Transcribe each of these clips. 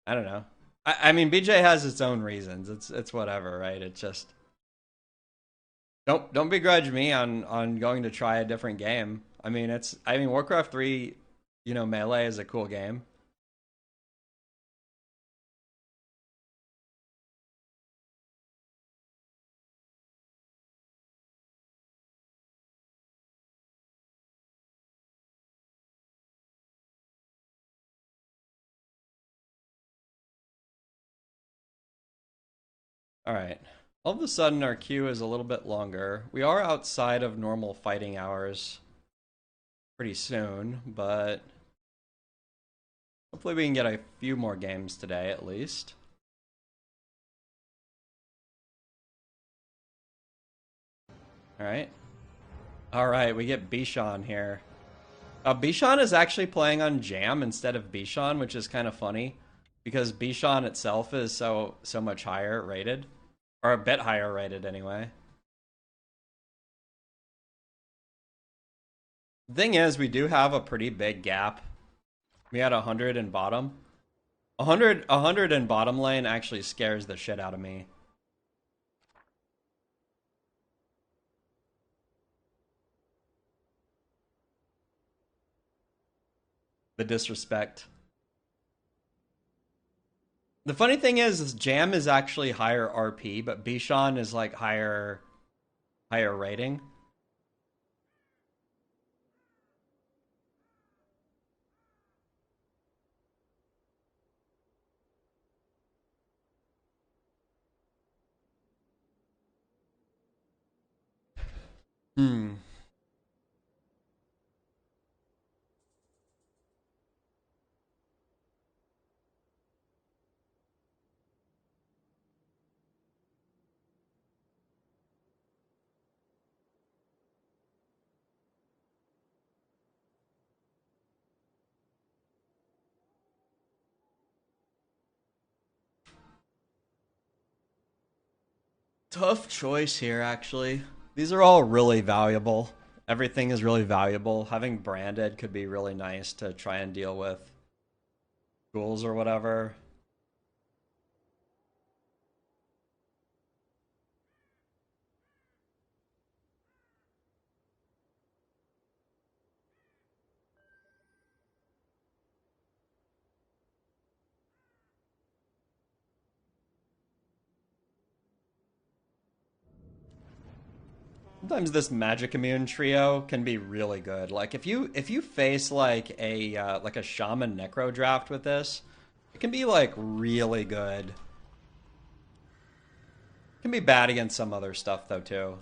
I don't know. I mean, BJ has its own reasons. It's whatever, right? It's just don't begrudge me on going to try a different game. I mean Warcraft 3, Melee is a cool game. All right. All of a sudden, our queue is a little bit longer. We are outside of normal fighting hours pretty soon, but hopefully we can get a few more games today at least. All right. All right, we get Bishan here. Bishan is actually playing on Jam instead of Bishan, which is kind of funny because Bishan itself is so much higher rated, or a bit higher rated anyway. The thing is, we do have a pretty big gap. We had 100 in bottom. 100 in bottom lane actually scares the shit out of me. The disrespect. The funny thing is Jam is actually higher RP, but Bishan is like higher rating. Hmm. Tough choice here, actually. These are all really valuable. Everything is really valuable. Having branded could be really nice to try and deal with ghouls or whatever. Sometimes this magic immune trio can be really good. Like if you face like a shaman necro draft with this, it can be like really good. It can be bad against some other stuff though too.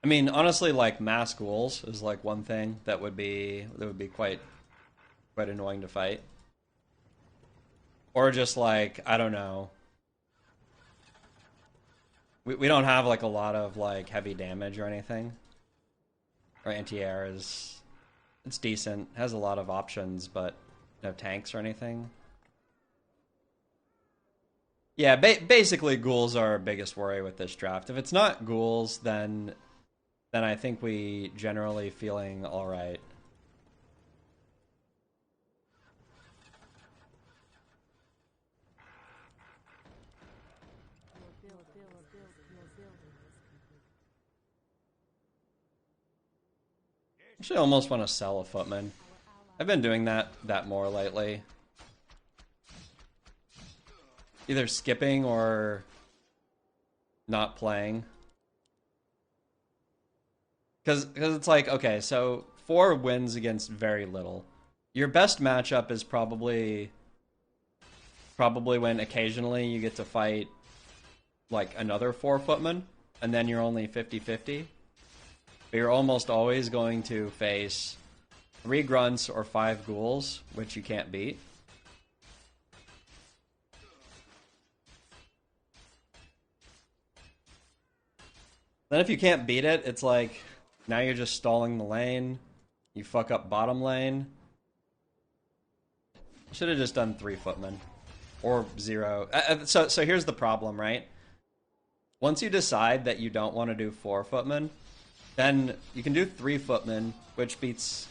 I mean, honestly, like mass ghouls is like one thing that would be quite annoying to fight. Or just like, I don't know. We don't have like a lot of like heavy damage or anything. Our anti-air is it's decent, has a lot of options, but no tanks or anything. Yeah, basically ghouls are our biggest worry with this draft. If it's not ghouls, then I think we generally feeling all right. Actually, I almost want to sell a footman. I've been doing that more lately. Either skipping or not playing. Because it's like, okay, so 4 wins against very little. Your best matchup is probably when occasionally you get to fight like another 4 footman, and then you're only 50-50. But you're almost always going to face 3 grunts or 5 ghouls, which you can't beat. Then if you can't beat it, it's like now you're just stalling the lane. You fuck up bottom lane. Should have just done 3 footmen or 0. So here's the problem, right? Once you decide that you don't want to do 4 footmen, then you can do 3 footmen, which beats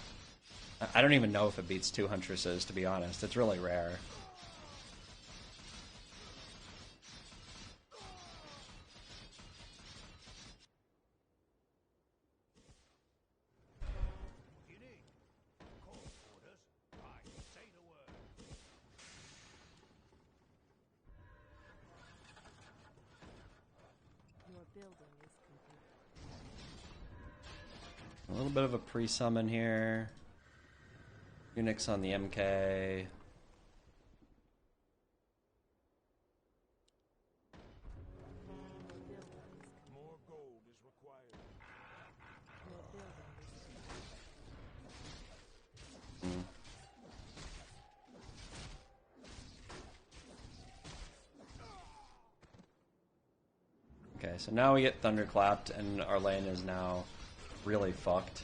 I don't even know if it beats 2 Huntresses, to be honest. It's really rare. A little bit of a pre-summon here. Unix on the MK. More gold is required. Okay, so now we get thunderclapped, and our lane is now really fucked.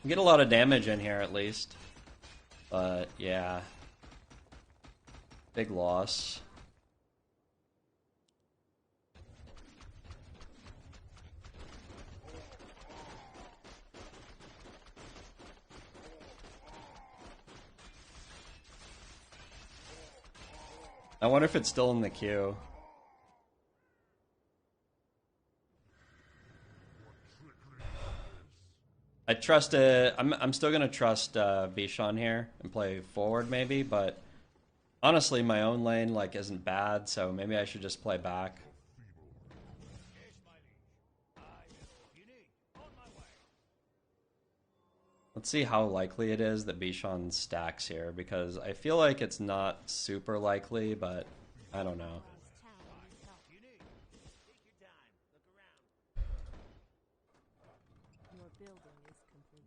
We get a lot of damage in here, at least. But, yeah. Big loss. I wonder if it's still in the queue. I trust it. I'm still gonna trust Bishan here and play forward maybe, but honestly, my own lane like isn't bad, so maybe I should just play back. Let's see how likely it is that Bishan stacks here, because I feel like it's not super likely, but I don't know.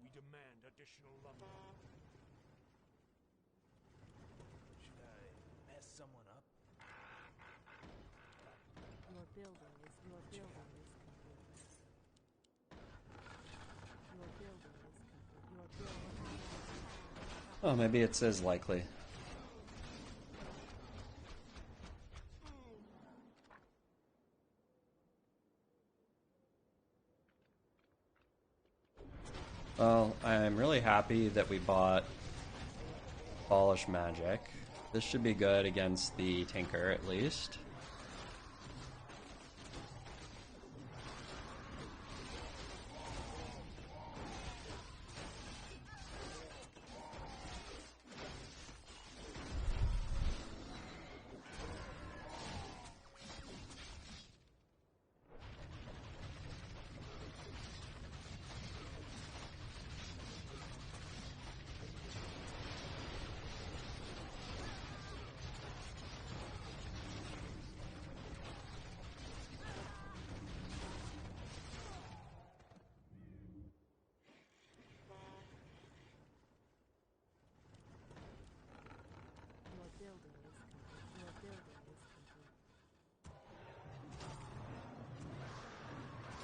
We demand additional lumber. Should I mess someone up? Your building is complete. Your building is complete. Oh, maybe it says likely. Well, I'm really happy that we bought Abolish Magic. This should be good against the Tinker, at least.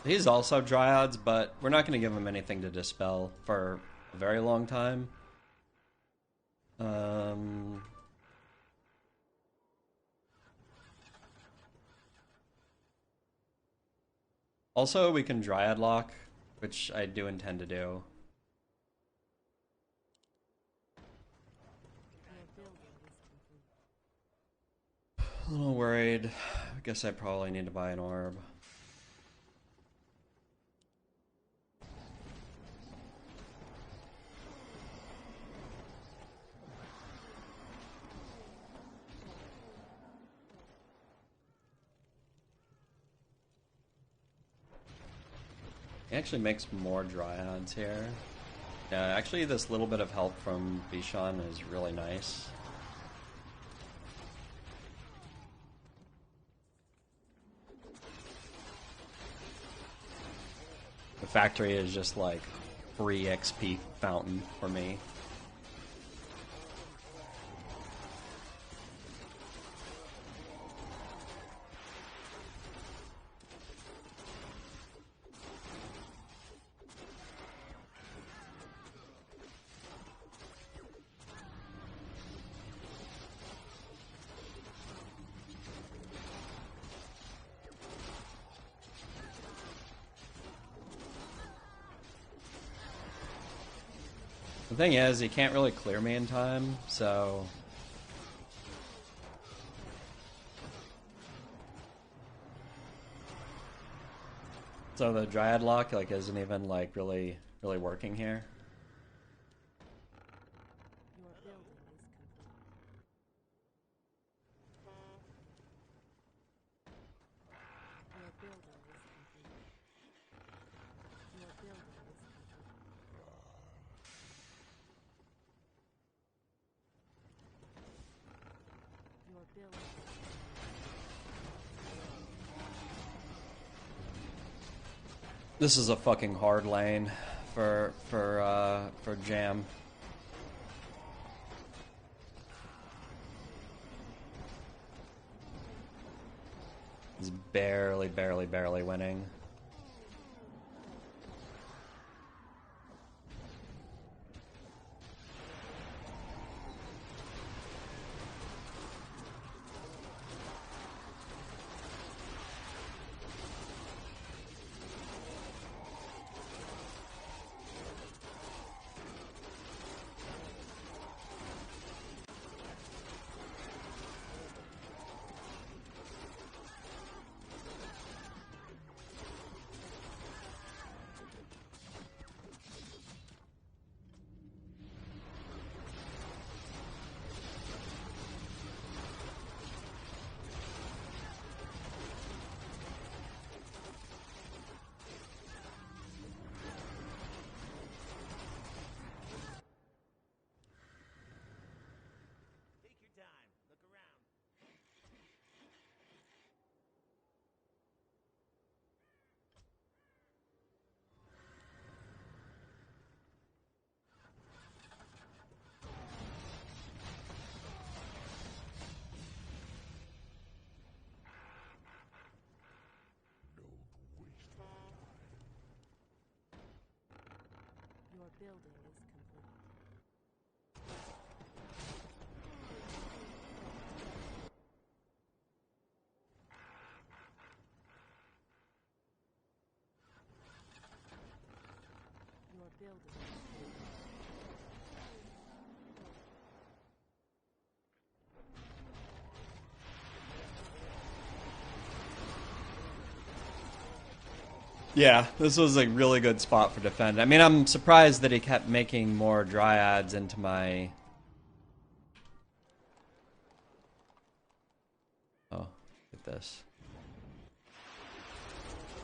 He's also Dryads, but we're not going to give him anything to dispel for a very long time. Also, we can Dryad lock, which I do intend to do. A little worried. I guess I probably need to buy an orb. He actually makes more Dryads here. Yeah, actually this little bit of help from Bishan is really nice. The factory is just like free XP fountain for me. The thing is, he can't really clear me in time, so... So the Dryad lock, like, isn't even, like, really working here. Your building is complete. Your building is complete. Your building is complete. Your building is This is a fucking hard lane for Jam. He's barely winning. Take your time. Look around. Your building is complete. Your building is complete. Yeah, this was a really good spot for defend. I mean, I'm surprised that he kept making more Dryads into my... Oh, look at this.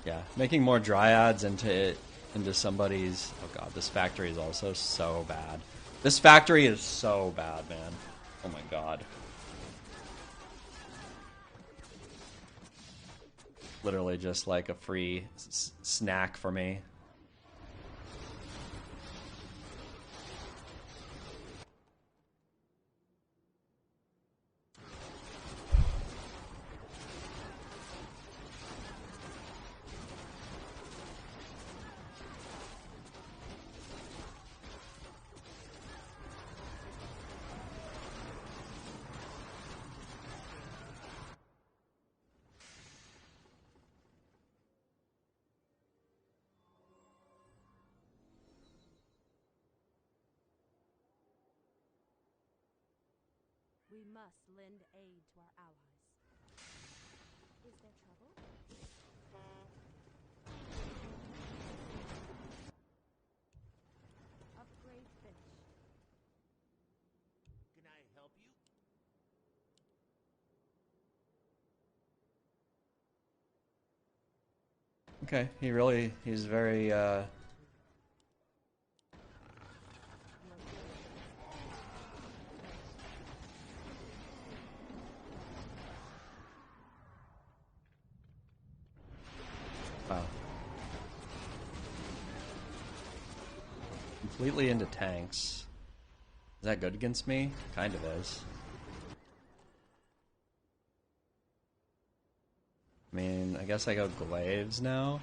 Yeah, making more Dryads into somebody's... Oh god, this factory is also so bad. This factory is so bad, man. Oh my god. Literally just like a free snack for me. We must lend aid to our allies. Is there trouble? Upgrade finished. Can I help you? Okay, he's very, wow. Completely into tanks. Is that good against me? Kind of is. I mean, I guess I go glaives now.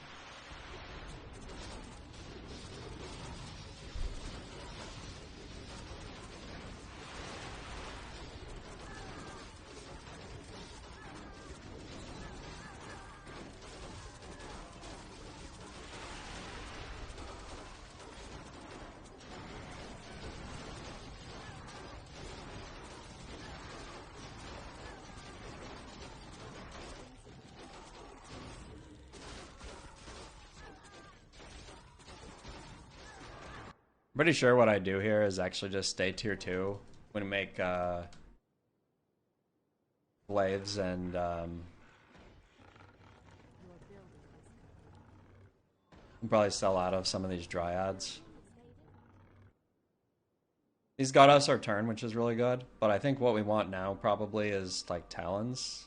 Pretty sure what I do here is actually just stay tier 2 when we make glaives and we'll probably sell out of some of these dryads. These got us our turn, which is really good, but I think what we want now probably is like talons.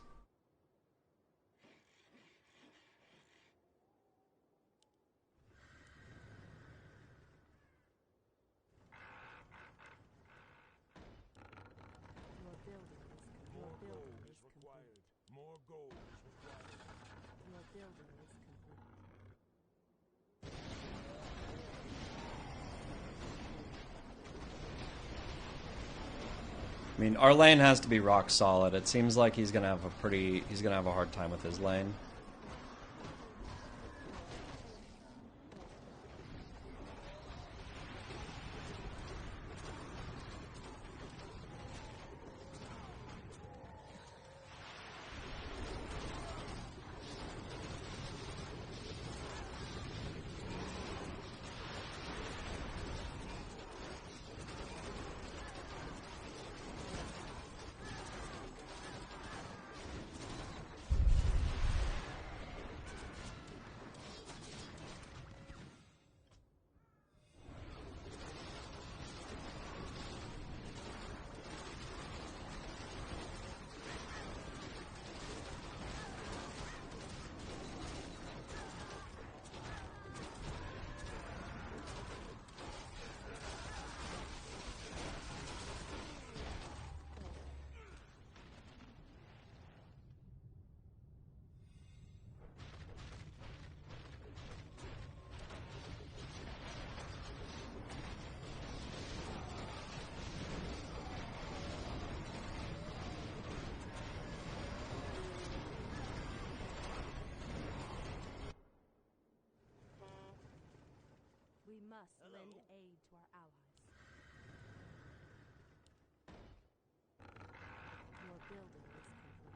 I mean, our lane has to be rock solid. It seems like he's gonna have a hard time with his lane. We must lend aid to our allies. Your building is complete.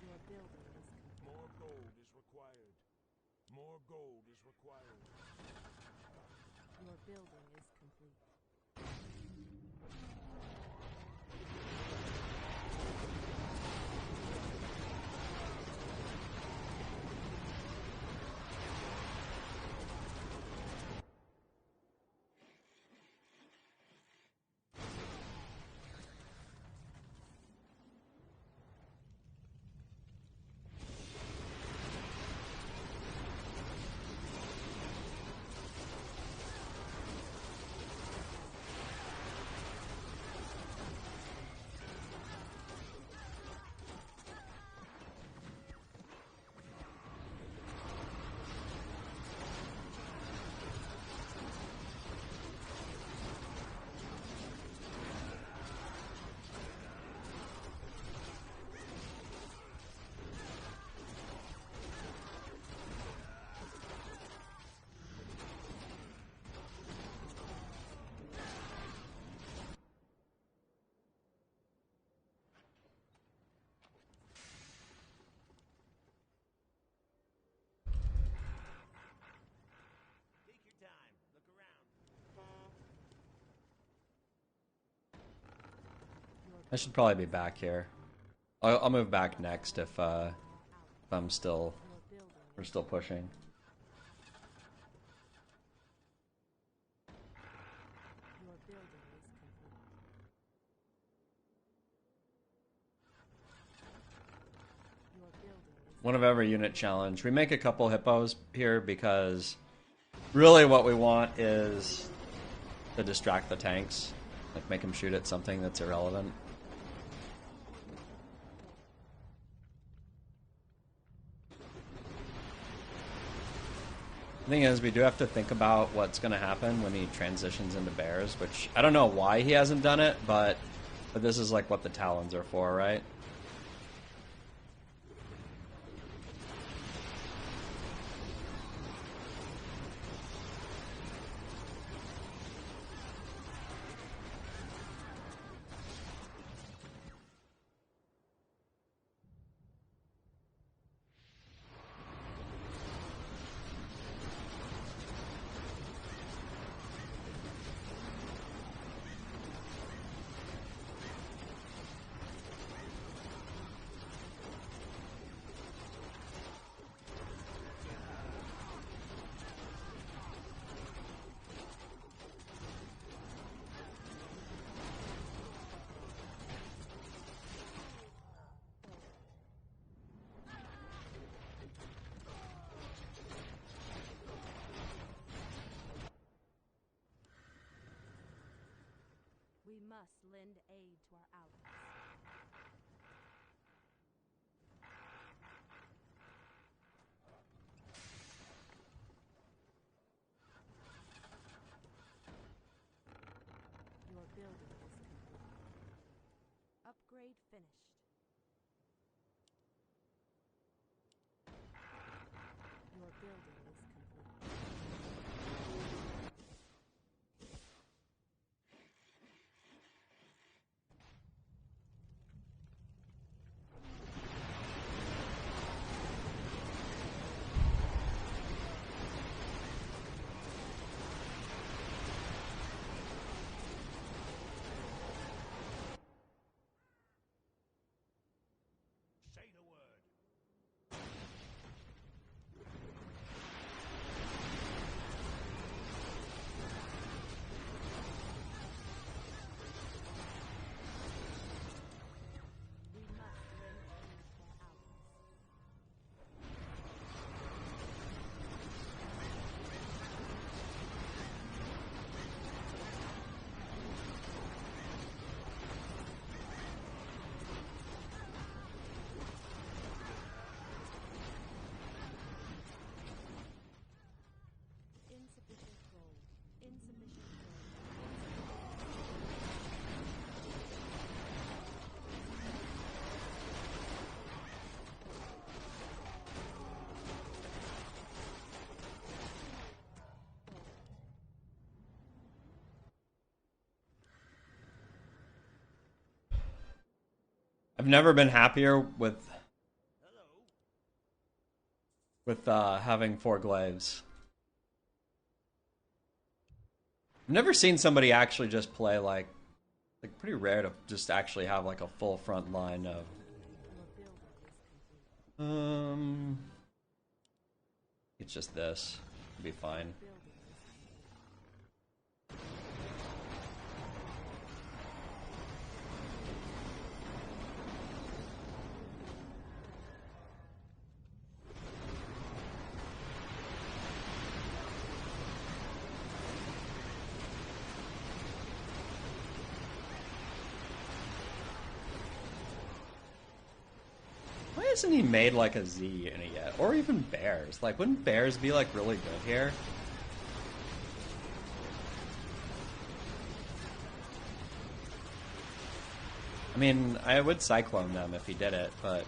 Your building is complete. More gold is required. More gold is required. Your building is complete. Take your time. Look around. I should probably be back here. I'll move back next if I'm still we're still pushing. Your building is complete. Your building is One of every unit challenge. We make a couple hippos here because really what we want is to distract the tanks. Like make them shoot at something that's irrelevant. The thing is, we do have to think about what's going to happen when he transitions into bears, which I don't know why he hasn't done it, but this is like what the talons are for, right? Upgrade finished. Your building is complete. Say the word. We must lend aid to our allies. Insufficient gold. Insufficient gold. I've never been happier with having 4 glaives. I've never seen somebody actually just play like pretty rare to just actually have like a full front line of Your building is complete. it's just this. It'll be fine. Building is complete. Why hasn't he made like a Z in it yet? Or even bears? Like, wouldn't bears be like really good here? I mean, I would cyclone them if he did it, but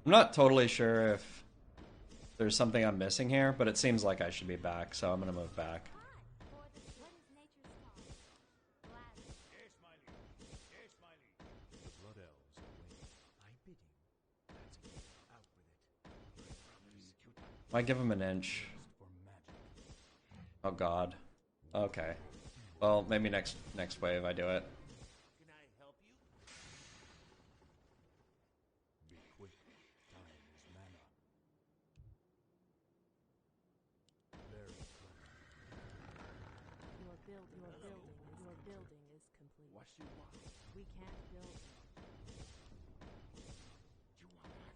I'm not totally sure if there's something I'm missing here, but it seems like I should be back, so I'm gonna move back. What is nature's cause? Gladly. Yes, my liege. Yes, my liege. The blood elves await my bidding. That's it. Out with it. Might give him an inch. For magic. Oh god. Okay. Well, maybe next wave I do it. Can I help you? Be quick. Time is mana. Very clever. Your building is complete. What you want? We can't build. You want that?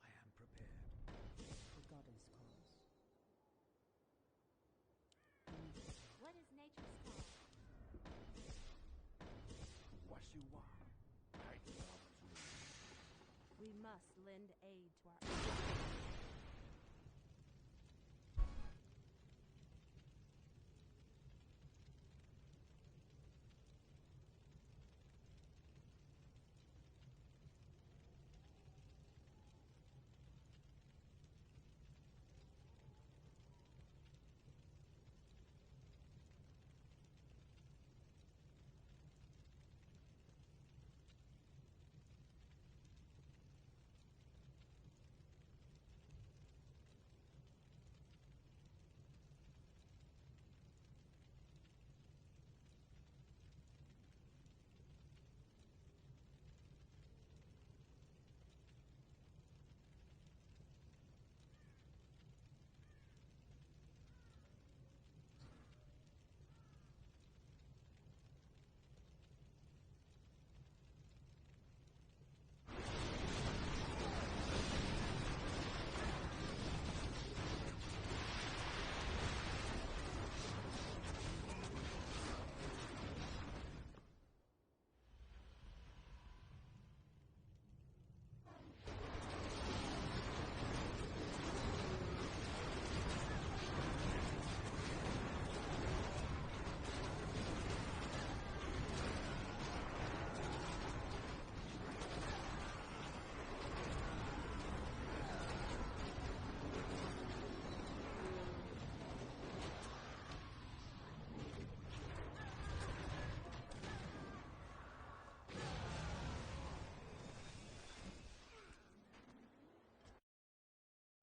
I am prepared. The goddess calls. What is nature's cause? What you want? I love you. We must lend aid to our allies.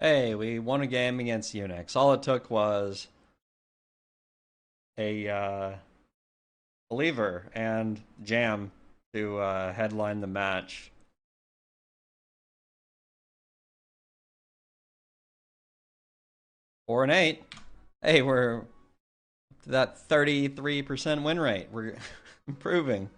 Hey, we won a game against Unix. All it took was a lever and jam to headline the match. 4-8. Hey, we're to that 33% win rate. We're improving.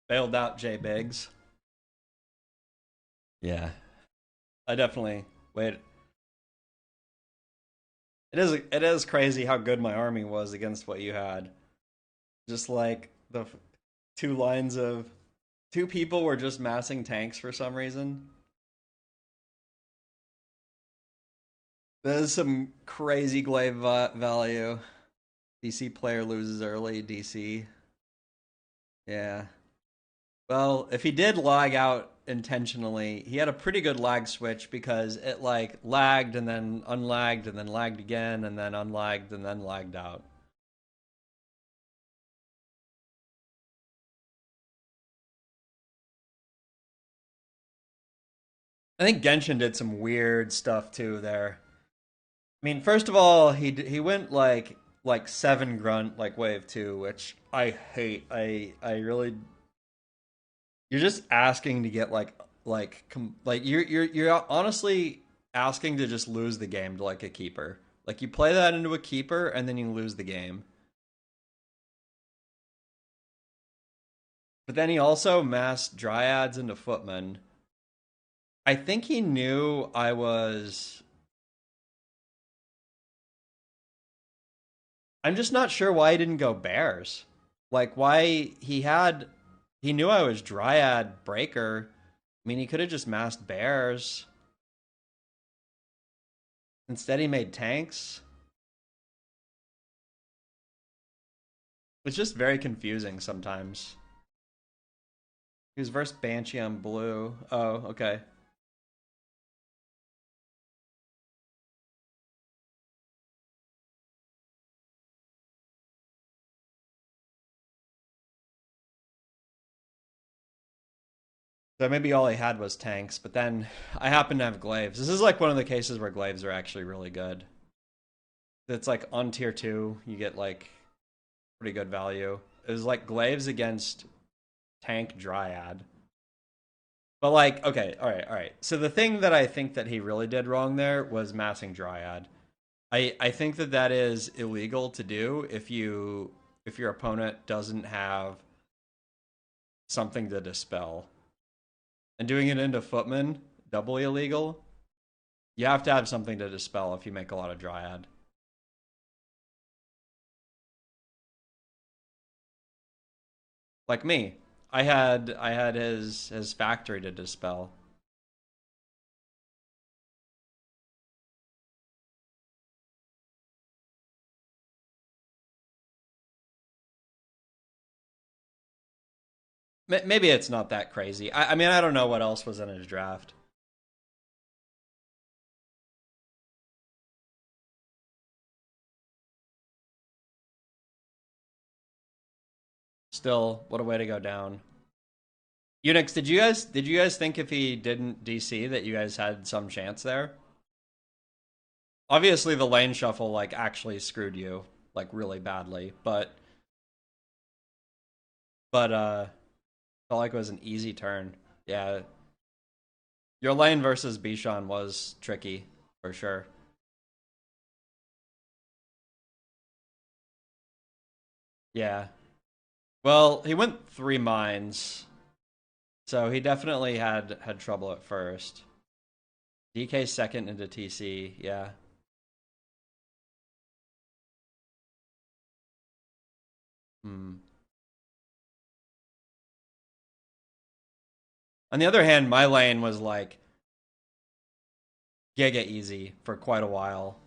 Bailed out J Biggs. Yeah, I definitely wait. It is crazy how good my army was against what you had. Just like the two lines of two people were just massing tanks for some reason. That is some crazy glaive value. DC player loses early. DC. Yeah. Well, if he did lag out intentionally, he had a pretty good lag switch because it like lagged and then unlagged and then lagged again and then unlagged and then lagged out. I think Genshin did some weird stuff too there. I mean, first of all, he went like 7 grunt like wave 2, which I hate. I really you're just asking to get like you're honestly asking to just lose the game to like a keeper. Like you play that into a keeper and then you lose the game. But then he also massed dryads into footmen. I think he knew I was. I'm just not sure why he didn't go bears. Like why he knew I was dryad breaker. I mean, he could have just massed bears. Instead, he made tanks. It's just very confusing sometimes. He was versus Banshee on blue. Oh, okay. So maybe all he had was tanks, but then I happen to have glaives. This is like one of the cases where glaives are actually really good. It's like on tier 2, you get like pretty good value. It was like glaives against tank dryad. But like, okay, all right. So the thing that I think that he really did wrong there was massing dryad. I think that that is illegal to do if your opponent doesn't have something to dispel. And doing it into footman, doubly illegal. You have to have something to dispel if you make a lot of dryad. Like me, I had his factory to dispel. Maybe it's not that crazy. I mean, I don't know what else was in his draft. Still, what a way to go down. Unix, did you guys think if he didn't DC that you guys had some chance there? Obviously, the lane shuffle like actually screwed you like really badly, but felt like it was an easy turn. Yeah, your lane versus Bishan was tricky for sure. Yeah. Well, he went 3 mines, so he definitely had trouble at first. DK second into TC. Yeah. Hmm. On the other hand, my lane was like giga easy for quite a while.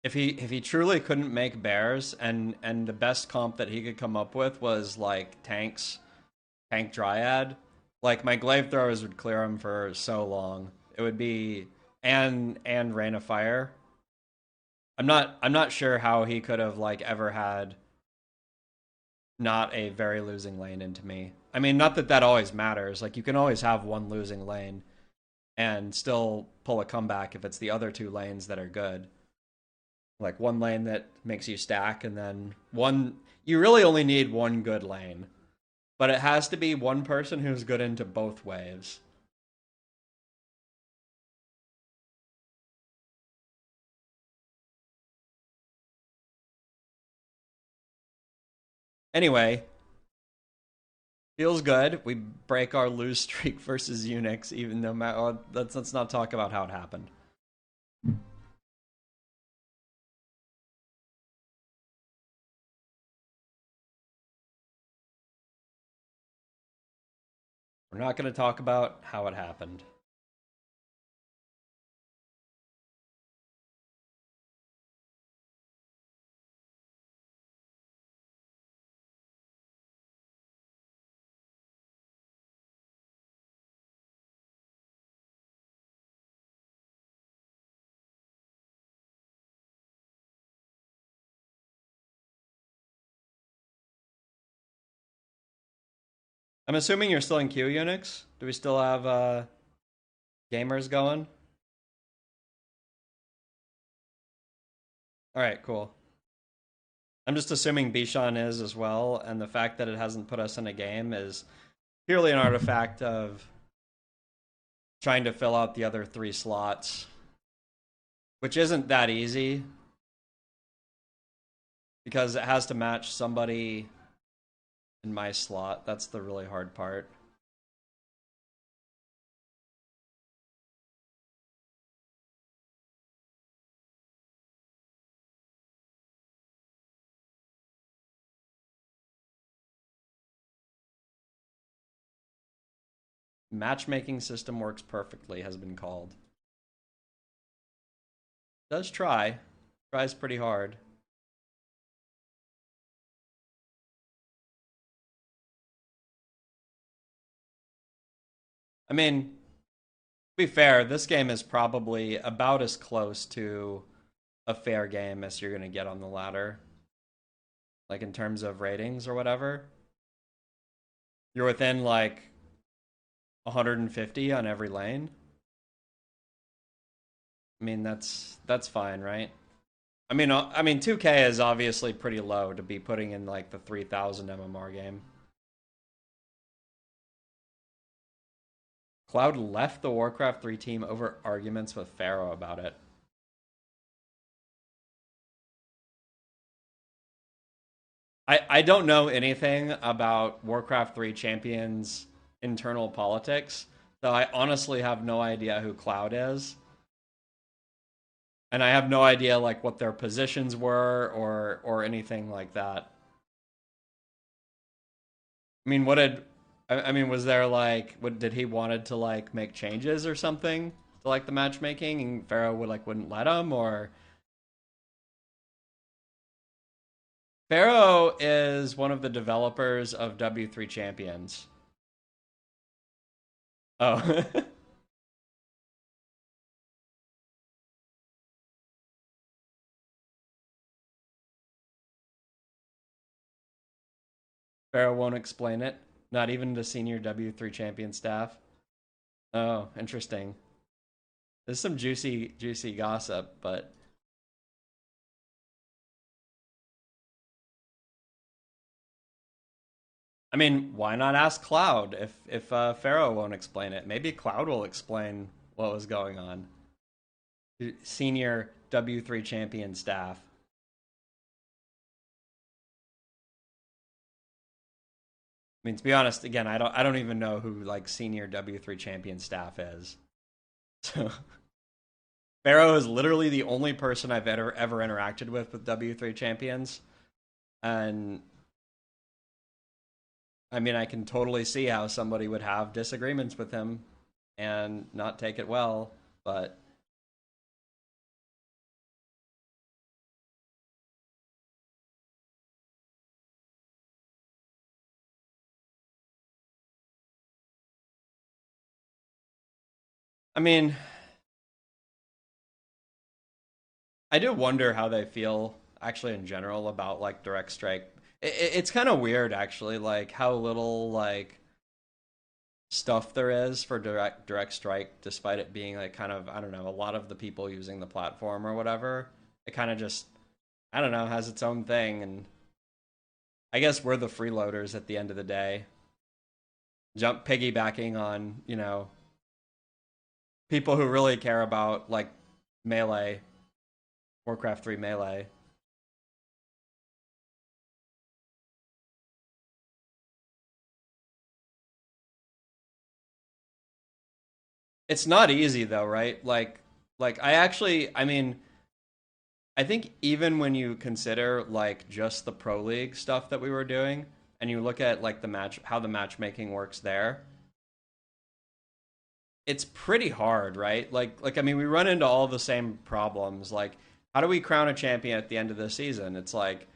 If he truly couldn't make bears and the best comp that he could come up with was like tanks tank dryad, like my glaive throwers would clear him for so long. It would be and rain of fire. I'm not sure how he could have like ever had not a very losing lane into me. I mean, not that that always matters. Like you can always have one losing lane and still pull a comeback if it's the other two lanes that are good. Like one lane that makes you stack, and then one. You really only need one good lane, but it has to be one person who's good into both waves. Anyway, feels good. We break our lose streak versus Unix, even though let's not talk about how it happened. We're not going to talk about how it happened. I'm assuming you're still in queue, Unix. Do we still have gamers going? All right, cool. I'm just assuming Bishan is as well, and the fact that it hasn't put us in a game is purely an artifact of trying to fill out the other 3 slots, which isn't that easy because it has to match somebody in my slot. That's the really hard part. Matchmaking system works perfectly has been called. Does try. Tries pretty hard. I mean, to be fair, this game is probably about as close to a fair game as you're going to get on the ladder. Like in terms of ratings or whatever. You're within like 150 on every lane. I mean, that's fine, right? I mean 2K is obviously pretty low to be putting in like the 3000 MMR game. Cloud left the Warcraft 3 team over arguments with Pharaoh about it. I don't know anything about Warcraft 3 champions' internal politics, so I honestly have no idea who Cloud is. And I have no idea like what their positions were or anything like that. I mean, what did I mean? Was there like what did he wanted to like make changes or something to like the matchmaking, and Pharaoh wouldn't let him? Or Pharaoh is one of the developers of W3 Champions. Oh, Pharaoh won't explain it. Not even to senior W3 Champion staff. Oh, interesting. There's some juicy gossip, but I mean, why not ask Cloud if Pharaoh won't explain it? Maybe Cloud will explain what was going on. Senior W3 champion staff. I mean, to be honest, again, I don't even know who like senior W3 champion staff is. So Pharaoh is literally the only person I've ever interacted with W3 champions, and I mean, I can totally see how somebody would have disagreements with him and not take it well, but I mean, I do wonder how they feel actually in general about like direct strike. It's kind of weird actually, like how little like stuff there is for direct strike, despite it being like kind of I don't know a lot of the people using the platform or whatever. It kind of just I don't know has its own thing, and I guess we're the freeloaders at the end of the day, jump piggybacking on people who really care about like melee, Warcraft 3 melee. It's not easy though, right? Like I mean, I think even when you consider like just the pro league stuff that we were doing and you look at like the match how the matchmaking works there, it's pretty hard, right? Like I mean, we run into all the same problems. Like how do we crown a champion at the end of the season? It's like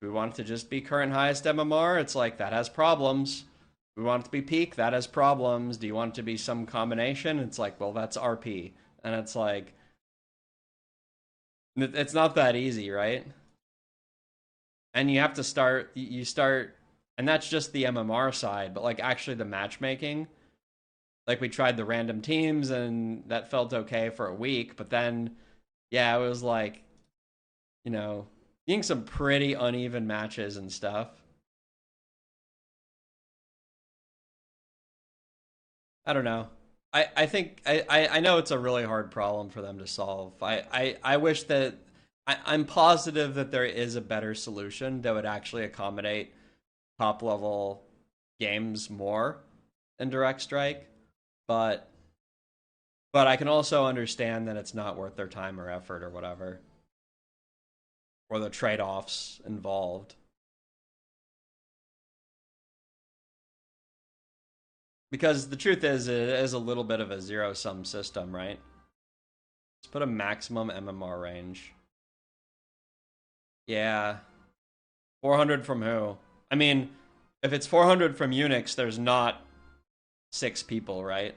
we want it to just be current highest MMR. It's like that has problems. We want it to be peak. That has problems. Do you want it to be some combination? It's like, well, that's RP. And it's like, it's not that easy, right? And you have to start, you start, and that's just the MMR side, but like actually the matchmaking, like we tried the random teams and that felt okay for a week, but then, yeah, it was like, you know, getting some pretty uneven matches and stuff. I don't know. I think I know it's a really hard problem for them to solve. I wish that I'm positive that there is a better solution that would actually accommodate top level games more than Direct Strike, but I can also understand that it's not worth their time or effort or whatever, or the trade offs involved. Because the truth is, it is a little bit of a zero sum system, right? Let's put a maximum MMR range. Yeah. 400 from who? I mean, if it's 400 from Unix, there's not six people, right?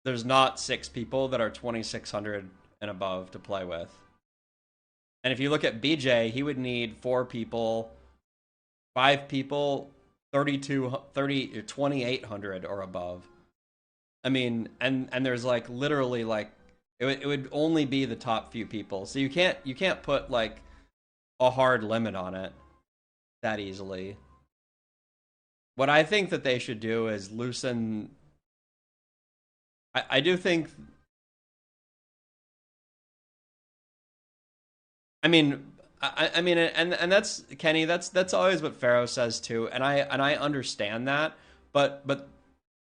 There's not six people that are 2600 and above to play with. And if you look at BJ, he would need four people, five people, 2800 or above. I mean, and there's like literally like it would only be the top few people. So you can't put like a hard limit on it that easily. What I think that they should do is loosen. I do think. I mean, I mean, and that's Kenny. That's always what Pharaoh says too, and I understand that, but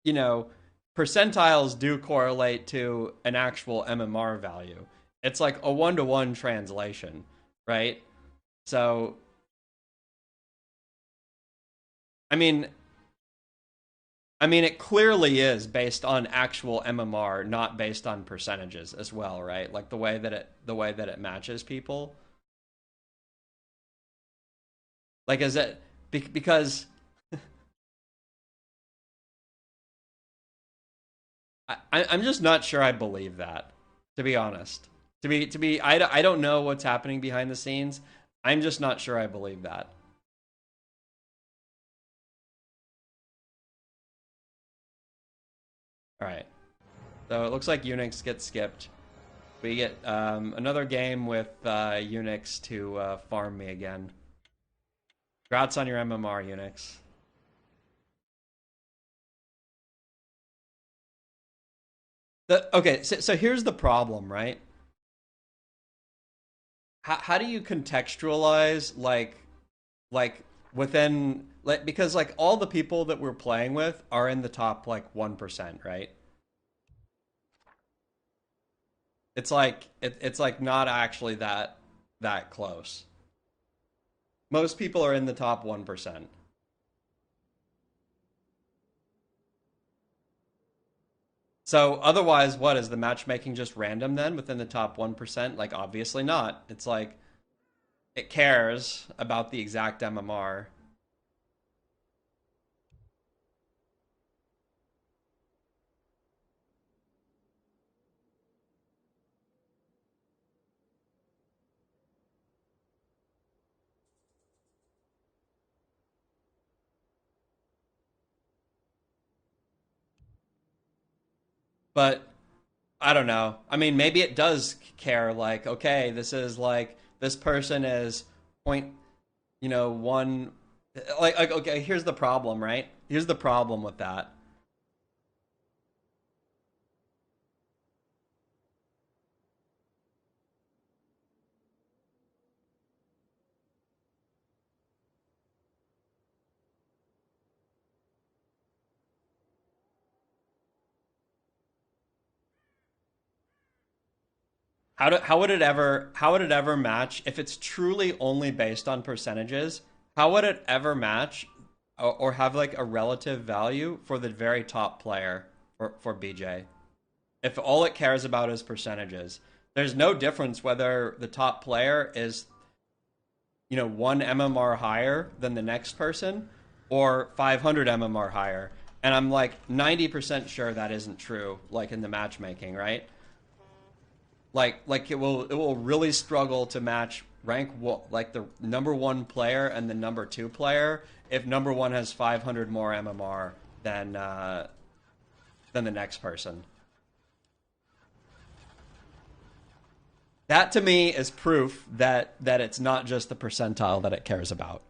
you know, percentiles do correlate to an actual MMR value. It's like a 1-to-1 translation, right? So, I mean, it clearly is based on actual MMR, not based on percentages as well, right? Like the way that it matches people. Like, is it because I'm just not sure I believe that, to be honest. I don't know what's happening behind the scenes. I'm just not sure I believe that. All right. So it looks like Unix gets skipped. We get another game with Unix to farm me again. Congrats on your MMR, Unix. Okay, so here's the problem, right? How do you contextualize like within like because like all the people that we're playing with are in the top like 1%, right? It's like not actually that close. Most people are in the top 1%. So otherwise, what is the matchmaking just random then within the top 1%? Like obviously not. It's like it cares about the exact MMR. But I don't know. I mean, maybe it does care. Like, okay, this is like this person is point, one. Like, okay, here's the problem, right? Here's the problem with that. How would it ever match if it's truly only based on percentages? How would it ever match or have like a relative value for the very top player for BJ? If all it cares about is percentages, there's no difference whether the top player is, one MMR higher than the next person or 500 MMR higher. And I'm like 90% sure that isn't true, like in the matchmaking, right? Like it will really struggle to match like the number one player and the number two player if number one has 500 more MMR than the next person. That to me is proof that it's not just the percentile that it cares about.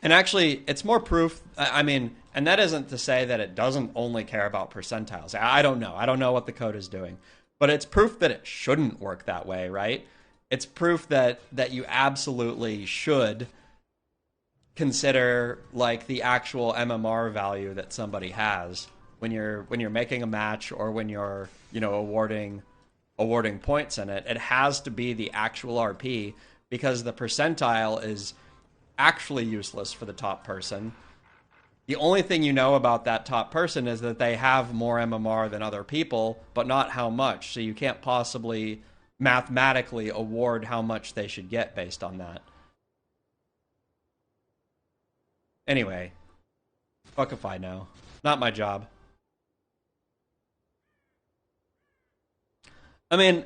And actually, it's more proof. I mean, and that isn't to say that it doesn't only care about percentiles. I don't know. I don't know what the code is doing, but it's proof that it shouldn't work that way, right? It's proof that you absolutely should consider like the actual MMR value that somebody has when you're making a match or when you're awarding points in it. It has to be the actual RP because the percentile is actually useless for the top person. The only thing you know about that top person is that they have more MMR than other people, but not how much. So you can't possibly mathematically award how much they should get based on that. Anyway, fuck if I know. Not my job. I mean,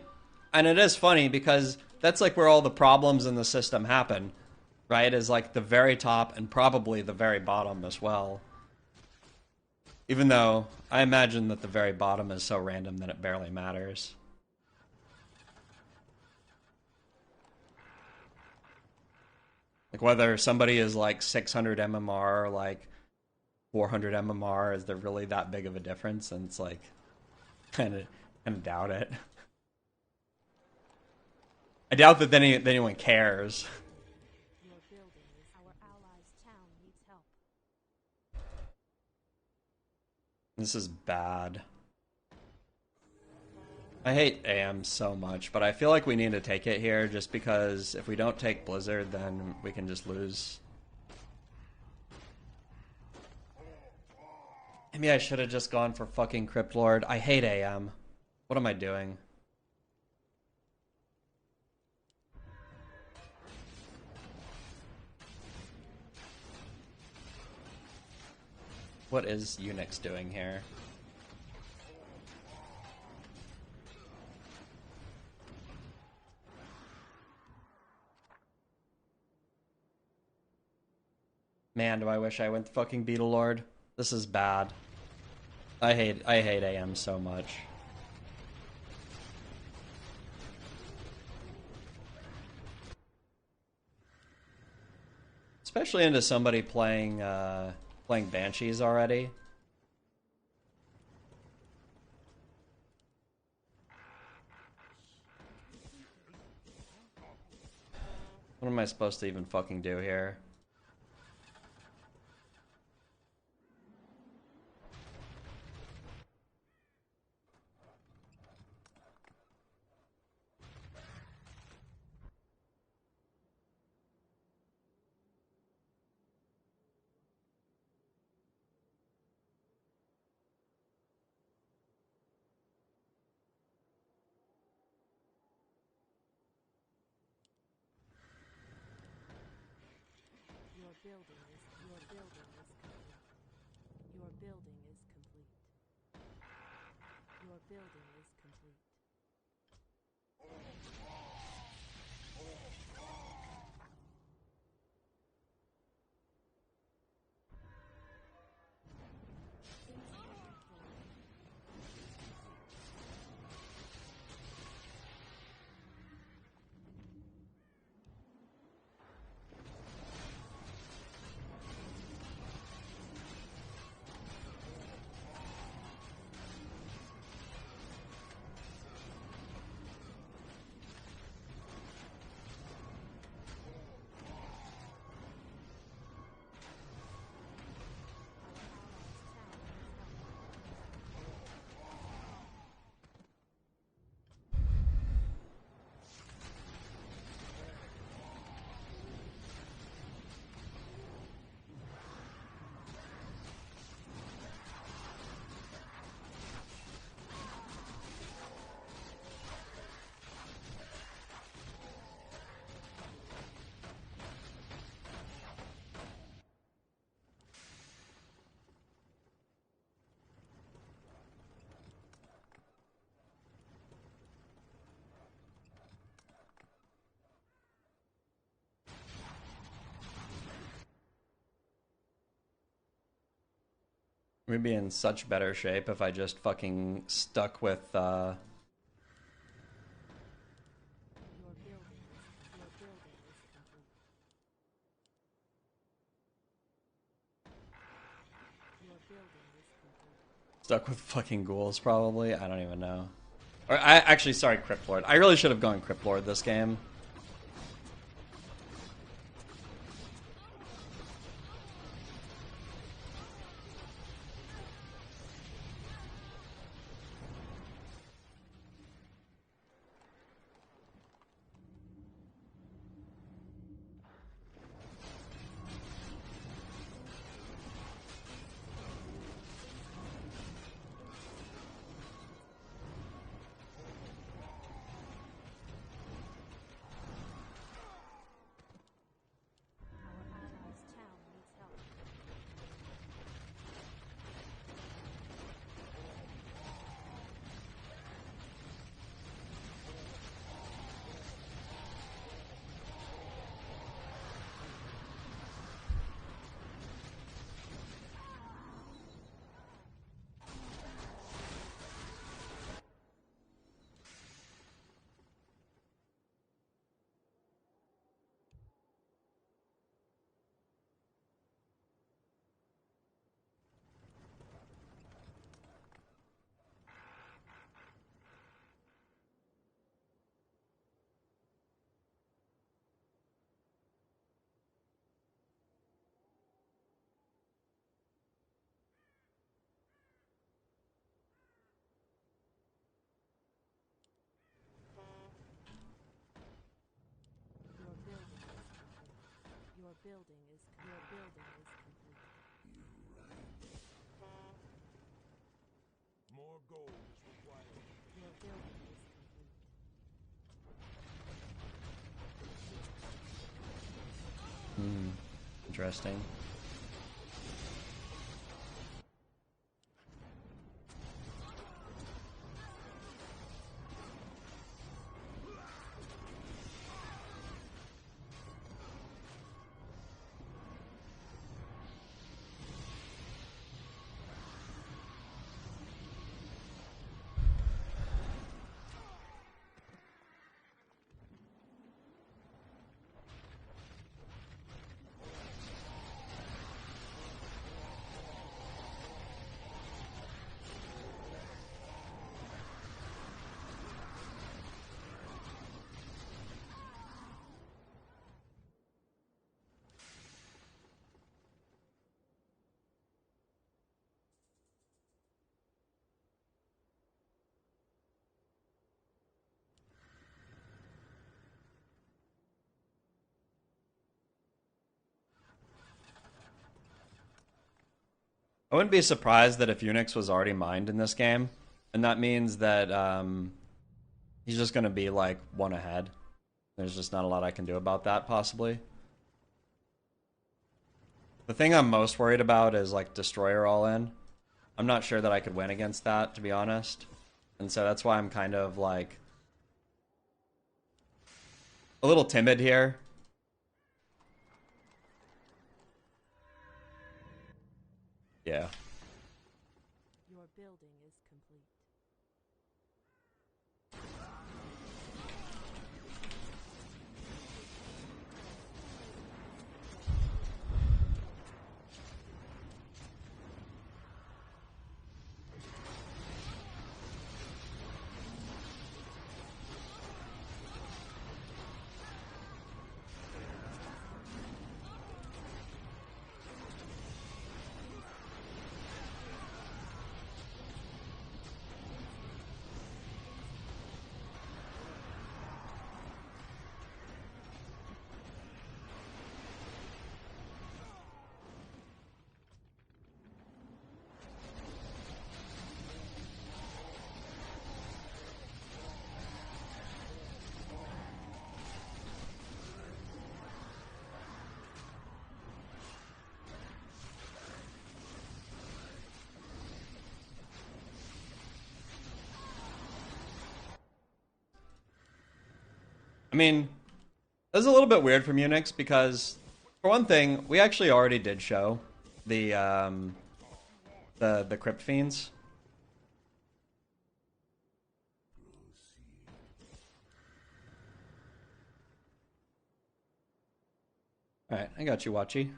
and it is funny because that's like where all the problems in the system happen, right? Is like the very top and probably the very bottom as well. Even though I imagine that the very bottom is so random that it barely matters. Like whether somebody is like 600 MMR or like 400 MMR, is there really that big of a difference? And it's like kind of doubt it. I doubt that anyone cares. Your building is our allies' town needs help. This is bad. I hate AM so much, but I feel like we need to take it here just because if we don't take Blizzard, then we can just lose. Maybe I should have just gone for fucking Crypt Lord. I hate AM. What am I doing? What is Unix doing here? Man, do I wish I went fucking Beetle Lord. This is bad. I hate AM so much. Especially into somebody playing Banshees already. What am I supposed to even fucking do here? Your building is complete. Your building is complete. Your building is complete. We'd be in such better shape if I just fucking stuck with, Your building is complete. Your building is complete. stuck with fucking ghouls, probably. I don't even know. Or, I actually, sorry, Crypt Lord. I really should have gone Crypt Lord this game. Our allies' town needs help. Your building is complete. More gold is required. Your building is complete. Interesting. I wouldn't be surprised that if Unix was already mined in this game, and that means that he's just going to be like one ahead. There's just not a lot I can do about that, possibly. The thing I'm most worried about is like Destroyer all in. I'm not sure that I could win against that, to be honest. And so that's why I'm kind of like a little timid here. Yeah. Your building is complete. I mean, this is a little bit weird from Unix because, for one thing, we actually already did show the The crypt fiends. All right, I got you, Watchy.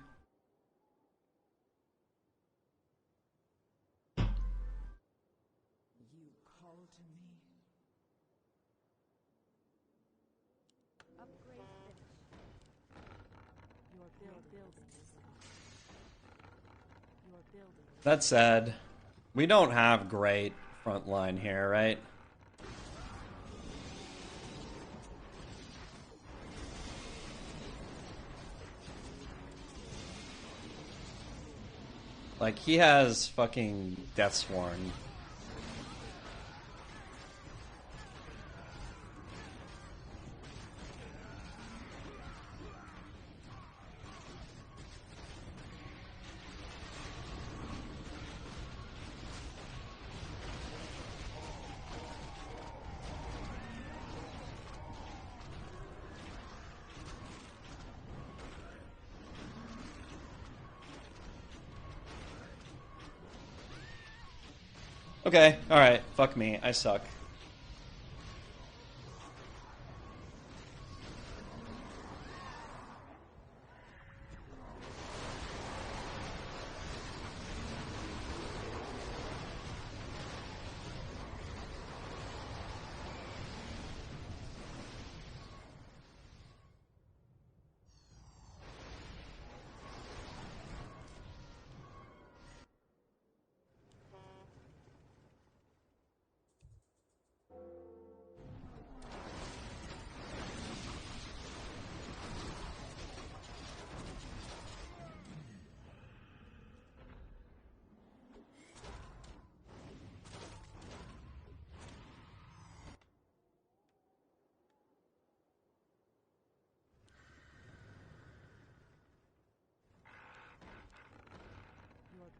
You call to me. Upgrade finished. Your building is your building. That said, we don't have great front line here, right? Like, he has fucking Deathsworn. Okay, alright, fuck me, I suck.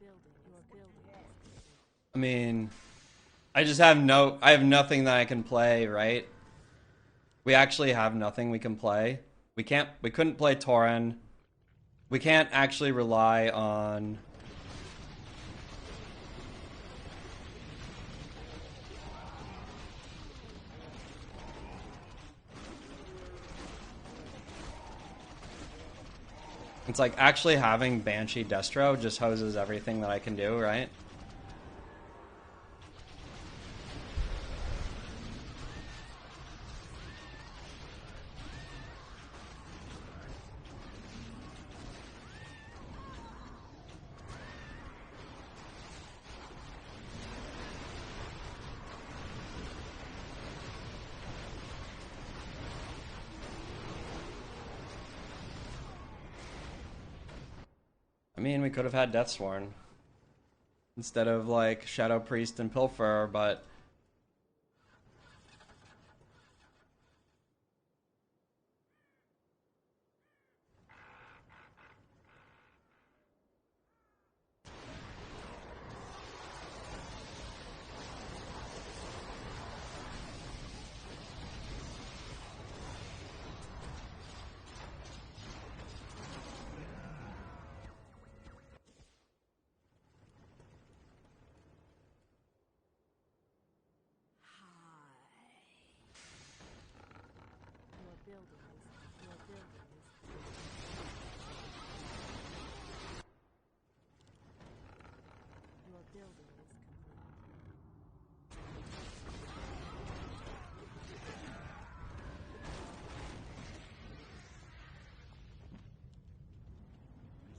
Your building is I mean, I have nothing that I can play, right? We actually have nothing we can play. We couldn't play 𝕓𝕝𝕔𝕕. We can't actually rely on... It's like actually having Banshee Destro just hoses everything that I can do, right? I mean, we could have had Deathsworn instead of like Shadow Priest and Pilfer, but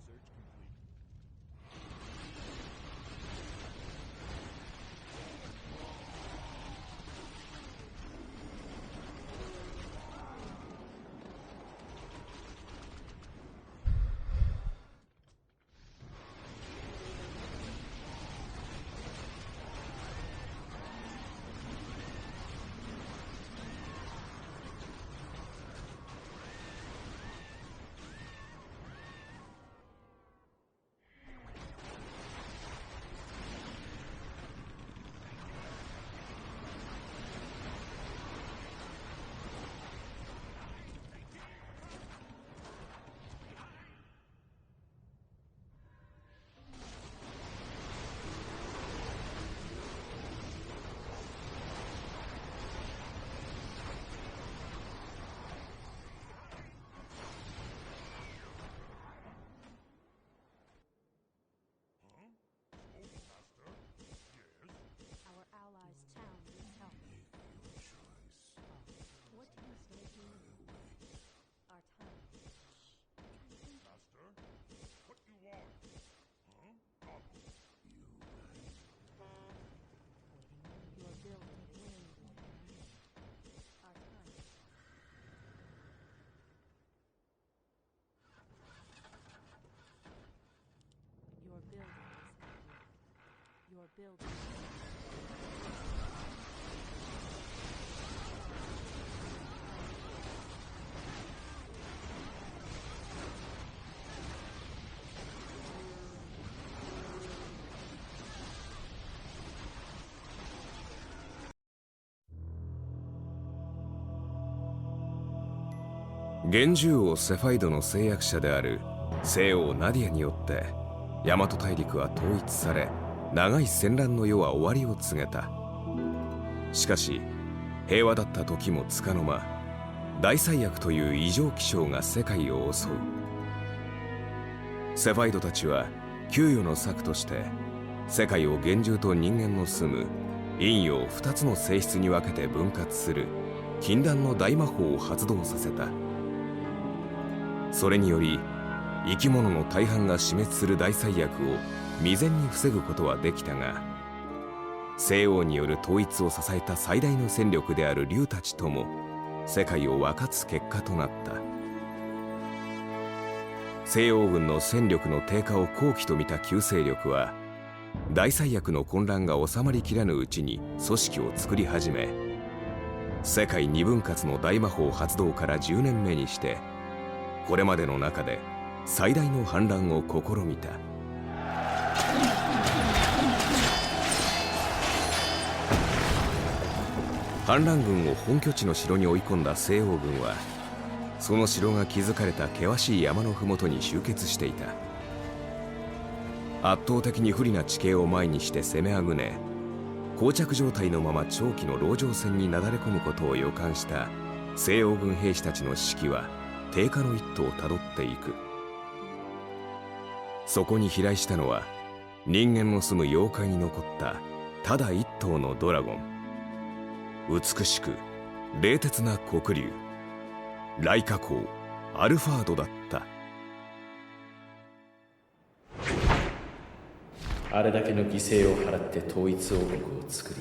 Research complete. building. 原獣王セファイドの誓約者である西王ナディアによって大和大陸は統一され、長い戦乱の世は終わりを告げた。しかし平和だった時もつかの間、大災厄という異常気象が世界を襲う。セファイドたちは給与の策として世界を原獣と人間の住む陰陽2つの性質に分けて分割する禁断の大魔法を発動させた。それにより生き物の大半が死滅する大災厄を未然に防ぐことはできたが、西王による統一を支えた最大の戦力である竜たちとも世界を分かつ結果となった。西王軍の戦力の低下を好機と見た旧勢力は、大災厄の混乱が収まりきらぬうちに組織を作り始め、世界二分割の大魔法発動から10年目にしてこれまでの中で最大の反乱を試みた。反乱軍を本拠地の城に追い込んだ西王軍は、その城が築かれた険しい山の麓に集結していた。圧倒的に不利な地形を前にして攻めあぐね、膠着状態のまま長期の籠城戦になだれ込むことを予感した西欧軍兵士たちの士気は低下の一途をたどっていく。そこに飛来したのは人間の住む妖怪に残ったただ一頭のドラゴン。美しく冷徹な黒竜、雷火公アルファードだった。あれだけの犠牲を払って統一王国を作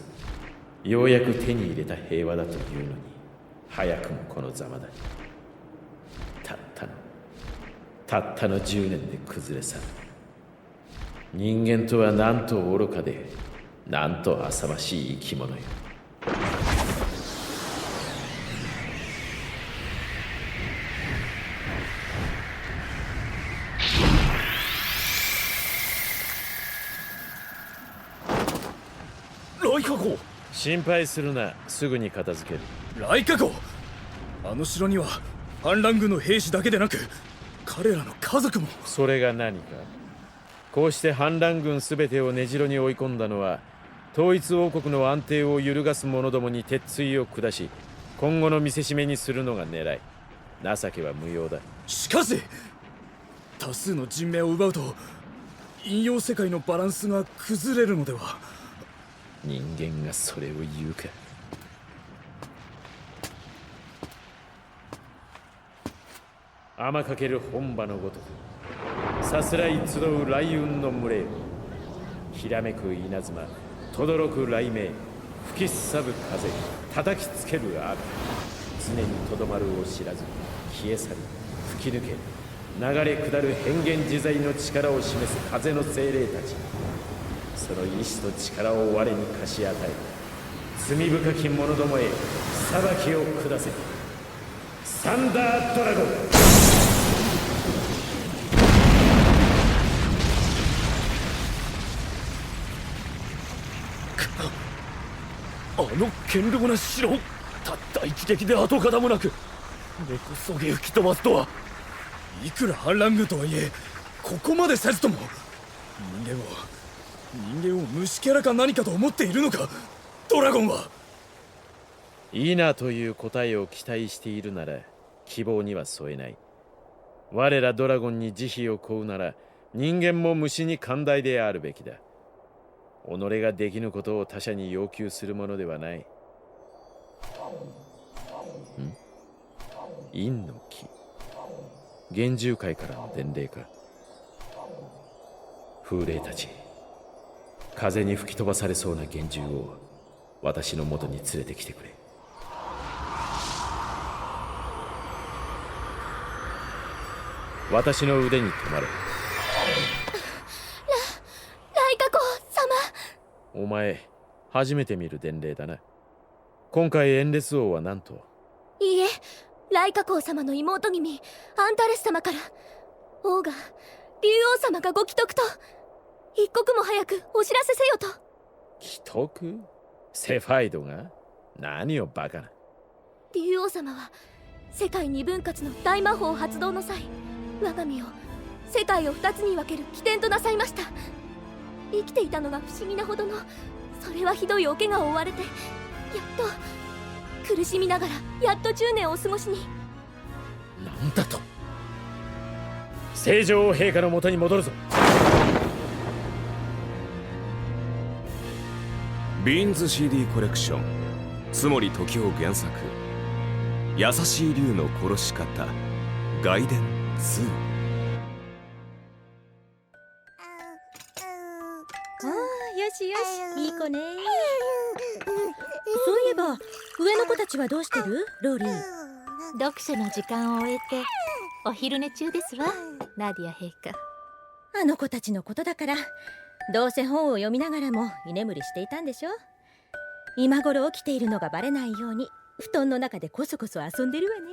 り、ようやく手に入れた平和だというのに、早くもこのざまだ。たったの10年で崩れ去る。人間とはなんと愚かで、なんと浅ましい生き物よ。雷火公、心配するな、すぐに片付ける。雷火公、あの城には反乱軍の兵士だけでなく彼らの家族も。それが何か。こうして反乱軍すべてを根城に追い込んだのは、統一王国の安定を揺るがす者どもに鉄槌を下し、今後の見せしめにするのが狙い。情けは無用だ。しかし多数の人命を奪うと陰陽世界のバランスが崩れるのでは。人間がそれを言うか。天かける本場のごとく、さすらい集う雷雲の群れよ。ひらめく稲妻、とどろく雷鳴、吹きすさぶ風、叩きつける雨。常にとどまるを知らず、消え去り、吹き抜け、流れ下る変幻自在の力を示す風の精霊たち。その意志と力を我に貸し与え、罪深き者どもへ裁きを下せ。サンダードラゴン。あの堅牢な城をたった一撃で跡形もなく根こそぎ吹き飛ばすとは。いくら反乱軍とはいえここまでせずとも人間を虫キャラか何かと思っているのか、ドラゴンは。いいなという答えを期待しているなら希望には添えない。我らドラゴンに慈悲を請うなら、人間も虫に寛大であるべきだ。己ができぬことを他者に要求するものではない。陰の木、幻獣界からの伝令か。風霊たち、風に吹き飛ばされそうな幻獣を私の元に連れてきてくれ。私の腕に止まれ。雷火公様。お前初めて見る伝令だな。今回エンレス王は何と？いいえ、来華公様の妹君アンタレス様から、王が竜王様がご既得と、一刻も早くお知らせせよと。既得？セファイドが？何をバカな。竜王様は世界二分割の大魔法発動の際、我が身を世界を二つに分ける起点となさいました。生きていたのが不思議なほどの、それはひどいお怪我を負われて、やっと苦しみながらやっと10年をお過ごしに。なんだと。聖女王陛下のもとに戻るぞ。ビーンズ CD コレクション津守時夫原作優しい竜の殺し方外伝2。ああ、よしよし、いい子ね。そういえば上の子たちはどうしてる？ローリー。読書の時間を終えてお昼寝中ですわ、ナディア陛下。あの子たちのことだから、どうせ本を読みながらも居眠りしていたんでしょ。今頃起きているのがバレないように布団の中でこそこそ遊んでるわね。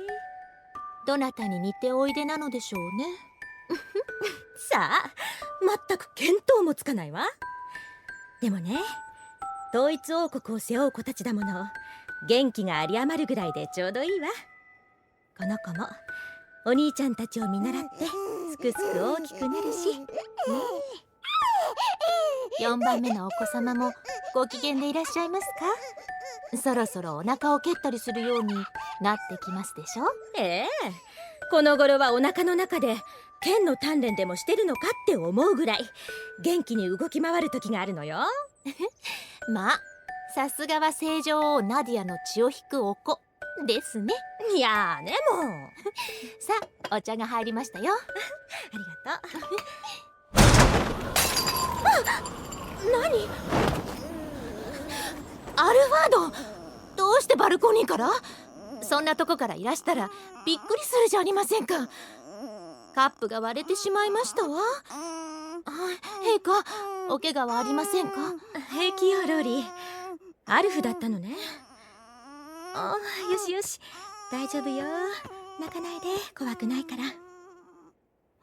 どなたに似ておいでなのでしょうね。さあ、全く見当もつかないわ。でもね、統一王国を背負う子たちだもの、元気が有り余るぐらいでちょうどいいわ。この子もお兄ちゃんたちを見習ってすくすく大きくなるし、4番目のお子様もご機嫌でいらっしゃいますか？そろそろお腹を蹴ったりするようになってきますでしょ。ええ、この頃はお腹の中で剣の鍛錬でもしてるのかって思うぐらい元気に動き回る時があるのよ。まあ、さすがは聖女王ナディアの血を引くお子ですね。いやーね、もう。さあ、お茶が入りましたよ。ありがとう。何？アルファード、どうしてバルコニーから？そんなとこからいらしたらびっくりするじゃありませんか。カップが割れてしまいましたわ。陛下、お怪我はありませんか？平気よ、ローリー。アルフだったのね。ああ、よしよし、大丈夫よ。泣かないで、怖くないから。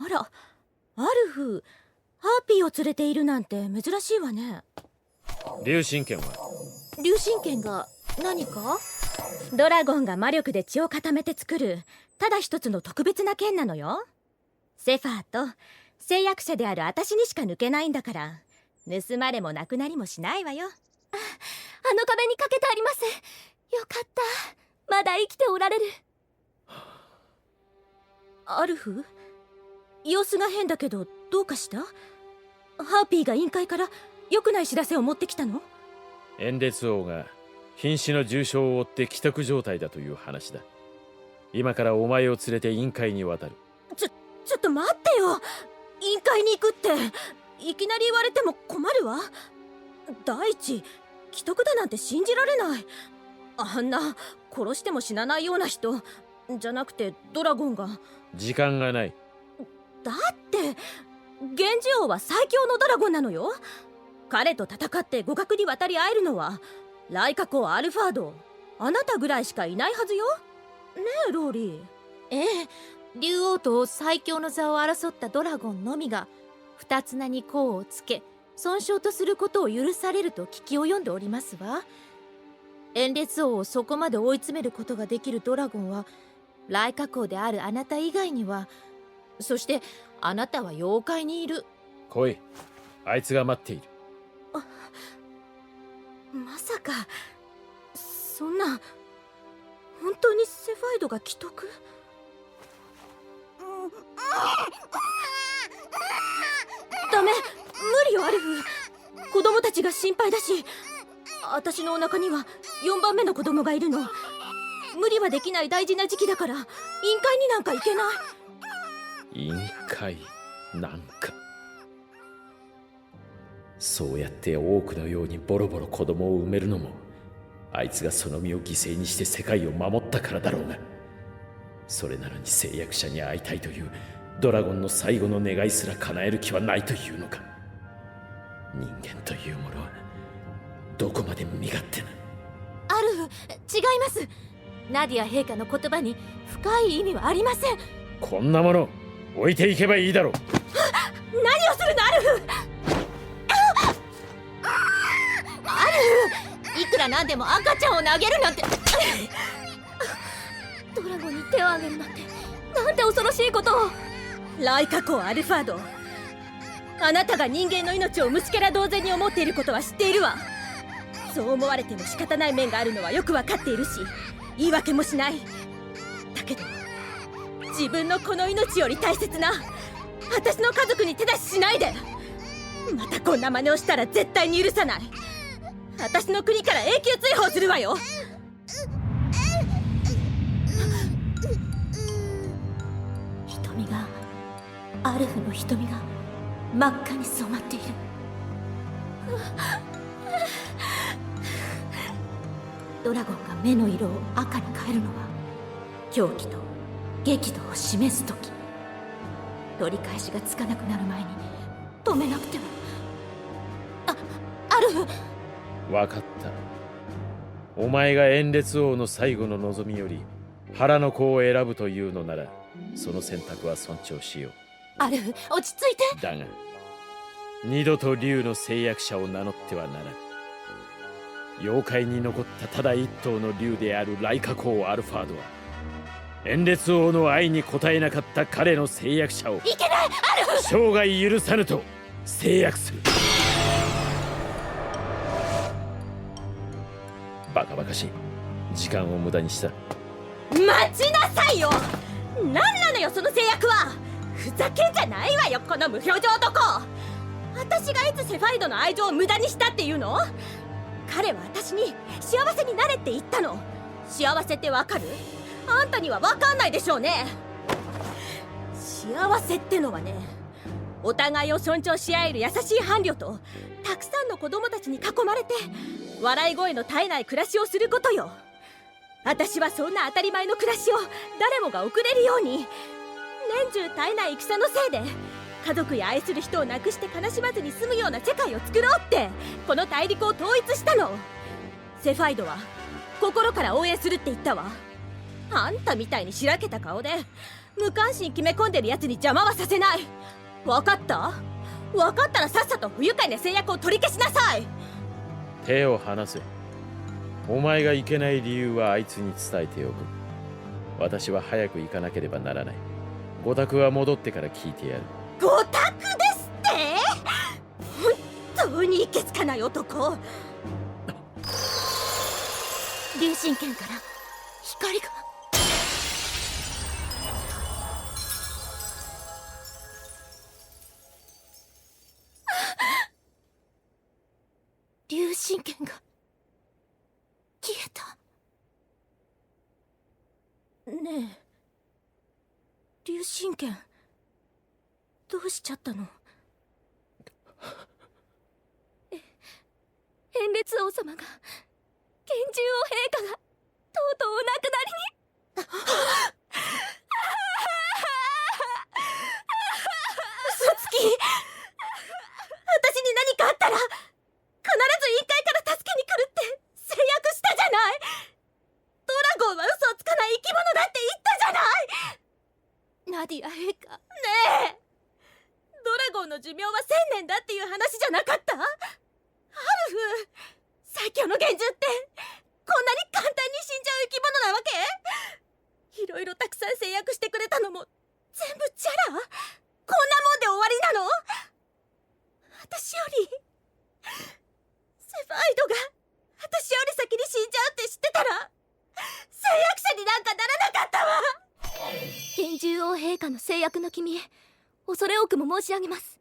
あら、アルフ、ハーピーを連れているなんて珍しいわね。竜神剣は？竜神剣が何か？ドラゴンが魔力で血を固めて作るただ一つの特別な剣なのよ。セファーと誓約者である私にしか抜けないんだから、盗まれもなくなりもしないわよ。あの壁にかけてあります。よかった、まだ生きておられる。アルフ、様子が変だけどどうかした？ハーピーが委員会から良くない知らせを持ってきたの？エンレス王が瀕死の重傷を負って帰宅状態だという話だ。今からお前を連れて委員会に渡る。ちょっと待ってよ。委員会に行くっていきなり言われても困るわ。第一、既得だなんて信じられない。あんな殺しても死なないような人じゃなくてドラゴンが。時間がない。だって源氏王は最強のドラゴンなのよ。彼と戦って互角に渡り合えるのは来華公アルファード、あなたぐらいしかいないはずよ。ねえ、ローリー。ええ、竜王と最強の座を争ったドラゴンのみが二つ名に功をつけ損傷とすることを許されると聞き及んでおりますわ。エンレス王をそこまで追い詰めることができるドラゴンは来華公であるあなた以外には、そしてあなたは妖怪にいる。来い、あいつが待っている。まさかそんな、本当にセファイドが既得？ダメ、無理よアルフ。子供たちが心配だし、私のお腹には4番目の子供がいるの。無理はできない大事な時期だから、委員会になんか行けない。委員会なんか。そうやって多くのようにボロボロ子供を産めるのも、あいつがその身を犠牲にして世界を守ったからだろうが。それなのに誓約者に会いたいというドラゴンの最後の願いすら叶える気はないというのか。人間というものはどこまで身勝手な。アルフ、違います。ナディア陛下の言葉に深い意味はありません。こんなもの置いていけばいいだろう。何をするのアルフ。アルフ、いくらなんでも赤ちゃんを投げるなんて。ドラゴンに手を挙げるなんて、なんて恐ろしいことを。ライカ公アルファード、あなたが人間の命を虫けら同然に思っていることは知っているわ。そう思われても仕方ない面があるのはよくわかっているし、言い訳もしない。だけど自分のこの命より大切な私の家族に手出ししないで。またこんな真似をしたら絶対に許さない。私の国から永久追放するわよ。瞳が、アルフの瞳が真っ赤に染まっている。ドラゴンが目の色を赤に変えるのは狂気と激怒を示す時。取り返しがつかなくなる前に止めなくては。アルフ。分かった。お前が炎烈王の最後の望みより腹の子を選ぶというのなら、その選択は尊重しよう。アルフ、落ち着いて。だが二度と竜の誓約者を名乗ってはならぬ。妖怪に残ったただ一頭の竜であるライカ公アルファードは、炎烈王の愛に応えなかった彼の誓約者をいけない、アルフ。生涯許さぬと誓約する。バカバカしい。時間を無駄にした。待ちなさいよ。何なのよその制約は。ふざけんじゃないわよこの無表情男。私がいつセファイドの愛情を無駄にしたっていうの。彼は私に幸せになれって言ったの。幸せってわかる？あんたにはわかんないでしょうね。幸せってのはね、お互いを尊重し合える優しい伴侶とたくさんの子供たちに囲まれて笑い声の絶えない暮らしをすることよ。私はそんな当たり前の暮らしを誰もが送れるように、年中絶えない戦のせいで家族や愛する人を亡くして悲しまずに済むような世界を作ろうってこの大陸を統一したの。セファイドは心から応援するって言ったわ。あんたみたいにしらけた顔で無関心決め込んでるやつに邪魔はさせない。わかった？わかったらさっさと不愉快な制約を取り消しなさい。手を離せ。お前がいけない理由はあいつに伝えておく。私は早く行かなければならない。ご託は戻ってから聞いてやる。ご託ですって本当にいけつかない男。竜神剣から光が。竜神剣が消えた。ねえ、竜神剣どうしちゃったの？変烈王様が、幻獣王陛下がとうとうお亡くなりに。嘘つき。私に何かあったら必ず委員会から助けに来るって誓約したじゃない。ドラゴンは嘘をつかない生き物だって言ったじゃない。ナディア陛下。ねえ、ドラゴンの寿命は1000年だっていう話じゃなかった？アルフ、最強の幻獣ってこんなに簡単に死んじゃう生き物なわけ？いろいろたくさん制約してくれたのも全部チャラ？こんなもんで終わりなの？私よりセファイドが私より先に死んじゃうって知ってたら誓約者になんかならなかったわ。幻獣王陛下の誓約の君へ恐れ多くも申し上げます。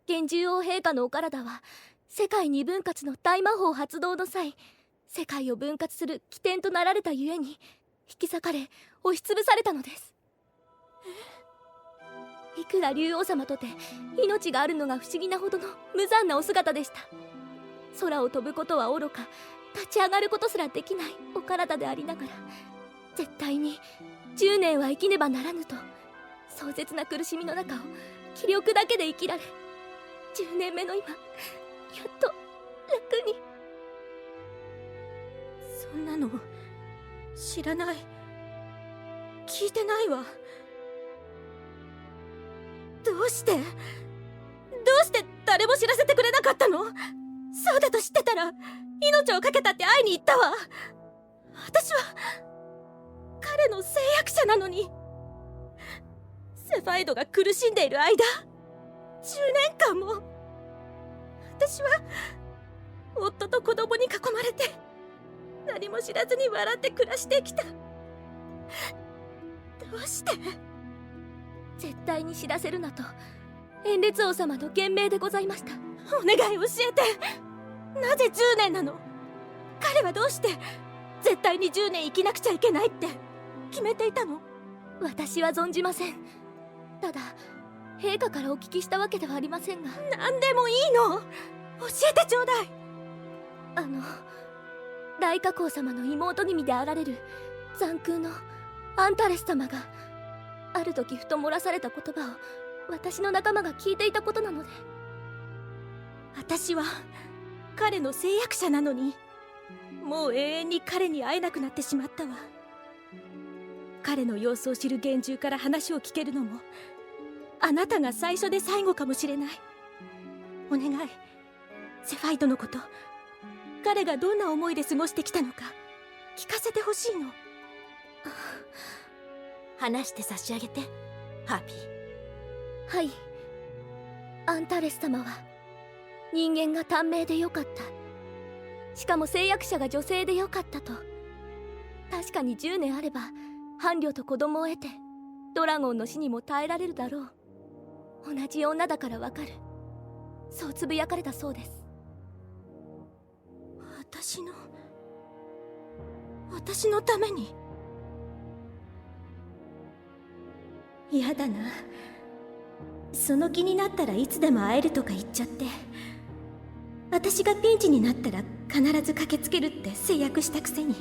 幻獣王陛下のお体は世界二分割の大魔法発動の際、世界を分割する起点となられたゆえに引き裂かれ押しつぶされたのです。いくら竜王様とて命があるのが不思議なほどの無残なお姿でした。空を飛ぶことはおろか立ち上がることすらできないお体でありながら、絶対に10年は生きねばならぬと壮絶な苦しみの中を気力だけで生きられ、10年目の今やっと楽にそんなの知らない、聞いてないわ。どうして誰も知らせてくれなかったの？そうだと知ってたら命を懸けたって会いに行ったわ。私は彼の誓約者なのに。セファイドが苦しんでいる間、10年間も私は夫と子供に囲まれて何も知らずに笑って暮らしてきた。どうして？絶対に知らせるなと延列王様の厳命でございました。お願い教えて。なぜ10年なの？彼はどうして絶対に10年生きなくちゃいけないって決めていたの？私は存じません。ただ陛下からお聞きしたわけではありませんが。何でもいいの、教えてちょうだい。大花公様の妹君であられる残空のアンタレス様がある時ふと漏らされた言葉を私の仲間が聞いていたことなので。私は彼の誓約者なのに、もう永遠に彼に会えなくなってしまったわ。彼の様子を知る幻獣から話を聞けるのもあなたが最初で最後かもしれない。お願い、セファイドのこと、彼がどんな思いで過ごしてきたのか聞かせてほしいの。話して差し上げて、ハーピー。はい、アンタレス様は人間が短命でよかった、しかも誓約者が女性でよかったと。確かに10年あれば伴侶と子供を得てドラゴンの死にも耐えられるだろう。同じ女だからわかる、そうつぶやかれたそうです。私のために？嫌だな。その気になったらいつでも会えるとか言っちゃって、私がピンチになったら必ず駆けつけるって誓約したくせに。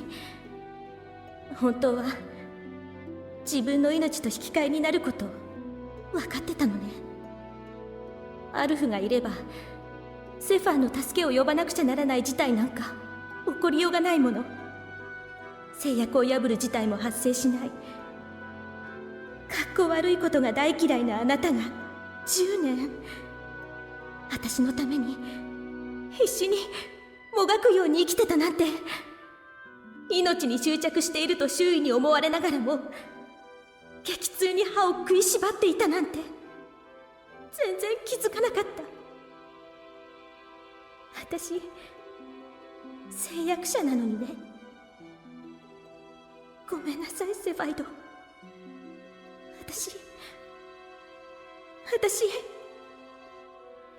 本当は自分の命と引き換えになること分かってたのね。アルフがいればセファーの助けを呼ばなくちゃならない事態なんか起こりようがないもの。誓約を破る事態も発生しない。かっこ悪いことが大嫌いなあなたが10年私のために必死にもがくように生きてたなんて。命に執着していると周囲に思われながらも激痛に歯を食いしばっていたなんて全然気づかなかった。私誓約者なのにね。ごめんなさいセファイド。私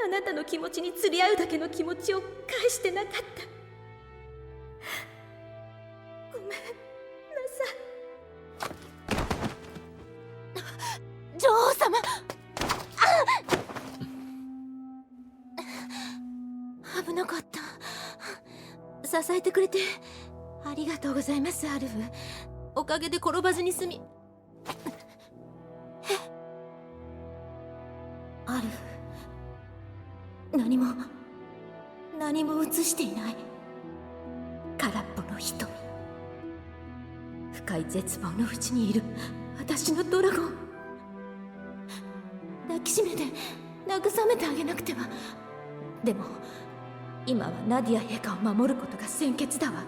あなたの気持ちに釣り合うだけの気持ちを返してなかった。ごめんなさい。女王様、危なかった。支えてくれてありがとうございます、アルフ。おかげで転ばずに済み。アルフ、何も映していない。空っぽの瞳、深い絶望の淵にいる私のドラゴン。抱きしめて慰めてあげなくては。でも今はナディア陛下を守ることが先決だわ。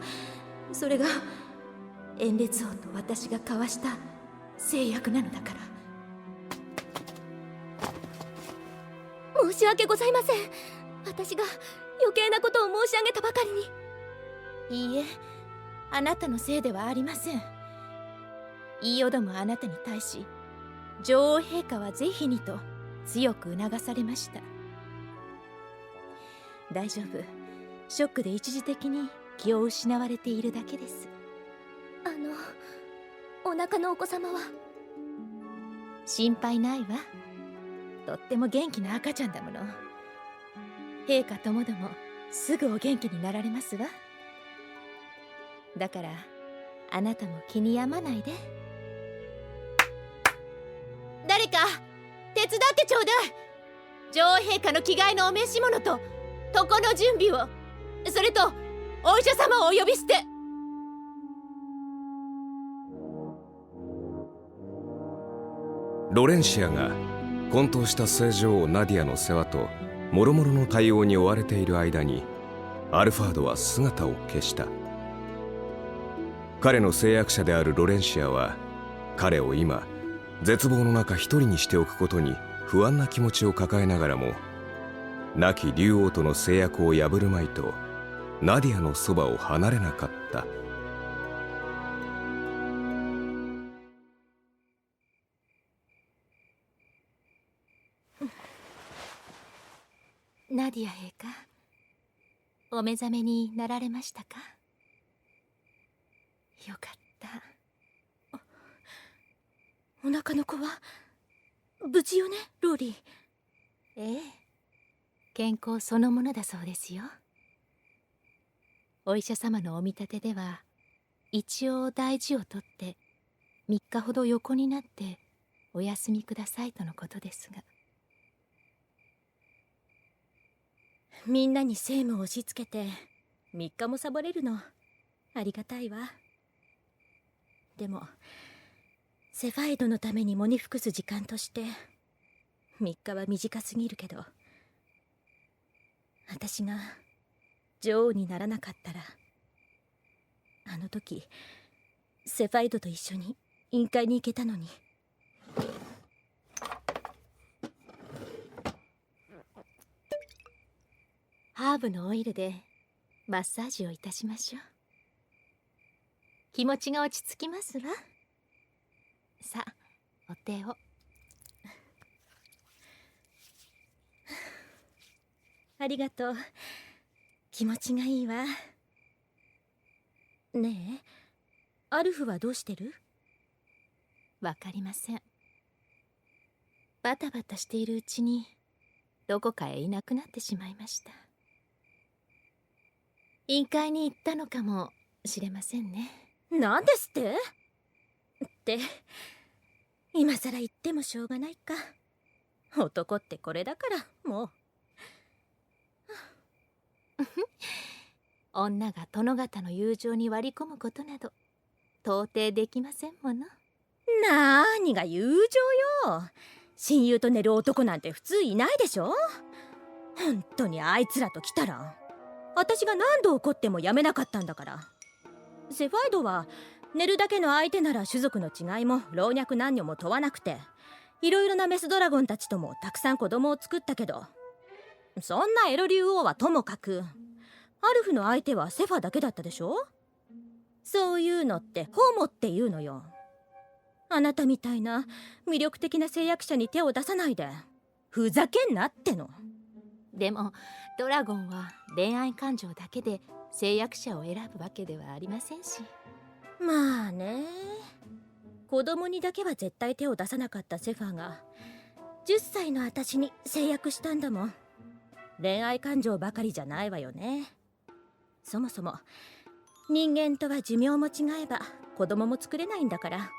それが延列王と私が交わした誓約なのだから。申し訳ございません。私が余計なことを申し上げたばかりに。いいえ、あなたのせいではありません。言いよどもあなたに対し女王陛下は是非にと強く促されました。大丈夫、ショックで一時的に気を失われているだけです。お腹のお子様は？心配ないわ。とっても元気な赤ちゃんだもの。陛下ともどもすぐお元気になられますわ。だからあなたも気に病まないで。誰か手伝ってちょうだい。女王陛下の着替えのお召し物と床の準備を、それとお医者様をお呼びして。ロレンシアが昏倒した聖女王ナディアの世話と諸々の対応に追われている間に、アルファードは姿を消した。彼の誓約者であるロレンシアは、彼を今絶望の中一人にしておくことに不安な気持ちを抱えながらも、亡き竜王との誓約を破るまいとナディアのそばを離れなかった。ナディア陛下、お目覚めになられましたか？よかった。お腹の子は無事よね、ローリー。ええ、健康そのものだそうですよ。お医者様のお見立てでは、一応大事をとって3日ほど横になってお休みくださいとのことですが。みんなに政務を押し付けて3日もサボれるのありがたいわ。でもセファイドのために喪に服す時間として3日は短すぎるけど、私が女王にならなかったら、あの時セファイドと一緒に委員会に行けたのに。ハーブのオイルでマッサージをいたしましょう。気持ちが落ち着きますわ。さあ、お手を。ありがとう。気持ちがいいわ。ねえ、アルフはどうしてる？わかりません。バタバタしているうちにどこかへいなくなってしまいました。委員会に行ったのかもしれませんね。なんですって今さら言ってもしょうがないか。男ってこれだからもう。女が殿方の友情に割り込むことなど到底できませんもの。なーにが友情よ。親友と寝る男なんて普通いないでしょ。本当にあいつらと来たら私が何度怒ってもやめなかったんだから。セファイドは寝るだけの相手なら種族の違いも老若男女も問わなくて、いろいろなメスドラゴンたちともたくさん子供を作ったけど、そんなエロ竜王はともかくアルフの相手はセファだけだったでしょ。そういうのってホモっていうのよ。あなたみたいな魅力的な誓約者に手を出さないでふざけんなっての。でもドラゴンは恋愛感情だけで誓約者を選ぶわけではありませんし。まあね、子供にだけは絶対手を出さなかったセファが10歳の私に誓約したんだもん。恋愛感情ばかりじゃないわよね。そもそも人間とは寿命も違えば子供も作れないんだから、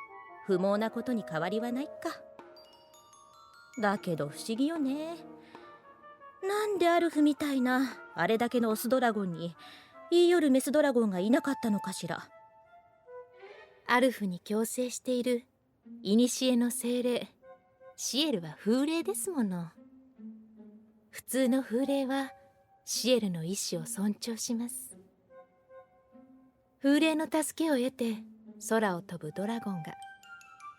不毛なことに変わりはないか。だけど不思議よね。なんでアルフみたいなあれだけのオスドラゴンに言い寄るメスドラゴンがいなかったのかしら。アルフに共生している古の精霊シエルは風霊ですもの。普通の風霊はシエルの意志を尊重します。風霊の助けを得て空を飛ぶドラゴンが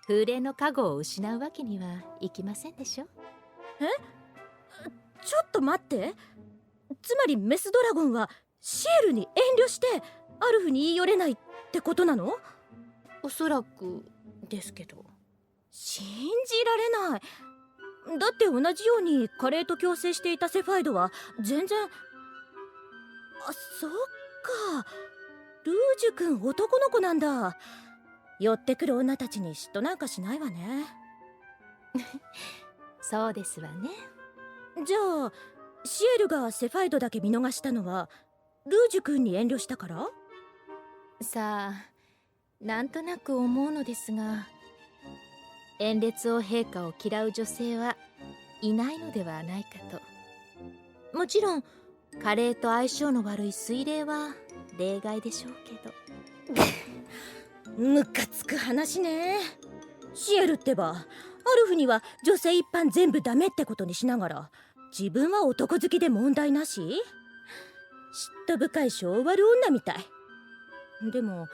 風霊の加護を失うわけにはいきませんでしょ。ちょっと待って。つまりメスドラゴンはシエルに遠慮してアルフに言い寄れないってことなの？おそらくですけど。信じられない。だって同じようにカレーと共生していたセファイドは全然。あ、そっか、ルージュ君男の子なんだ。寄ってくる女たちに嫉妬なんかしないわね。そうですわね。じゃあシエルがセファイドだけ見逃したのはルージュ君に遠慮したから？さあ、なんとなく思うのですが、遠列王陛下を嫌う女性はいないのではないかと。もちろんカレーと相性の悪い水霊は例外でしょうけど。ムカつく話ね。シエルってばルフには女性一般全部ダメってことにしながら、自分は男好きで問題なし？嫉妬深い性悪女みたい。でも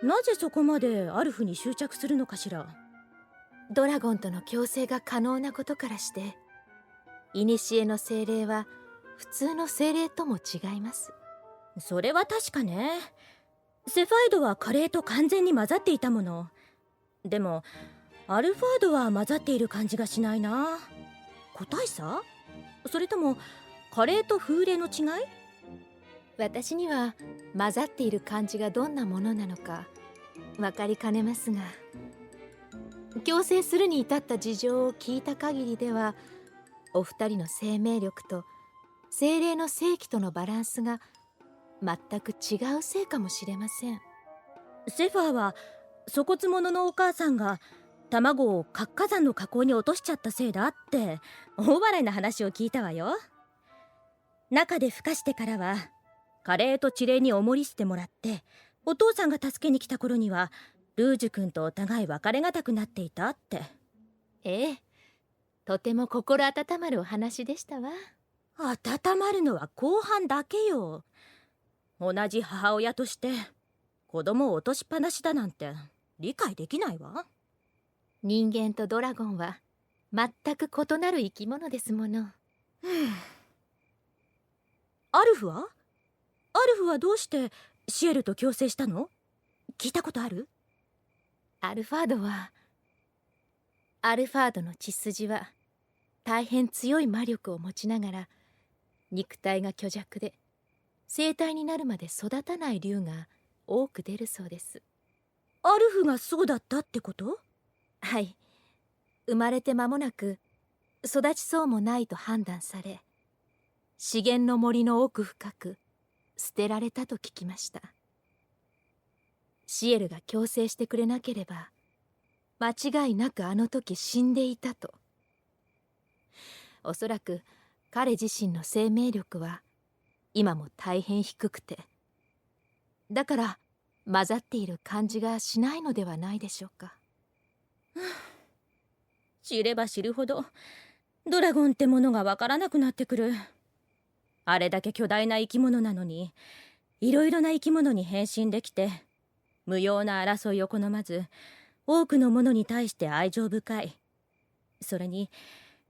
なぜそこまでアルフに執着するのかしら。ドラゴンとの共生が可能なことからして、古の精霊は普通の精霊とも違います。それは確かね。セファイドはカレーと完全に混ざっていたもの。でもアルファードは混ざっている感じがしないな。個体差？それともカレーと風鈴の違い？私には混ざっている感じがどんなものなのか分かりかねますが、共生するに至った事情を聞いた限りでは、お二人の生命力と精霊の生気とのバランスが全く違うせいかもしれません。セファーは粗骨者のお母さんが卵を活火山の火口に落としちゃったせいだって大笑いな話を聞いたわよ。中で孵化してからはカレーと地霊におもりしてもらって、お父さんが助けに来た頃にはルージュ君とお互い別れがたくなっていたって。ええ、とても心温まるお話でしたわ。温まるのは後半だけよ。同じ母親として子供を落としっぱなしだなんて理解できないわ。人間とドラゴンは全く異なる生き物ですもの。アルフはアルフはどうしてシエルと共生したの？聞いたことある？アルファードの血筋は大変強い魔力を持ちながら、肉体が虚弱で生体になるまで育たない竜が多く出るそうです。アルフがそうだったってこと？はい。生まれて間もなく育ちそうもないと判断され、資源の森の奥深く捨てられたと聞きました。シエルが共生してくれなければ、間違いなくあの時死んでいたと。おそらく彼自身の生命力は今も大変低くて、だから混ざっている感じがしないのではないでしょうか。知れば知るほどドラゴンってものがわからなくなってくる。あれだけ巨大な生き物なのに、いろいろな生き物に変身できて、無用な争いを好まず、多くのものに対して愛情深い。それに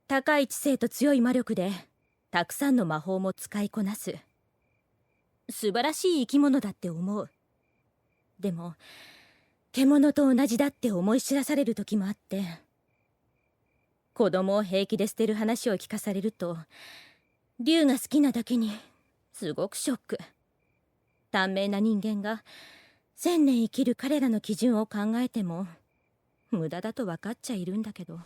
高い知性と強い魔力でたくさんの魔法も使いこなす。素晴らしい生き物だって思う。でも獣と同じだって思い知らされる時もあって、子供を平気で捨てる話を聞かされると、竜が好きなだけにすごくショック。短命な人間が1000年生きる彼らの基準を考えても無駄だと分かっちゃいるんだけど。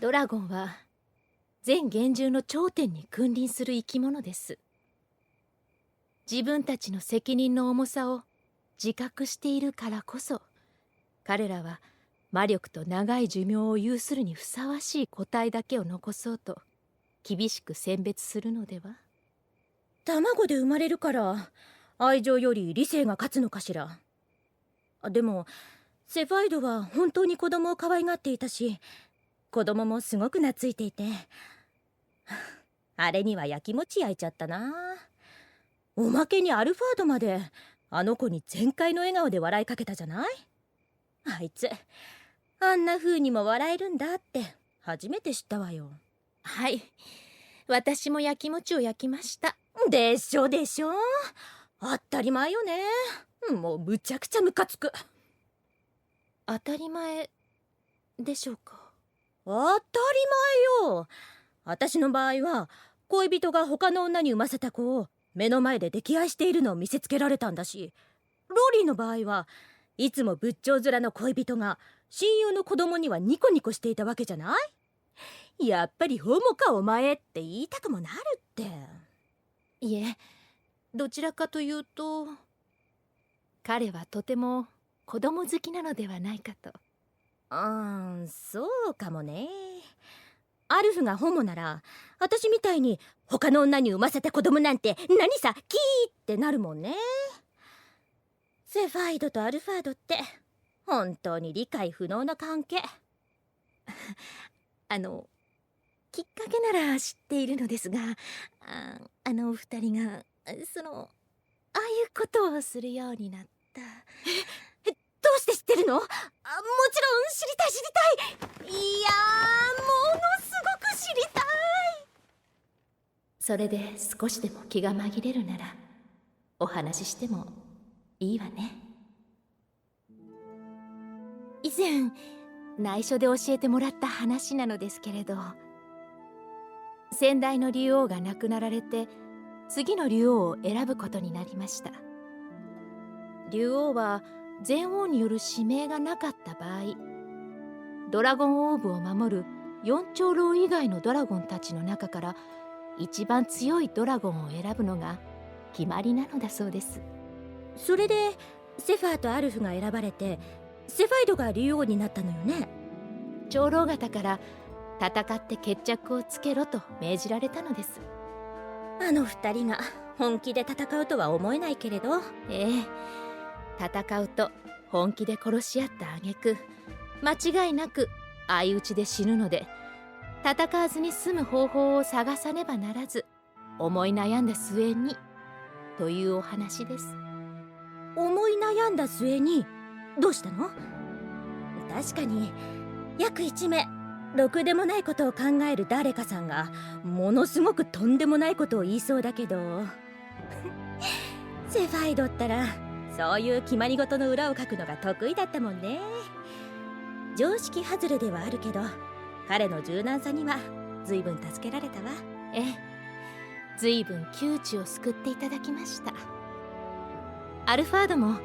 ドラゴンは全幻獣の頂点に君臨する生き物です。自分たちの責任の重さを自覚しているからこそ、彼らは魔力と長い寿命を有するにふさわしい個体だけを残そうと厳しく選別するのでは。卵で生まれるから愛情より理性が勝つのかしら。でもセファイドは本当に子供を可愛がっていたし、子供もすごく懐いていて、あれにはやきもち焼いちゃったな。おまけにアルファードまであの子に全開の笑顔で笑いかけたじゃない。あいつあんな風にも笑えるんだって初めて知ったわよ。はい、私もやきもちを焼きました。でしょでしょ、当たり前よね。もうむちゃくちゃムカつく。当たり前でしょうか。当たり前よ。私の場合は恋人が他の女に産ませた子を目の前で溺愛しているのを見せつけられたんだし、ローリーの場合はいつも仏頂面の恋人が親友の子供にはニコニコしていたわけじゃない。やっぱりホモかお前って言いたくもなるって。いえ、どちらかというと彼はとても子供好きなのではないかと。そうかもね。アルフがホモなら私みたいに他の女に産ませた子供なんて何さキーってなるもんね。セファイドとアルファードって本当に理解不能な関係。あのきっかけなら知っているのですが、あのお二人がああいうことをするようになった。どうして知ってるの？もちろん知りたい知りたい。いやー、ものすごく知りたい。それで少しでも気が紛れるならお話ししてもいいわね。以前内緒で教えてもらった話なのですけれど、先代の竜王が亡くなられて次の竜王を選ぶことになりました。竜王は前王による指名がなかった場合、ドラゴンオーブを守る四長老以外のドラゴンたちの中から一番強いドラゴンを選ぶのが決まりなのだそうです。それでセファーとアルフが選ばれて、セファイドが竜王になったのよね。長老方から戦って決着をつけろと命じられたのです。あの二人が本気で戦うとは思えないけれど。ええ、戦うと本気で殺し合った挙句、間違いなく相打ちで死ぬので、戦わずに済む方法を探さねばならず思い悩んだ末にというお話です。思い悩んだ末にどうしたの？確かに約1名ろくでもないことを考える誰かさんがものすごくとんでもないことを言いそうだけどセファイドったらそういう決まり事の裏を書くのが得意だったもんね。常識外れではあるけど彼の柔軟さには随分助けられたわ。ええ、随分窮地を救っていただきました。アルファードも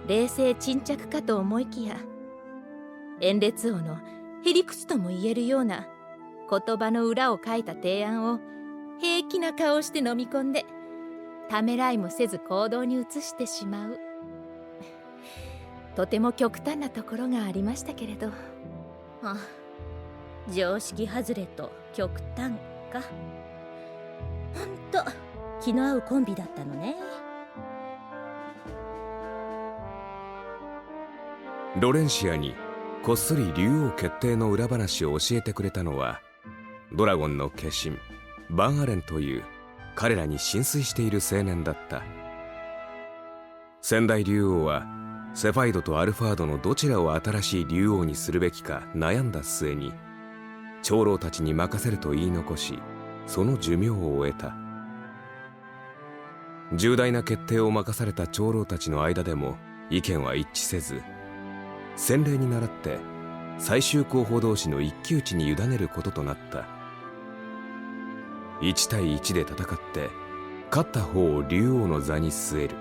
冷静沈着かと思いきや、円列王のへりくつとも言えるような言葉の裏を書いた提案を平気な顔をして飲み込んで、ためらいもせず行動に移してしまう、とても極端なところがありましたけれど。常識外れと極端か。ほんと気の合うコンビだったのね。ロレンシアにこっそり竜王決定の裏話を教えてくれたのは、ドラゴンの化身バンアレンという彼らに心酔している青年だった。先代竜王はセファイドとアルファードのどちらを新しい竜王にするべきか悩んだ末に、長老たちに任せると言い残し、その寿命を終えた。重大な決定を任された長老たちの間でも意見は一致せず、先例に倣って最終候補同士の一騎打ちに委ねることとなった。1対1で戦って勝った方を竜王の座に据える。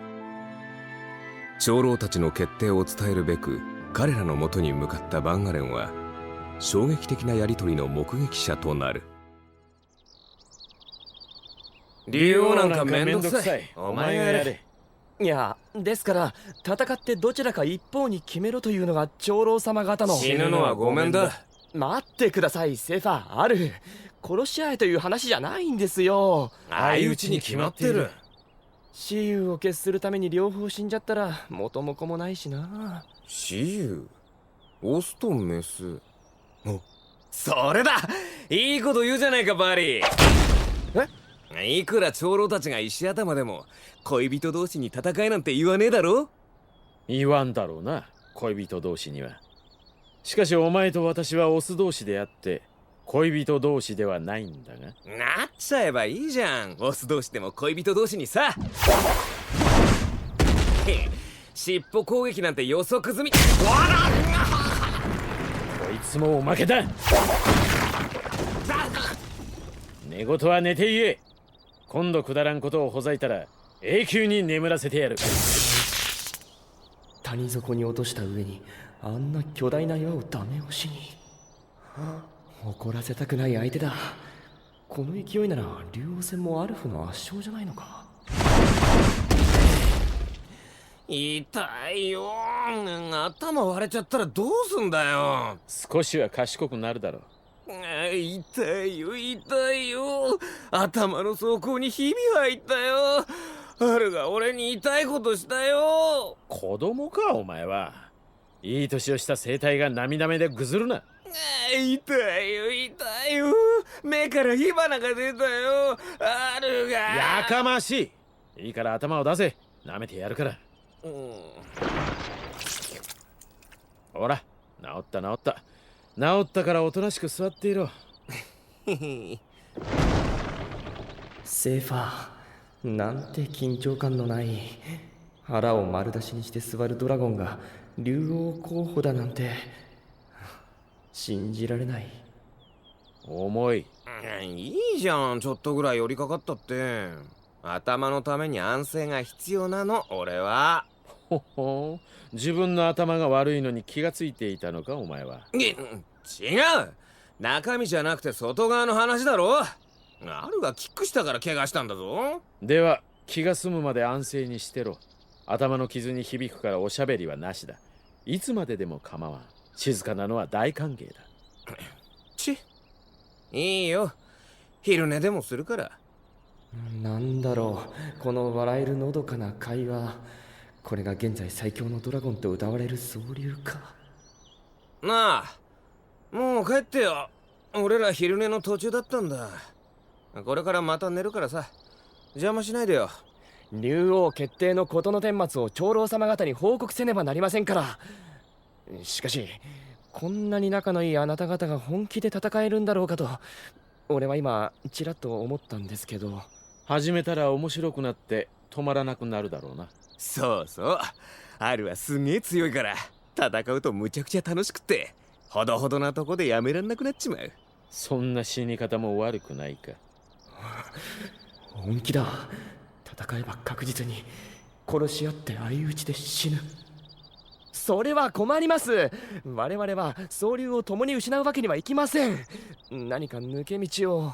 長老たちの決定を伝えるべく彼らのもとに向かったバンアレンは、衝撃的なやり取りの目撃者となる。竜王なんかめんどくさい。お前がやれ。いや、ですから戦ってどちらか一方に決めろというのが長老様方の。死ぬのはごめんだ。待ってください、セファアル。殺し合えという話じゃないんですよ。相打ちに決まってる。雌雄を決するために両方死んじゃったら元も子もないしな。雌雄、オスとメス。それだ。いいこと言うじゃないかバリー。いくら長老たちが石頭でも恋人同士に戦いなんて言わねえだろ。言わんだろうな、恋人同士には。しかしお前と私はオス同士であって恋人同士ではないんだが。なっちゃえばいいじゃん、オス同士でも恋人同士にさ。尻尾攻撃なんて予測済み。こいつもおまけだ。寝言は寝て言え。今度くだらんことをほざいたら永久に眠らせてやる。谷底に落とした上にあんな巨大な岩をダメ押しに。怒らせたくない相手だ。この勢いなら竜王戦もアルフの圧勝じゃないのか。痛いよ。頭割れちゃったらどうすんだよ。少しは賢くなるだろう。痛いよ痛いよ。頭の走行にひび入ったよ。アルが俺に痛いことしたよ。子供かお前は。いい年をした生体が涙目でぐずるな。痛いよ痛いよ、目から火花が出たよ。あるがやかましい。いいから頭を出せ。舐めてやるから。ほら、治った治った。治ったからおとなしく座っていろ。セーファー、なんて緊張感のない腹を丸出しにして座るドラゴンが竜王候補だなんて信じられない。重い。いいじゃん、ちょっとぐらい寄りかかったって。頭のために安静が必要なの、俺は。ほほう、自分の頭が悪いのに気がついていたのか、お前は。違う、中身じゃなくて外側の話だろ。あるがキックしたから怪我したんだぞ。では気が済むまで安静にしてろ。頭の傷に響くからおしゃべりはなしだ。いつまででも構わん。静かなのは大歓迎だ。いいよ、昼寝でもするから。なんだろう、この笑えるのどかな会話。これが現在最強のドラゴンと歌われる総流か。なあ、もう帰ってよ。俺ら昼寝の途中だったんだ。これからまた寝るからさ、邪魔しないでよ。竜王決定の事の顛末を長老様方に報告せねばなりませんから。しかしこんなに仲のいいあなた方が本気で戦えるんだろうかと俺は今ちらっと思ったんですけど。始めたら面白くなって止まらなくなるだろうな。そうそう、アルはすげえ強いから戦うとむちゃくちゃ楽しくってほどほどなとこでやめらんなくなっちまう。そんな死に方も悪くないか。本気だ。戦えば確実に殺し合って相打ちで死ぬ。それは困ります。我々は総流を共に失うわけにはいきません。何か抜け道を。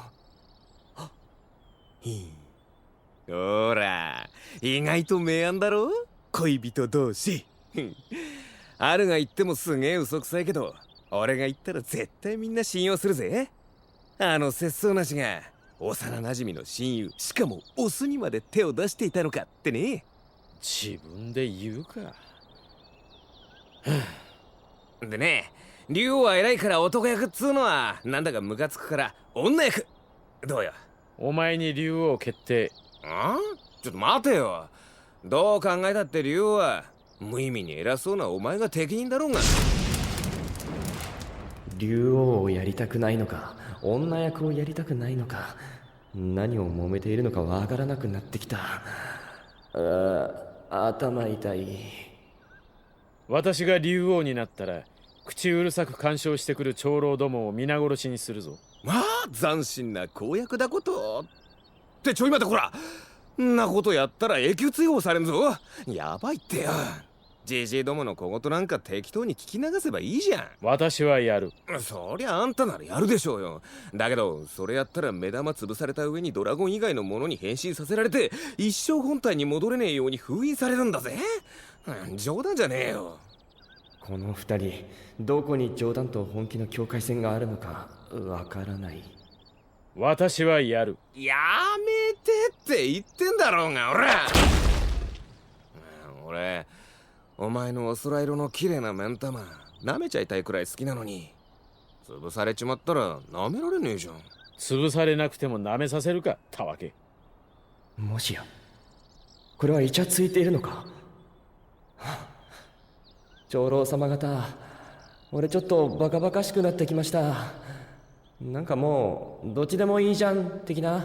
ほら、意外と明暗だろ、恋人同士。アルが言ってもすげえ嘘くさいけど、俺が言ったら絶対みんな信用するぜ。あの節操なしが幼なじみの親友、しかもオスにまで手を出していたのかってね。自分で言うか。でね、竜王は偉いから男役っつうのはなんだかムカつくから女役どうよ。お前に竜王決定。ちょっと待てよ。どう考えたって竜王は無意味に偉そうなお前が適任だろうが。竜王をやりたくないのか、女役をやりたくないのか、何を揉めているのかわからなくなってきた。頭痛い。私が竜王になったら口うるさく干渉してくる長老どもを皆殺しにするぞ。まあ斬新な公約だことってちょい待て、こらんなことやったら永久追放されんぞ。やばいってよ。じじいどもの小言なんか適当に聞き流せばいいじゃん。私はやる。そりゃあんたならやるでしょうよ。だけどそれやったら目玉潰された上にドラゴン以外のものに変身させられて一生本体に戻れねえように封印されるんだぜ。冗談じゃねえよ。この二人どこに冗談と本気の境界線があるのかわからない。私はやる。やめてって言ってんだろうが、俺お前のお空色の綺麗な目ん玉舐めちゃいたいくらい好きなのに、潰されちまったら舐められねえじゃん。潰されなくても舐めさせるか、たわけ。もしやこれはイチャついているのか。長老様方、俺ちょっとバカバカしくなってきました。なんかもうどっちでもいいじゃん的な。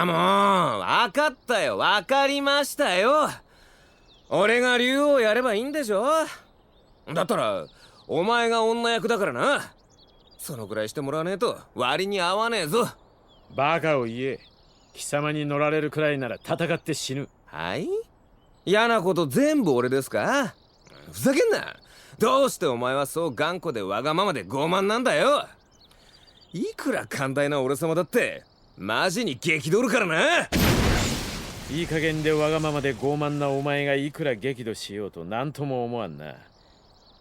もう分かったよ、分かりましたよ。俺が竜王やればいいんでしょ。だったらお前が女役だからな。そのくらいしてもらわねえと割に合わねえぞ。バカを言え。貴様に乗られるくらいなら戦って死ぬ。はい、嫌なこと全部俺ですか。ふざけんな。どうしてお前はそう頑固でわがままで傲慢なんだよ。いくら寛大な俺様だってマジに激怒るからな。いい加減でわがままで傲慢なお前がいくら激怒しようと何とも思わんな。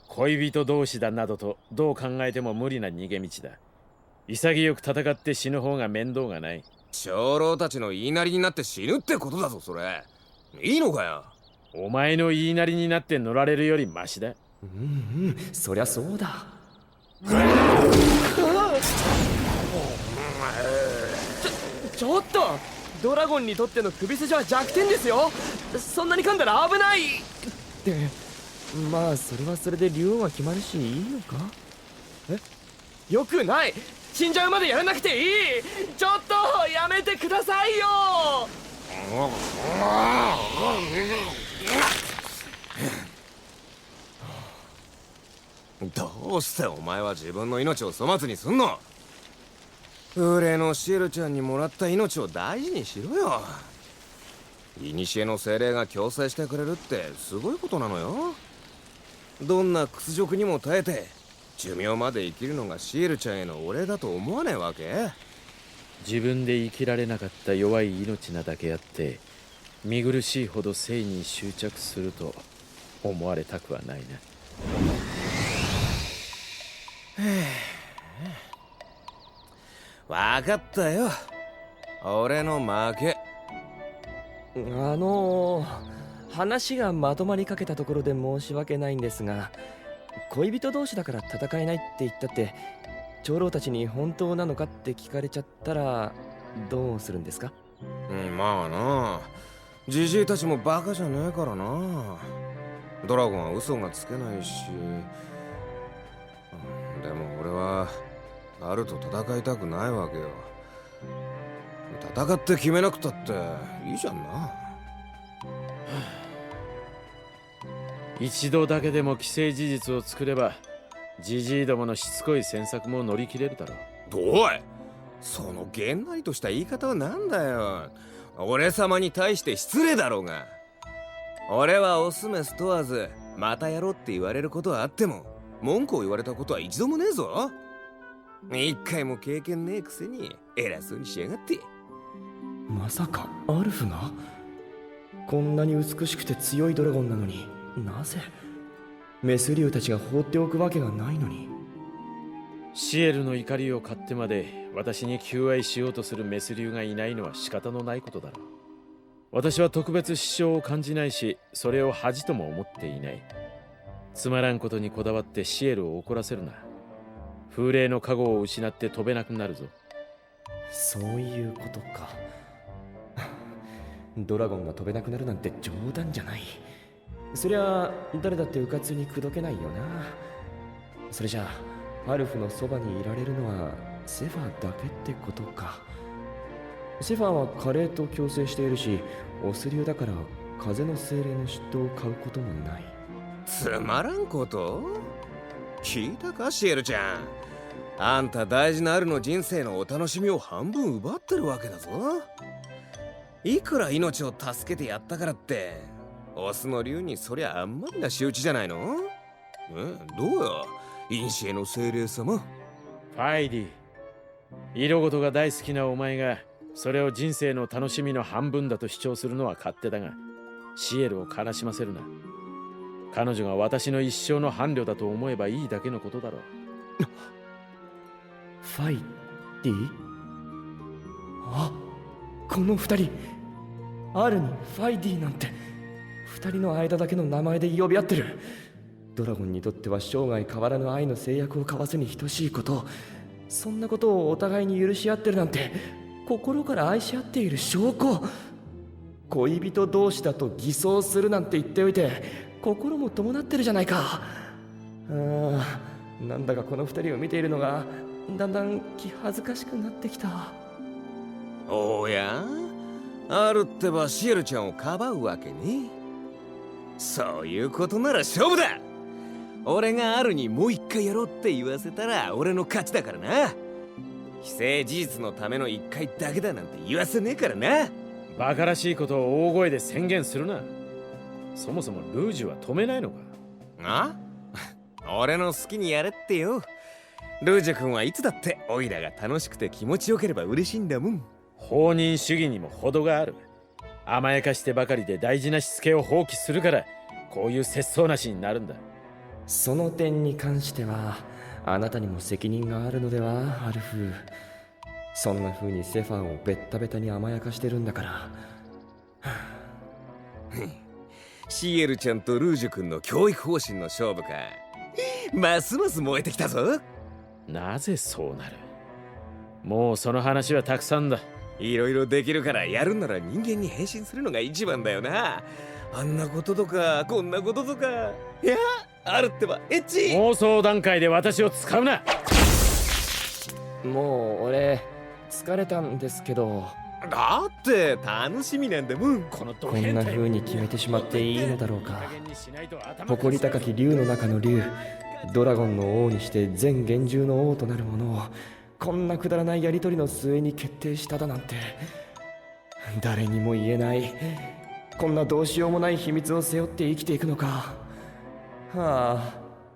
恋人同士だなどとどう考えても無理な逃げ道だ。潔く戦って死ぬ方が面倒がない。長老たちの言いなりになって死ぬってことだぞ。それいいのかよ。お前の言いなりになって乗られるよりマシだ。そりゃそうだ。ちょっと、ドラゴンにとっての首筋は弱点ですよ。そんなに噛んだら危ないって。まあそれはそれで竜王が決まるしいいのか。よくない。死んじゃうまでやらなくていい。ちょっとやめてくださいよ。どうしてお前は自分の命を粗末にすんの。風霊のシエルちゃんにもらった命を大事にしろよ。古の精霊が共生してくれるってすごいことなのよ。どんな屈辱にも耐えて寿命まで生きるのがシエルちゃんへのお礼だと思わないわけ。自分で生きられなかった弱い命なだけあって、見苦しいほど生に執着すると思われたくはないな。わかったよ。俺の負け。話がまとまりかけたところで申し訳ないんですが、恋人同士だから戦えないって言ったって長老たちに本当なのかって聞かれちゃったらどうするんですか。まあな、ジジイたちもバカじゃねえからな。ドラゴンは嘘がつけないし。でも俺はアルと戦いたくないわけよ。戦って決めなくたっていいじゃんな。一度だけでも既成事実を作れば、ジジイどものしつこい詮索も乗り切れるだろう。おい、そのげんなりとした言い方はなんだよ。俺様に対して失礼だろうが。俺はオスメス問わずまたやろうって言われることはあっても文句を言われたことは一度もねえぞ。一回も経験ねえくせに偉そうにしやがって。まさかアルフが。こんなに美しくて強いドラゴンなのになぜメス竜たちが放っておくわけがないのに。シエルの怒りを買ってまで私に求愛しようとするメス竜がいないのは仕方のないことだろう。私は特別支障を感じないし、それを恥とも思っていない。つまらんことにこだわってシエルを怒らせるな。風霊の加護を失って飛べなくなるぞ。そういうことか。ドラゴンが飛べなくなるなんて冗談じゃない。そりゃ誰だってうかつに口説けないよな。それじゃあアルフのそばにいられるのはセファーだけってことか。セファーはカレーと共生しているし、オス竜だから風の精霊の嫉妬を買うこともない。つまらんこと？聞いたかシエルちゃん。あんた大事なアルの人生のお楽しみを半分奪ってるわけだぞ。いくら命を助けてやったからってオスの竜にそりゃあんまりな仕打ちじゃないの？どうよ古の精霊様。ファイディ、色事が大好きなお前がそれを人生の楽しみの半分だと主張するのは勝手だが、シエルを悲しませるな。彼女が私の一生の伴侶だと思えばいいだけのことだろう。ファイディ？あ、この二人、アルにファイディなんて二人の間だけの名前で呼び合ってる。ドラゴンにとっては生涯変わらぬ愛の制約を交わすに等しいこと、そんなことをお互いに許し合ってるなんて心から愛し合っている証拠。恋人同士だと偽装するなんて言っておいて心も伴ってるじゃないか。なんだかこの二人を見ているのがだんだん気恥ずかしくなってきた。おや、アルってばシエルちゃんをかばうわけね。そういうことなら勝負だ。俺がアルにもう一回やろうって言わせたら俺の勝ちだからな。既成事実のための一回だけだなんて言わせねえからな。バカらしいことを大声で宣言するな。そもそもルージュは止めないのか？あ俺の好きにやれってよ。ルージュ君はいつだってオイラが楽しくて気持ちよければ嬉しいんだもん。放任主義にも程がある。甘やかしてばかりで大事なしつけを放棄するからこういう節操なしになるんだ。その点に関してはあなたにも責任があるのでは、アルフ。そんな風にセファーをベッタベタに甘やかしてるんだから。シエルちゃんとルージュ君の教育方針の勝負か。ますます燃えてきたぞ。なぜそうなる。もうその話はたくさんだ。いろいろできるからやるなら人間に変身するのが一番だよな。あんなこととかこんなこととか、いやあるってばエッチ。妄想段階で私を使うな。もう俺疲れたんですけど。だって楽しみなんだもん。ここんな風に決めてしまっていいのだろうか。誇り高き竜の中の竜、ドラゴンの王にして全幻獣の王となるものをこんなくだらないやりとりの末に決定しただなんて、誰にも言えない、こんなどうしようもない秘密を背負って生きていくのか。はあ、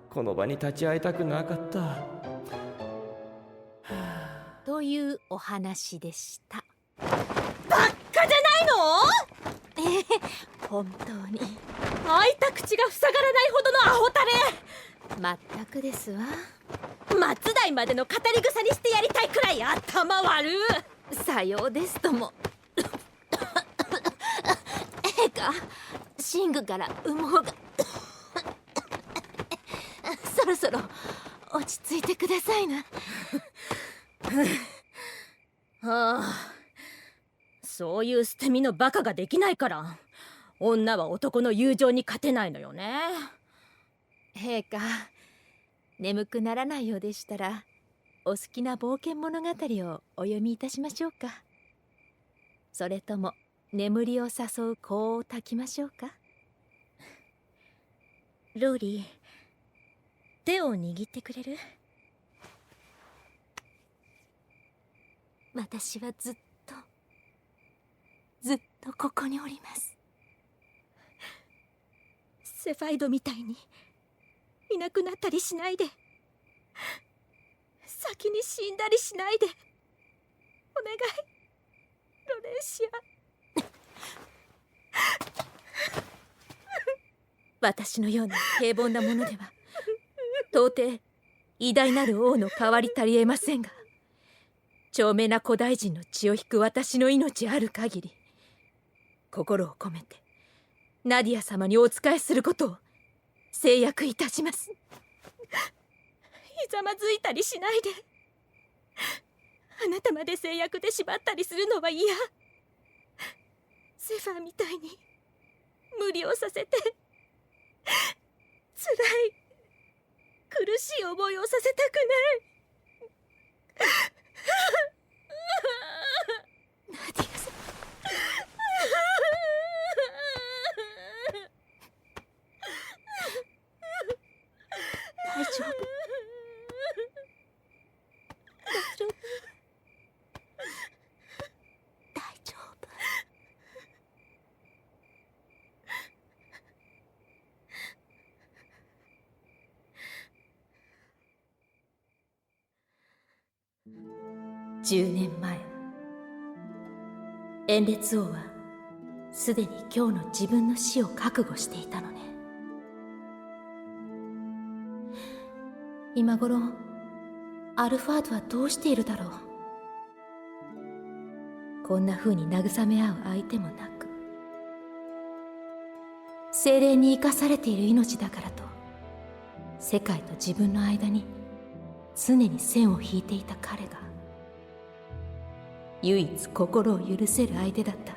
この場に立ち会いたくなかった。というお話でした。バッカじゃないの？本当に開いた口が塞がらないほどのアホタレ。まったくですわ。松代までの語り草にしてやりたいくらい頭悪い。さようですとも。陛下、寝具から羽毛がそろそろ落ち着いてくださいな。はあ、そういう捨て身のバカができないから女は男の友情に勝てないのよね。陛下、眠くならないようでしたらお好きな冒険物語をお読みいたしましょうか。それとも眠りを誘う香を焚きましょうか。ローリー、手を握ってくれる？私はずっとここにおります。セファイドみたいにいなくなったりしないで、先に死んだりしないで、お願い、ロレンシア。私のような平凡なものでは到底偉大なる王の代わり足りえませんが、長命な古代人の血を引く私の命ある限り、心を込めてナディア様にお仕えすることを誓約いたします。ひざまずいたりしないで。あなたまで制約で縛ったりするのは嫌。セファーみたいに無理をさせて辛い苦しい思いをさせたくない。ナディア様、大丈夫、大丈夫。10年前、炎烈王はすでに今日の自分の死を覚悟していたのね。今頃アルファードはどうしているだろう。こんな風に慰め合う相手もなく、精霊に生かされている命だからと世界と自分の間に常に線を引いていた彼が、唯一心を許せる相手だった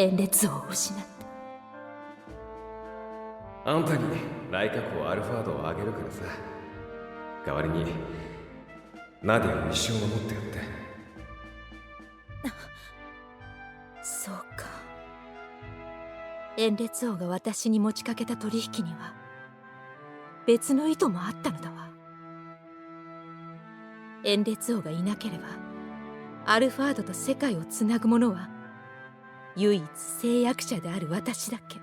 炎烈王を失った。あんたに来閣王アルファードをあげるからさ、代わりにナディアを一生守ってやって。そうか。炎烈王が私に持ちかけた取引には別の意図もあったのだわ。炎烈王がいなければアルファードと世界をつなぐものは唯一誓約者である私だけ。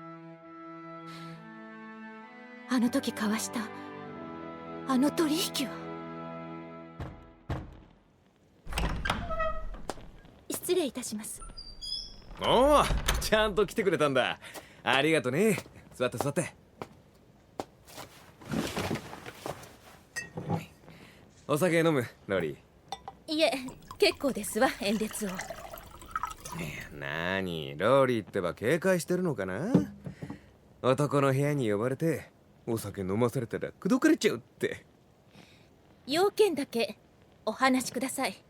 あの時交わしたあの取引は。失礼いたします。おお、ちゃんと来てくれたんだ。ありがとね。座って座って。お酒飲む、ロリー。いえ、結構ですわ、炎烈王。なに、ロリーってば警戒してるのかな。男の部屋に呼ばれてお酒飲まされたら口説かれちゃうって。要件だけお話しください。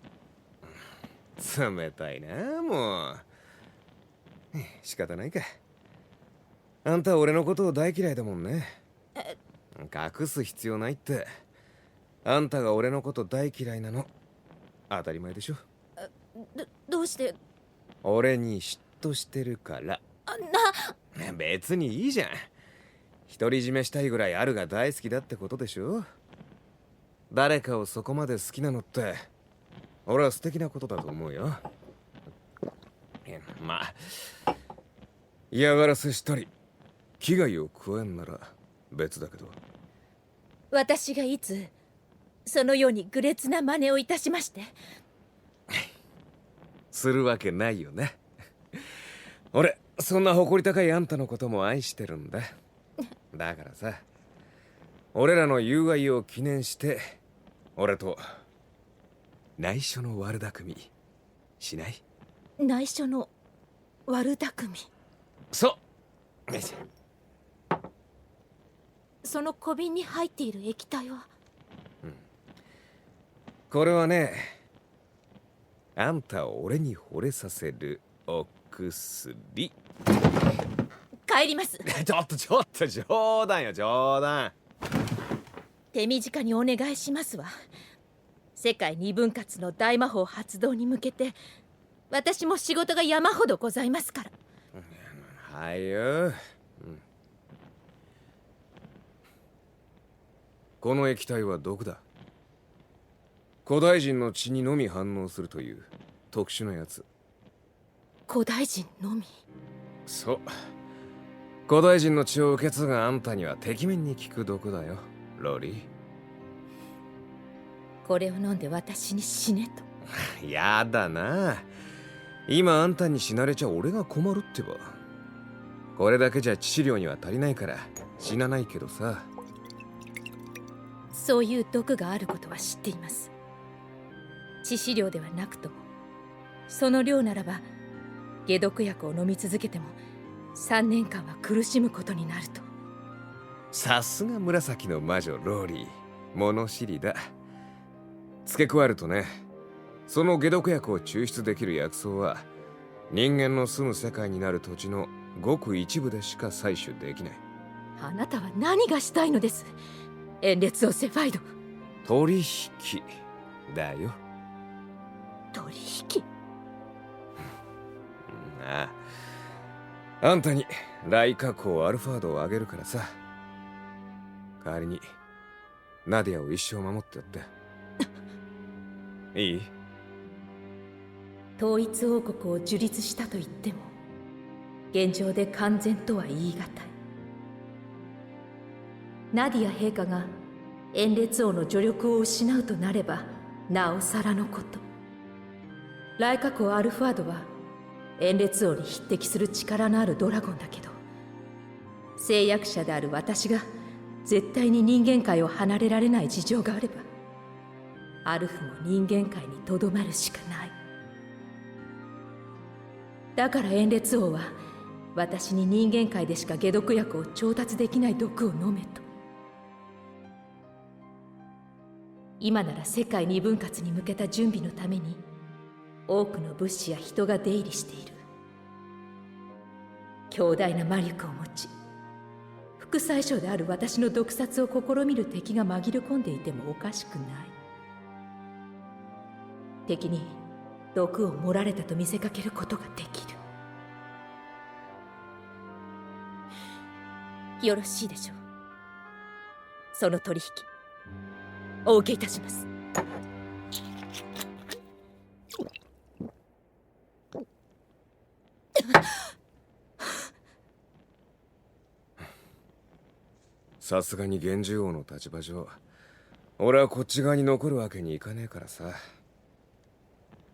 冷たいな、もう。仕方ないか。あんた俺のことを大嫌いだもんね。隠す必要ないって。あんたが俺のこと大嫌いなの当たり前でしょ。どうして？俺に嫉妬してるから。別にいいじゃん。独り占めしたいぐらいあるが大好きだってことでしょ。誰かをそこまで好きなのって俺は素敵なことだと思うよ。まあ嫌がらせしたり危害を加えんなら別だけど。私がいつそのように愚劣な真似をいたしまして？するわけないよね。俺そんな誇り高いあんたのことも愛してるんだ。だからさ、俺らの友愛を記念して俺と内緒の悪巧みしない？内緒の悪巧み？そう。その小瓶に入っている液体は？これはね、あんたを俺に惚れさせるお薬。帰ります。ちょっと冗談よ冗談。手短にお願いしますわ。世界二分割の大魔法発動に向けて私も仕事が山ほどございますから。はいよ、この液体は毒だ。古代人の血にのみ反応するという特殊なやつ。古代人のみ？そう、古代人の血を受け継ぐあんたにはてきめんに効く毒だよ、ロリー。これを飲んで私に死ねと？やだな。今あんたに死なれちゃ俺が困るってば。これだけじゃ致死量には足りないから死なないけどさ。そういう毒があることは知っています。致死量ではなくともその量ならば解毒薬を飲み続けても3年間は苦しむことになると。さすが紫の魔女ローリー、物知りだ。付け加えるとね、その解毒薬を抽出できる薬草は人間の住む世界になる土地のごく一部でしか採取できない。あなたは何がしたいのです、エンレツォセファイド？取引だよ。取引？あんたにライカ港アルファードをあげるからさ。代わりにナディアを一生守ってやっていい？統一王国を樹立したと言っても現状で完全とは言い難い。ナディア陛下が延列王の助力を失うとなればなおさらのこと。ライカ公アルファードは延列王に匹敵する力のあるドラゴンだけど、誓約者である私が絶対に人間界を離れられない事情があればアルフも人間界にとどまるしかない。だから延列王は私に人間界でしか解毒薬を調達できない毒を飲めと。今なら世界二分割に向けた準備のために多くの物資や人が出入りしている。強大な魔力を持ち副宰相である私の毒殺を試みる敵が紛れ込んでいてもおかしくない。敵に毒を盛られたと見せかけることができる。よろしいでしょう。その取引お受けいたします。さすがに源氏王の立場上俺はこっち側に残るわけにいかねえからさ。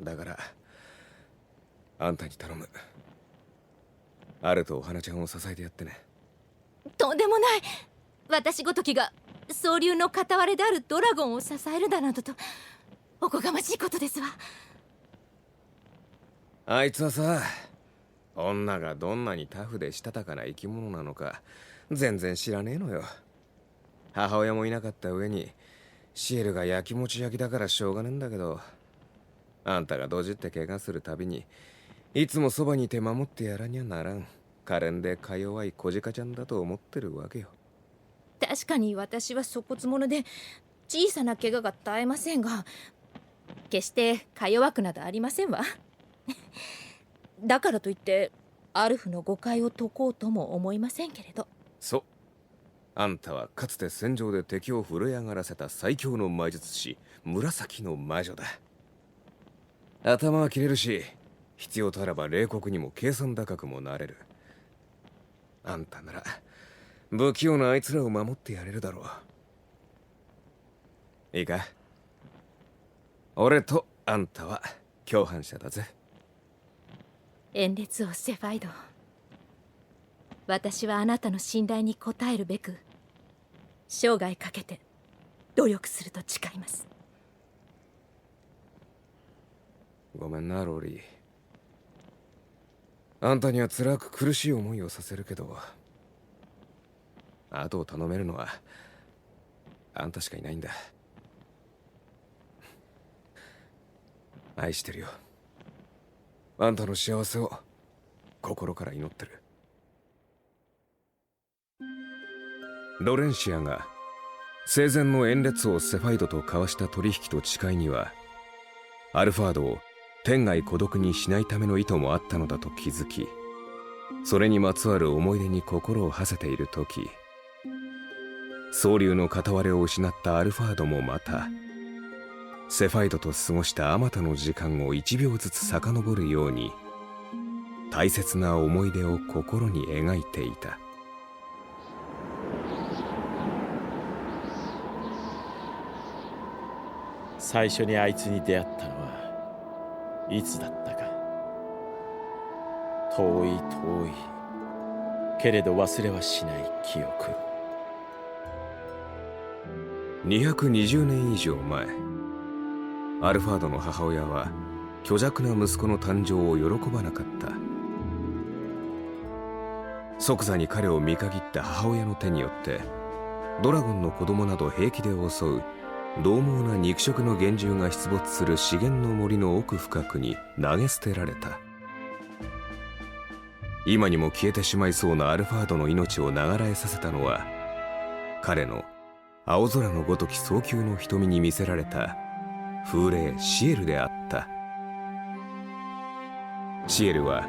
だからあんたに頼む。アルとお花ちゃんを支えてやってね。とんでもない。私ごときが総流の片割れであるドラゴンを支えるだなどとおこがましいことですわ。あいつはさ、女がどんなにタフでしたたかな生き物なのか全然知らねえのよ。母親もいなかった上にシエルがやきもち焼きだからしょうがねえんだけど、あんたがドジって怪我するたびにいつもそばにいて守ってやらにゃならん可憐でか弱い小鹿ちゃんだと思ってるわけよ。確かに私は粗骨者で小さな怪我が絶えませんが、決してか弱くなどありませんわ。だからといってアルフの誤解を解こうとも思いませんけれど。そう、あんたはかつて戦場で敵を震え上がらせた最強の魔術師紫の魔女だ。頭は切れるし、必要とあらば冷酷にも計算高くもなれる。あんたなら不器用なあいつらを守ってやれるだろう。いいか、俺とあんたは共犯者だぜ。エンレツ王セファイド、私はあなたの信頼に応えるべく生涯かけて努力すると誓います。ごめんなローリー。あんたには辛く苦しい思いをさせるけど、後を頼めるのはあんたしかいないんだ。愛してるよ。あんたの幸せを心から祈ってる。ロレンシアが生前のエンレツ王セファイドと交わした取引と誓いには、アルファードを天涯孤独にしないための意図もあったのだと気づき、それにまつわる思い出に心を馳せている時、総流の片割れを失ったアルファードもまたセファイドと過ごしたあまたの時間を1秒ずつ遡るように大切な思い出を心に描いていた。最初にあいつに出会ったのはいつだったか。遠い遠いけれど忘れはしない記憶。220年以上前、アルファードの母親は虚弱な息子の誕生を喜ばなかった。即座に彼を見限った母親の手によってドラゴンの子供など平気で襲う獰猛な肉食の幻獣が出没する資源の森の奥深くに投げ捨てられた。今にも消えてしまいそうなアルファードの命を長らえさせたのは、彼の青空のごとき蒼穹の瞳に魅せられた風霊シエルであった。シエルは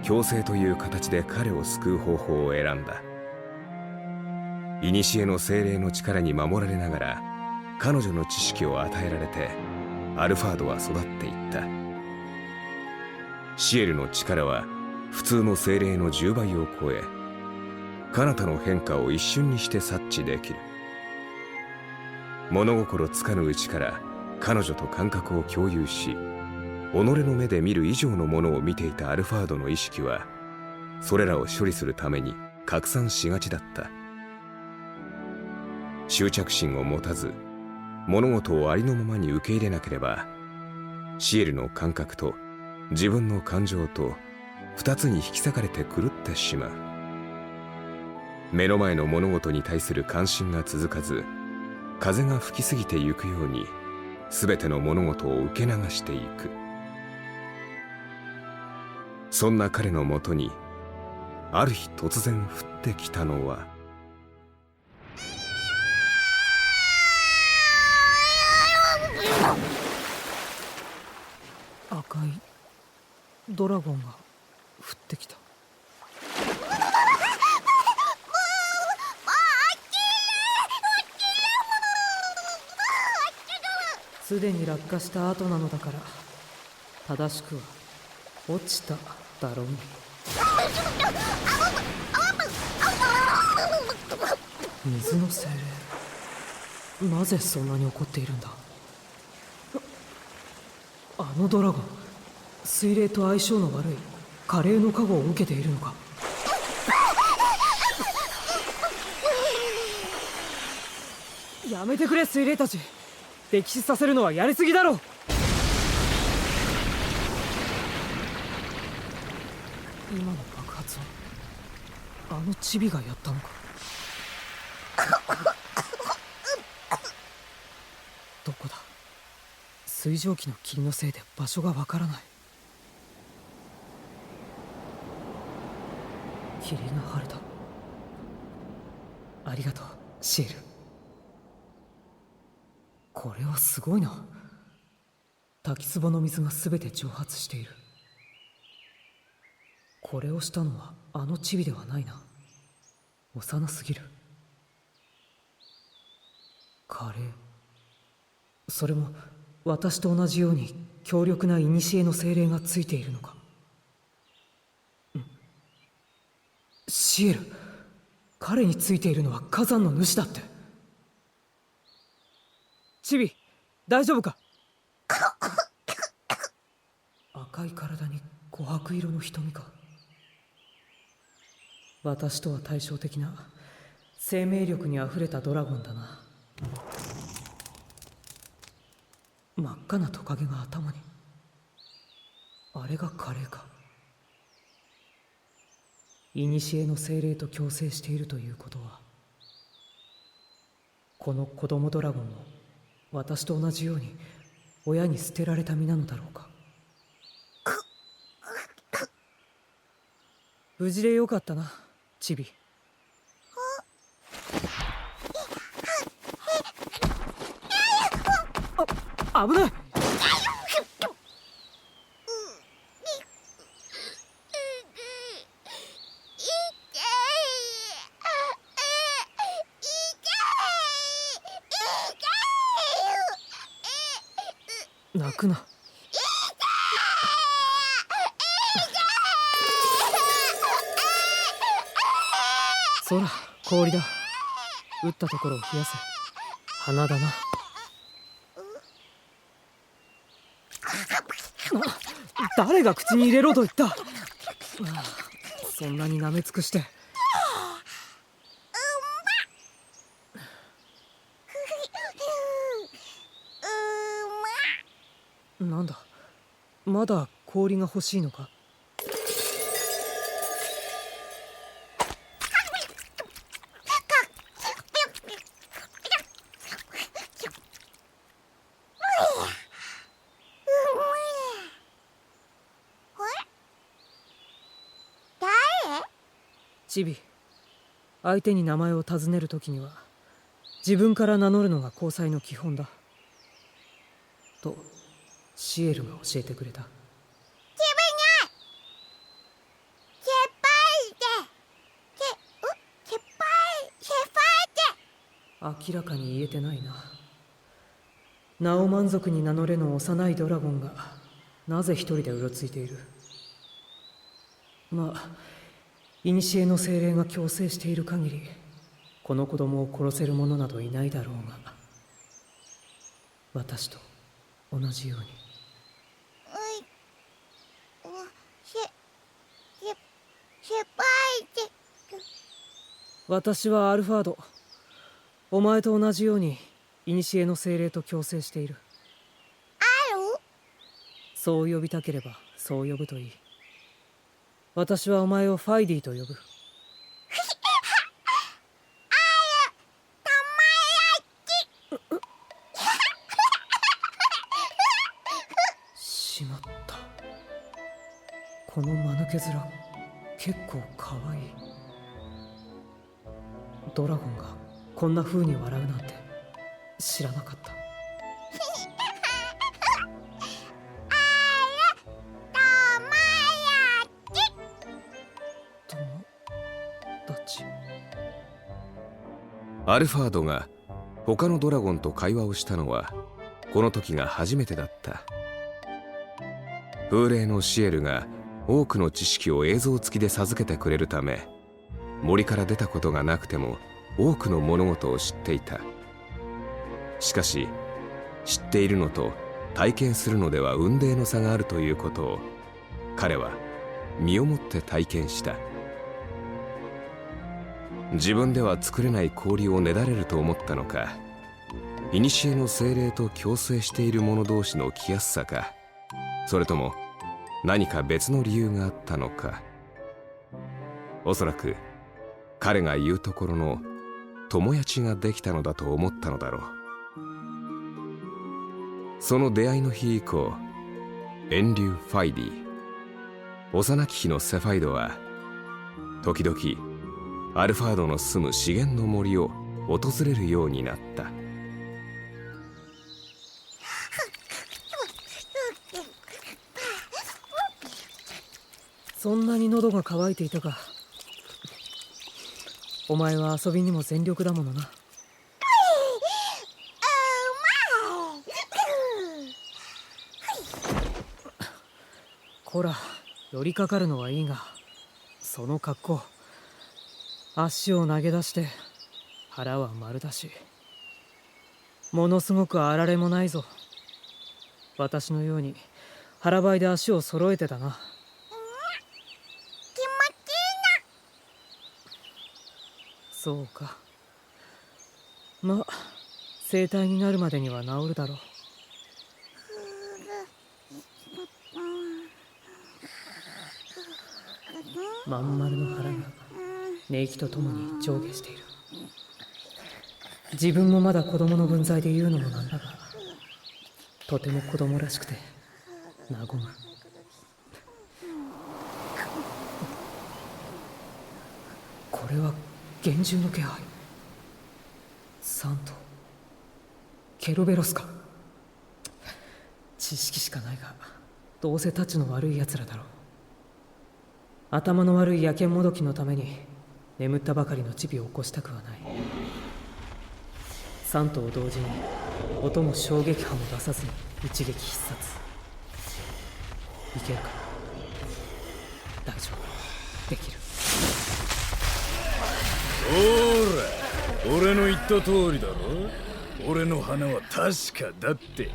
強制という形で彼を救う方法を選んだ。古の精霊の力に守られながら彼女の知識を与えられてアルファードは育っていった。シエルの力は普通の精霊の10倍を超え、彼方の変化を一瞬にして察知できる。物心つかぬうちから彼女と感覚を共有し、己の目で見る以上のものを見ていたアルファードの意識はそれらを処理するために拡散しがちだった。執着心を持たず物事をありのままに受け入れなければ、シエルの感覚と自分の感情と二つに引き裂かれて狂ってしまう。目の前の物事に対する関心が続かず、風が吹きすぎてゆくように全ての物事を受け流していく。そんな彼のもとにある日突然降ってきたのは、赤いドラゴンが降ってきた。すでに落下した後なのだから正しくは落ちただろうに。水の精霊、なぜそんなに怒っているんだ。あのドラゴン、水霊と相性の悪い華麗の加護を受けているのか。やめてくれ水霊たち、溺死させるのはやりすぎだろう。今の爆発はあのチビがやったのか。どこだ。水蒸気の霧のせいで場所がわからない。霧が晴れた。ありがとうシエル。これはすごいな。滝壺の水が全て蒸発している。これをしたのはあのチビではないな。幼すぎる。カレー、それも私と同じように強力な古の精霊がついているのか。シエル、彼についているのは火山の主だって。チビ、大丈夫か。赤い体に琥珀色の瞳か。私とは対照的な生命力にあふれたドラゴンだな。真っ赤なトカゲが頭に。あれがカレーか。古の精霊と共生しているということは、この子供ドラゴンも私と同じように親に捨てられた身なのだろうか。無事でよかったな、チビ。あ、危ない。泣くな。そら、氷だ。打ったところを冷やせ。花だな。誰が口に入れろと言った。そんなに舐め尽くして。なんだ、まだ氷が欲しいのか。チビ、相手に名前を尋ねるときには自分から名乗るのが交際の基本だとシエルが教えてくれた。明らかに言えてないな。名を満足に名乗れぬ幼いドラゴンがなぜ一人でうろついている。まあ、古の精霊が共生している限りこの子供を殺せる者などいないだろうが、私と同じように。私はアルファード。お前と同じように古の精霊と共生している。そう呼びたければそう呼ぶといい。私はお前をファイディと呼ぶ。しまった。この間抜け面結構かわいい。ドラゴンがこんな風に笑うなんて知らなかった。アルファードが他のドラゴンと会話をしたのはこの時が初めてだった。風霊のシエルが多くの知識を映像付きで授けてくれるため、森から出たことがなくても多くの物事を知っていた。しかし知っているのと体験するのでは雲泥の差があるということを彼は身をもって体験した。自分では作れない氷をねだれると思ったのか、古の精霊と共生している者同士の来やすさか、それとも何か別の理由があったのか。おそらく彼が言うところの友達ができたのだと思ったのだろう。その出会いの日以降、遠流ファイディ、幼き日のセファイドは時々アルファードの住む資源の森を訪れるようになった。そんなに喉が渇いていたか。お前は遊びにも全力だものな。こら、寄りかかるのはいいが、その格好、足を投げ出して腹は丸だし、ものすごくあられもないぞ。私のように腹ばいで足を揃えてたな。そうか。まあ、整体になるまでには治るだろう。まん丸の腹が寝息とともに上下している。自分もまだ子供の分際で言うのもなんだが、とても子供らしくて和む。これは幻獣の気配。サントケルベロスか。知識しかないが、どうせタチの悪い奴らだろう。頭の悪い野犬もどきのために眠ったばかりのチビを起こしたくはない。3頭同時に音も衝撃波も出さずに一撃必殺。いけるか。大丈夫、できる。ほら、俺の言った通りだろ。俺の花は確かだって。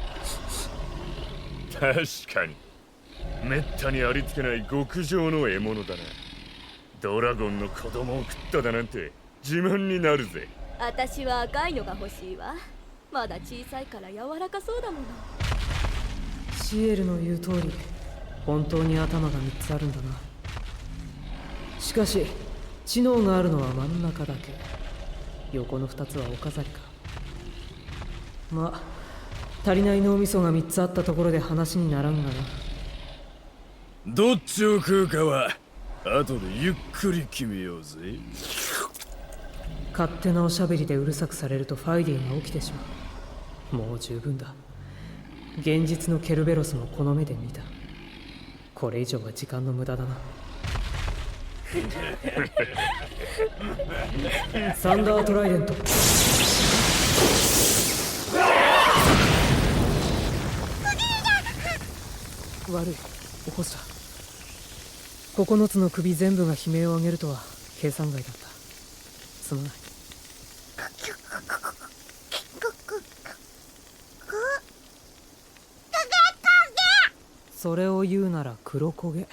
確かにめったにありつけない極上の獲物だな。ドラゴンの子供を食っただなんて自慢になるぜ。私は赤いのが欲しいわ。まだ小さいから柔らかそうだもの。シエルの言う通り、本当に頭が3つあるんだな。しかし知能があるのは真ん中だけ。横の2つはお飾りか。まあ、足りない脳みそが3つあったところで話にならんがな。どっちを食うかは後でゆっくり決めようぜ。勝手なおしゃべりでうるさくされるとファイディが起きてしまう。もう十分だ。現実のケルベロスもこの目で見た。これ以上は時間の無駄だな。サンダートライデント。悪い、起こした。9つの首全部が悲鳴を上げるとは計算外だった。すまない。それを言うなら黒焦げ。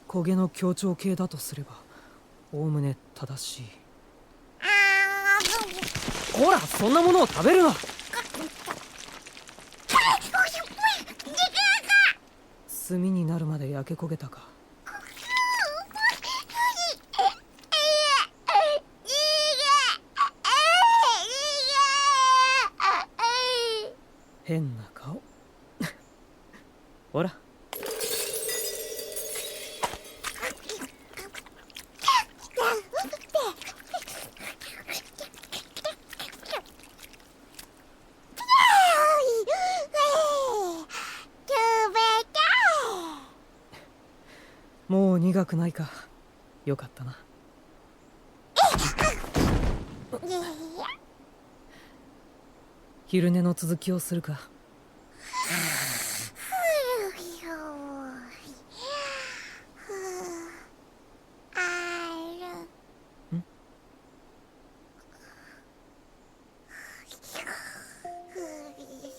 焦げの強調形だとすればおおむね正しい。ほら、そんなものを食べるな。炭になるまで焼け焦げたか。変な顔。ほら。もう苦くないか。よかったな。昼寝の続きをするか。ん？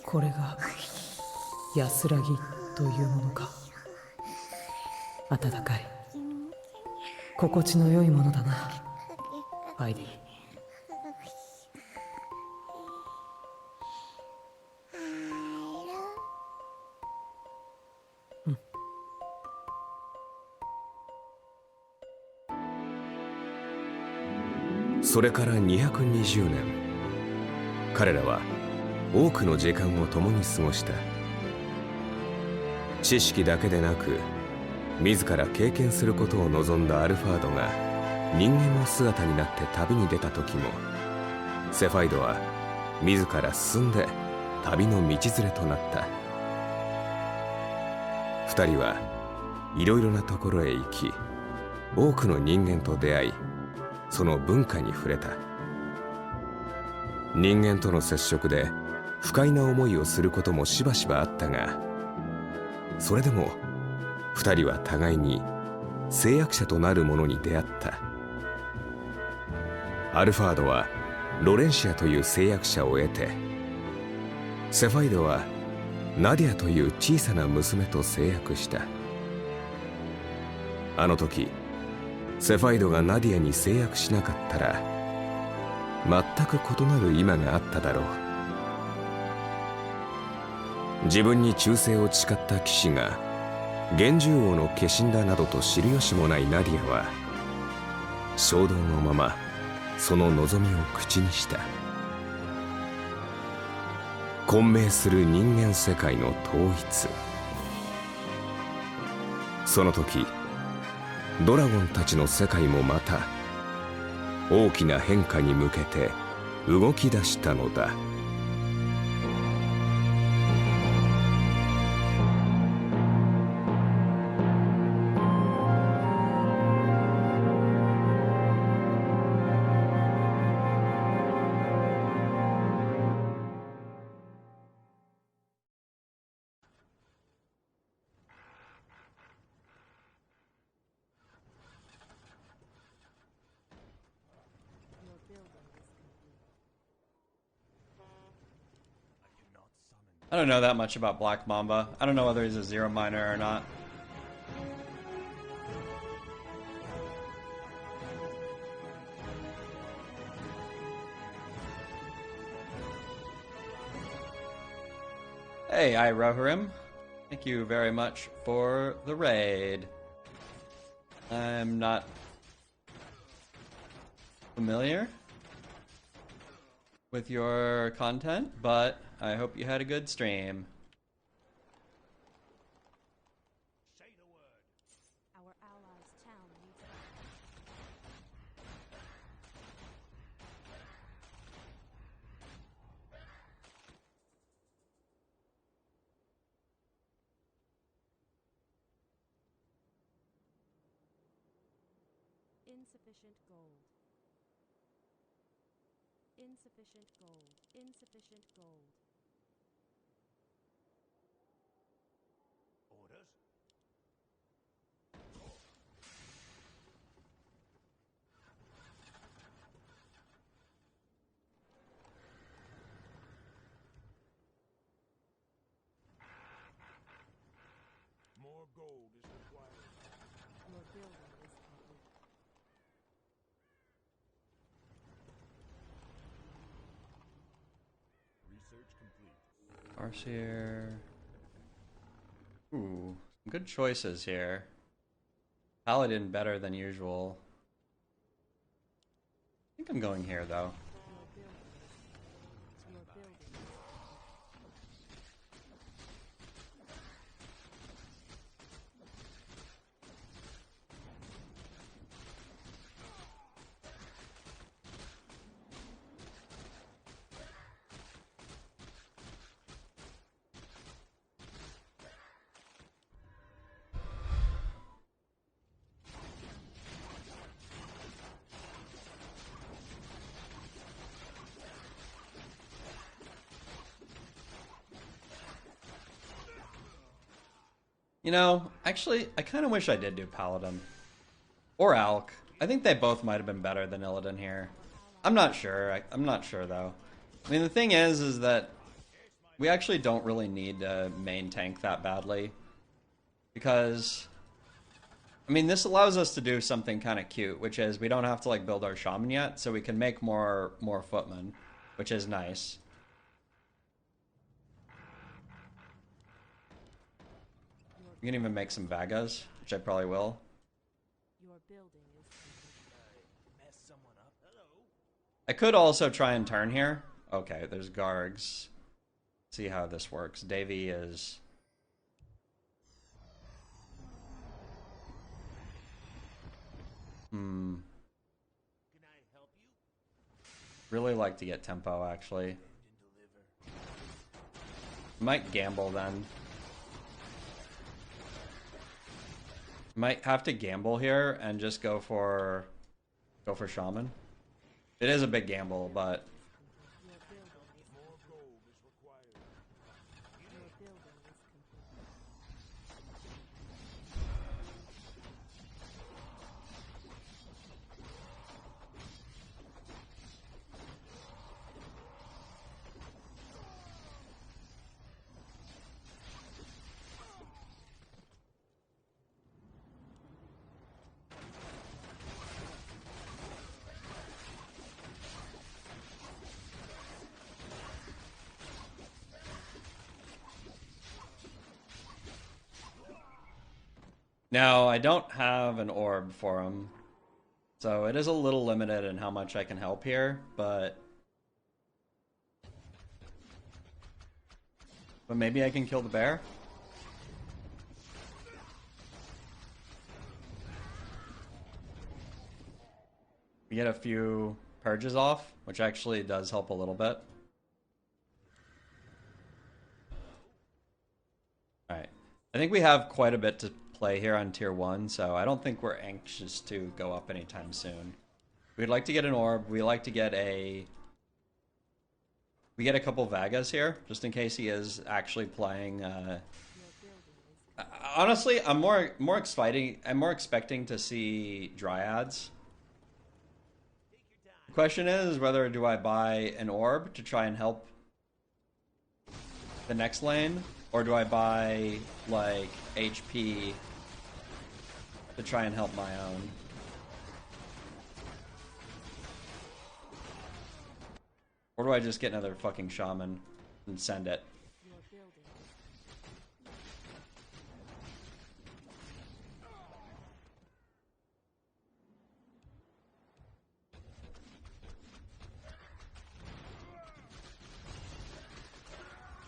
これが安らぎというものか。暖かい、心地の良いものだな、ファイディ。それから220年、彼らは多くの時間を共に過ごした。知識だけでなく、自ら経験することを望んだアルファードが人間の姿になって旅に出た時も、セファイドは自ら進んで旅の道連れとなった。二人はいろいろなところへ行き、多くの人間と出会い、その文化に触れた。人間との接触で不快な思いをすることもしばしばあったが、それでも二人は互いに誓約者となる者に出会った。アルファードはロレンシアという誓約者を得て、セファイドはナディアという小さな娘と誓約した。あの時セファイドがナディアに誓約しなかったら、全く異なる今があっただろう。自分に忠誠を誓った騎士が幻獣王の化身だなどと知る由もないナディアは、衝動のままその望みを口にした。混迷する人間世界の統一。その時ドラゴンたちの世界もまた大きな変化に向けて動き出したのだ。I don't know that much about Black Mamba. I don't know whether he's a zero miner or not. Hey, Rohrim. Thank you very much for the raid. I'm not familiar with your content, but I hope you had a good stream. Say the word. Our allies' town needs insufficient gold. Insufficient gold. Insufficient gold. Orders? More gold is required. Your building is complete. Research complete. Arsier. Ooh, some good choices here. Paladin better than usual. I think I'm going here though. Your building is You know, actually, I kind of wish I did do Paladin. Or Alk. I think they both might have been better than Illidan here. I'm not sure. I'm not sure, though. I mean, the thing is that we actually don't really need to main tank that badly. Because, I mean, this allows us to do something kind of cute, which is we don't have to, like, build our shaman yet, so we can make more footmen, which is nice. You can even make some Vagas, which I probably will. your building is complete. Mess someone up. Hello. I could also try and turn here. Okay, there's Gargs. See how this works. Davy is... Really like to get tempo, actually. Might gamble then. Might have to gamble here and just go for shaman. It is a big gamble, but now I don't have an orb for him. So it is a little limited in how much I can help here, but maybe I can kill the bear. We get a few purges off, which actually does help a little bit. Alright. I think we have quite a bit to play here on tier 1, so I don't think we're anxious to go up anytime soon. We'd like to get an orb. We like to get a... We get a couple Vagas here, just in case he is actually playing... Honestly, I'm more expecting to see Dryads. The question is whether do I buy an orb to try and help the next lane, or do I buy like HP to try and help my own? Or do I just get another fucking shaman and send it?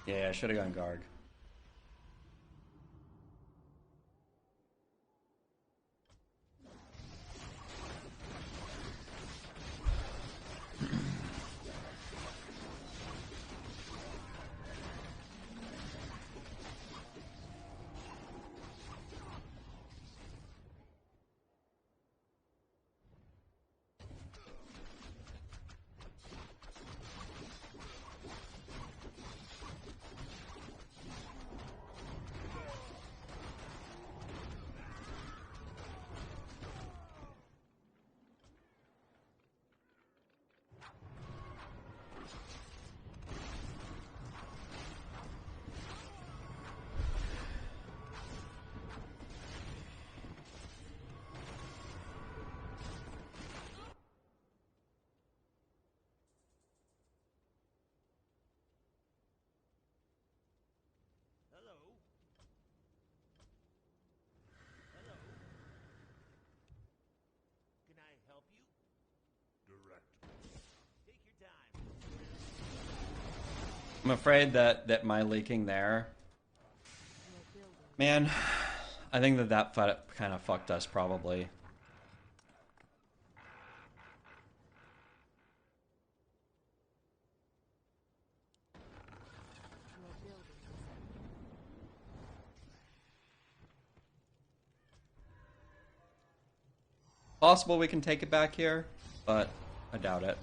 Yeah, I should have gone Garg. I'm afraid that my leaking there, man, I think that kind of fucked us probably. Possible we can take it back here, but I doubt it.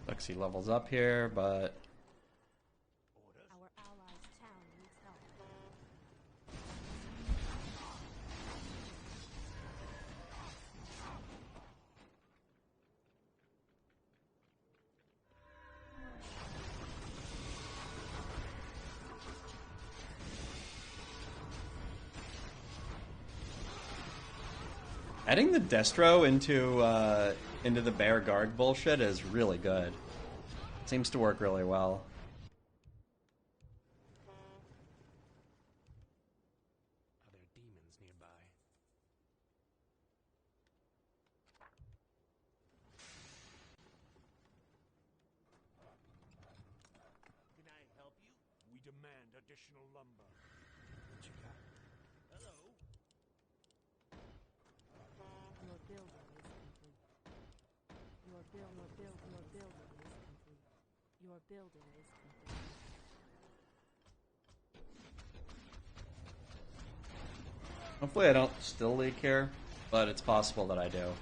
Lexi levels up here, but Our allies' town needs help. Adding the destro into the bear guard bullshit is really good. Seems to work really well. Are there demons nearby? Can I help you? We demand additional lumber. What you got? Hello. Your building is complete. Your building is complete. Your building is complete. Hopefully I don't still leak here, but it's possible that I do.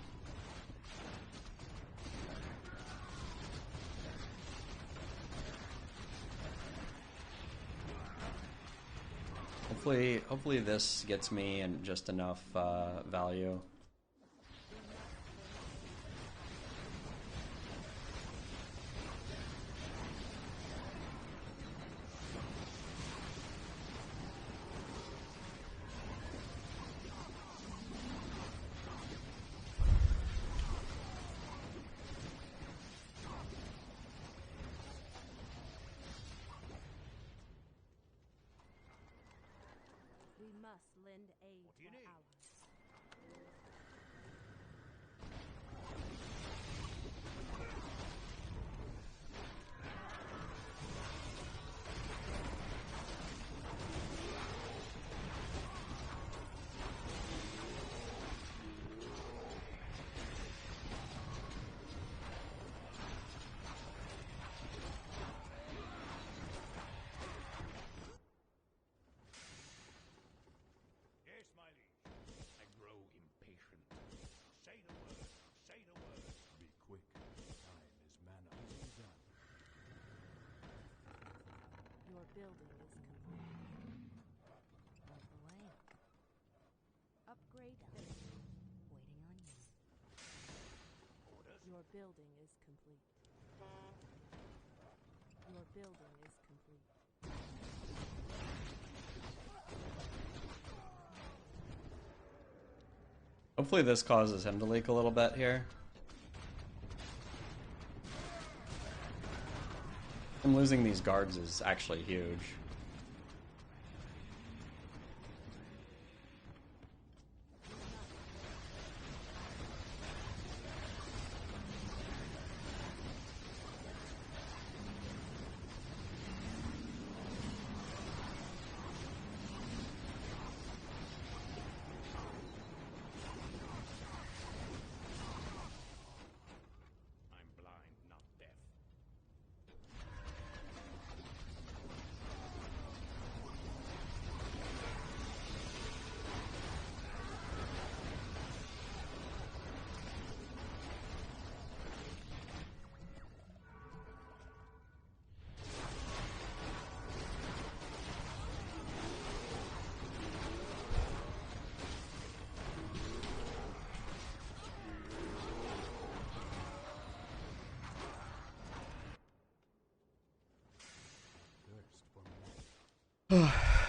Hopefully this gets me in just enough value. We must lend aid to our allies. Yes, my liege. I grow impatient. Say the word. Say the word. Be quick. Time is mana. Easily done. Your building is complete. Of the way. Upgrade phase. Waiting on you. Orders. Your building is complete. Your building is complete. Hopefully this causes him to leak a little bit here. Him losing these guards is actually huge. I'm blind, not deaf.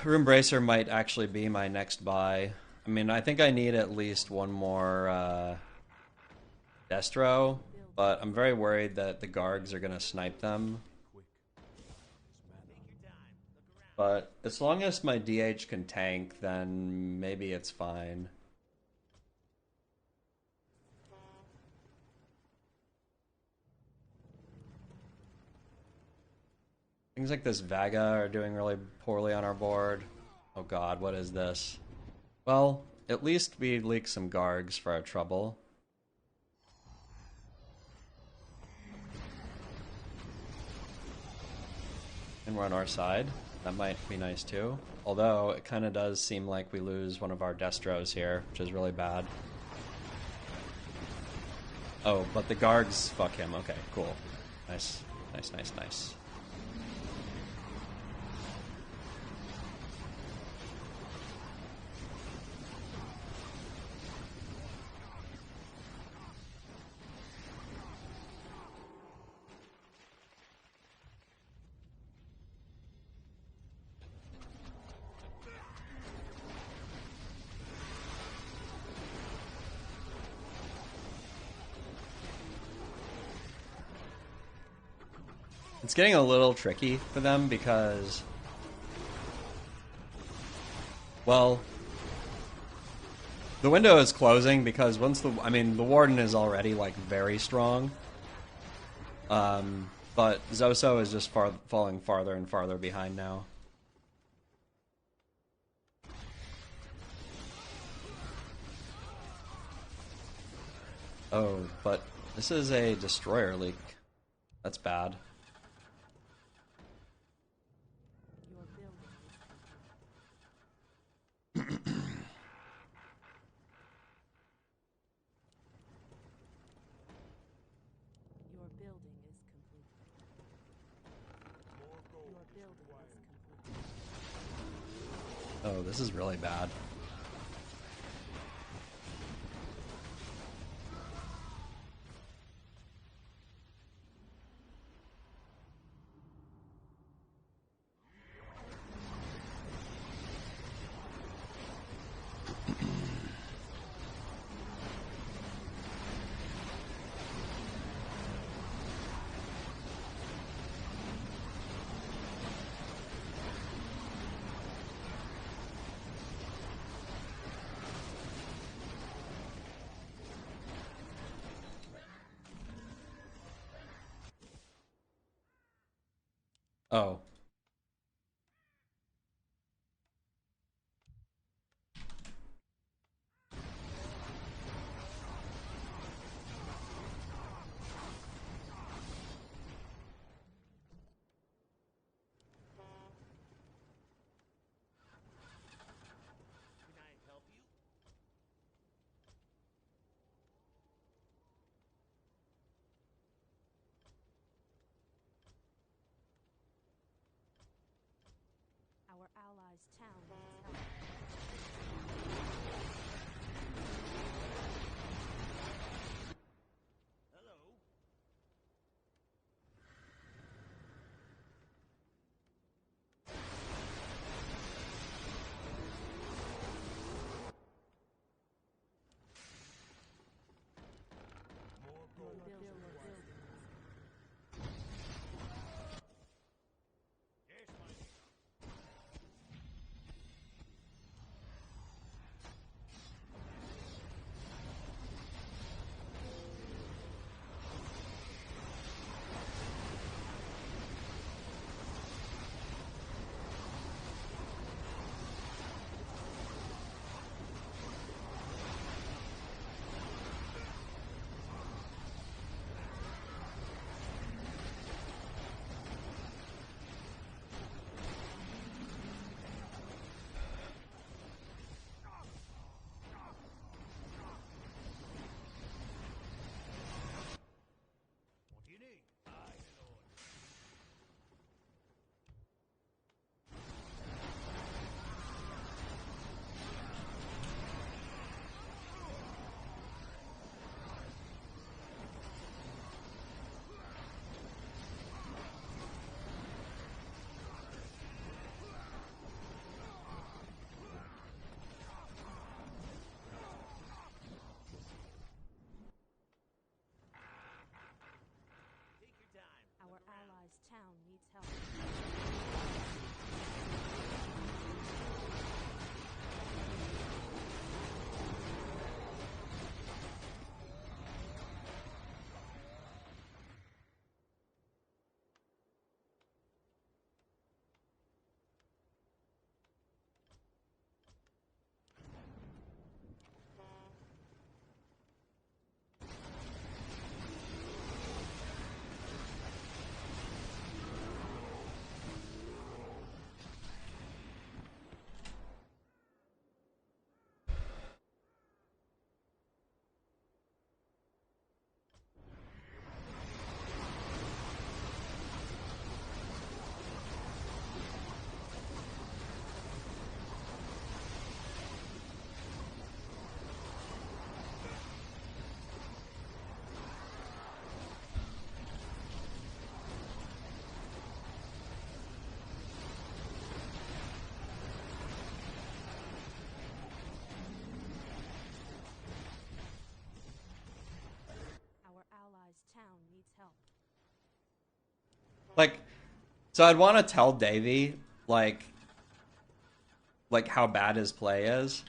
Room Bracer might actually be my next buy. I mean, I think I need at least one more Destro, but I'm very worried that the Gargs are going to snipe them. But as long as my DH can tank, then maybe it's fine. Things like this Vaga are doing really poorly on our board. Oh god, what is this? Well, at least we leak some Gargs for our trouble. And we're on our side. That might be nice too. Although, it kind of does seem like we lose one of our Destros here, which is really bad. Oh, but the Gargs fuck him. Okay, cool. Nice. Nice, nice, nice. It's getting a little tricky for them because, well, the window is closing because once the warden is already like very strong, but Zoso is just falling farther and farther behind now. Oh, but this is a destroyer leak. That's bad. Your building is complete. Your building is complete. Oh, this is really bad. Oh. Our allies' town is held. Your building is Like, so I'd want to tell Davey, like how bad his play is,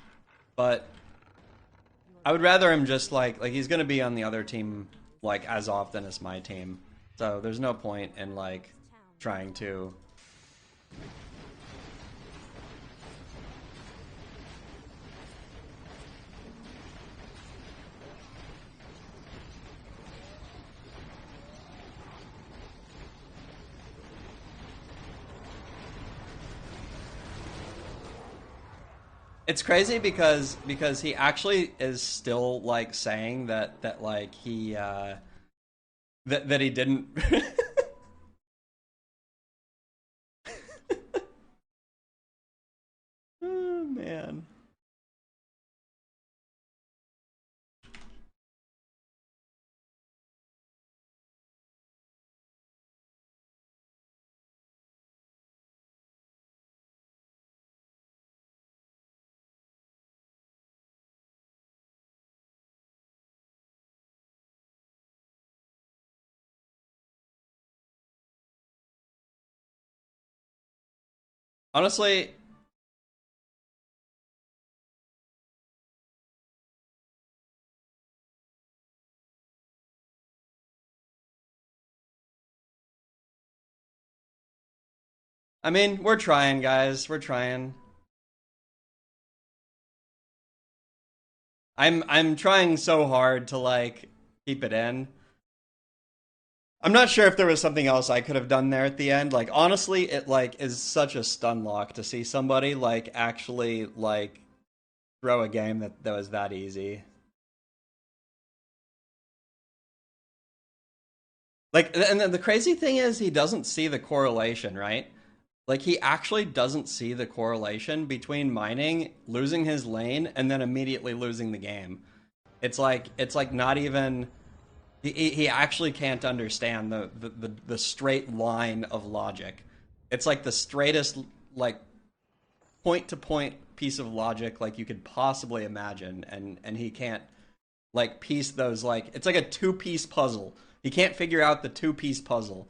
but I would rather him just like he's gonna be on the other team like as often as my team, so there's no point in like trying to. It's crazy because he actually is still like saying that like he that he didn't. Oh man. Honestly, I mean, we're trying, guys. We're trying. I'm trying so hard to like keep it in. I'm not sure if there was something else I could have done there at the end. Like honestly, it like is such a stun lock to see somebody like actually like throw a game that was that easy. Like, and then the crazy thing is he doesn't see the correlation, right? Like he actually doesn't see the correlation between mining, losing his lane, and then immediately losing the game. It's like not even he actually can't understand the straight line of logic. It's like the straightest like point to point piece of logic like you could possibly imagine, and he can't like piece those like it's like a two-piece puzzle. He can't figure out the two-piece puzzle.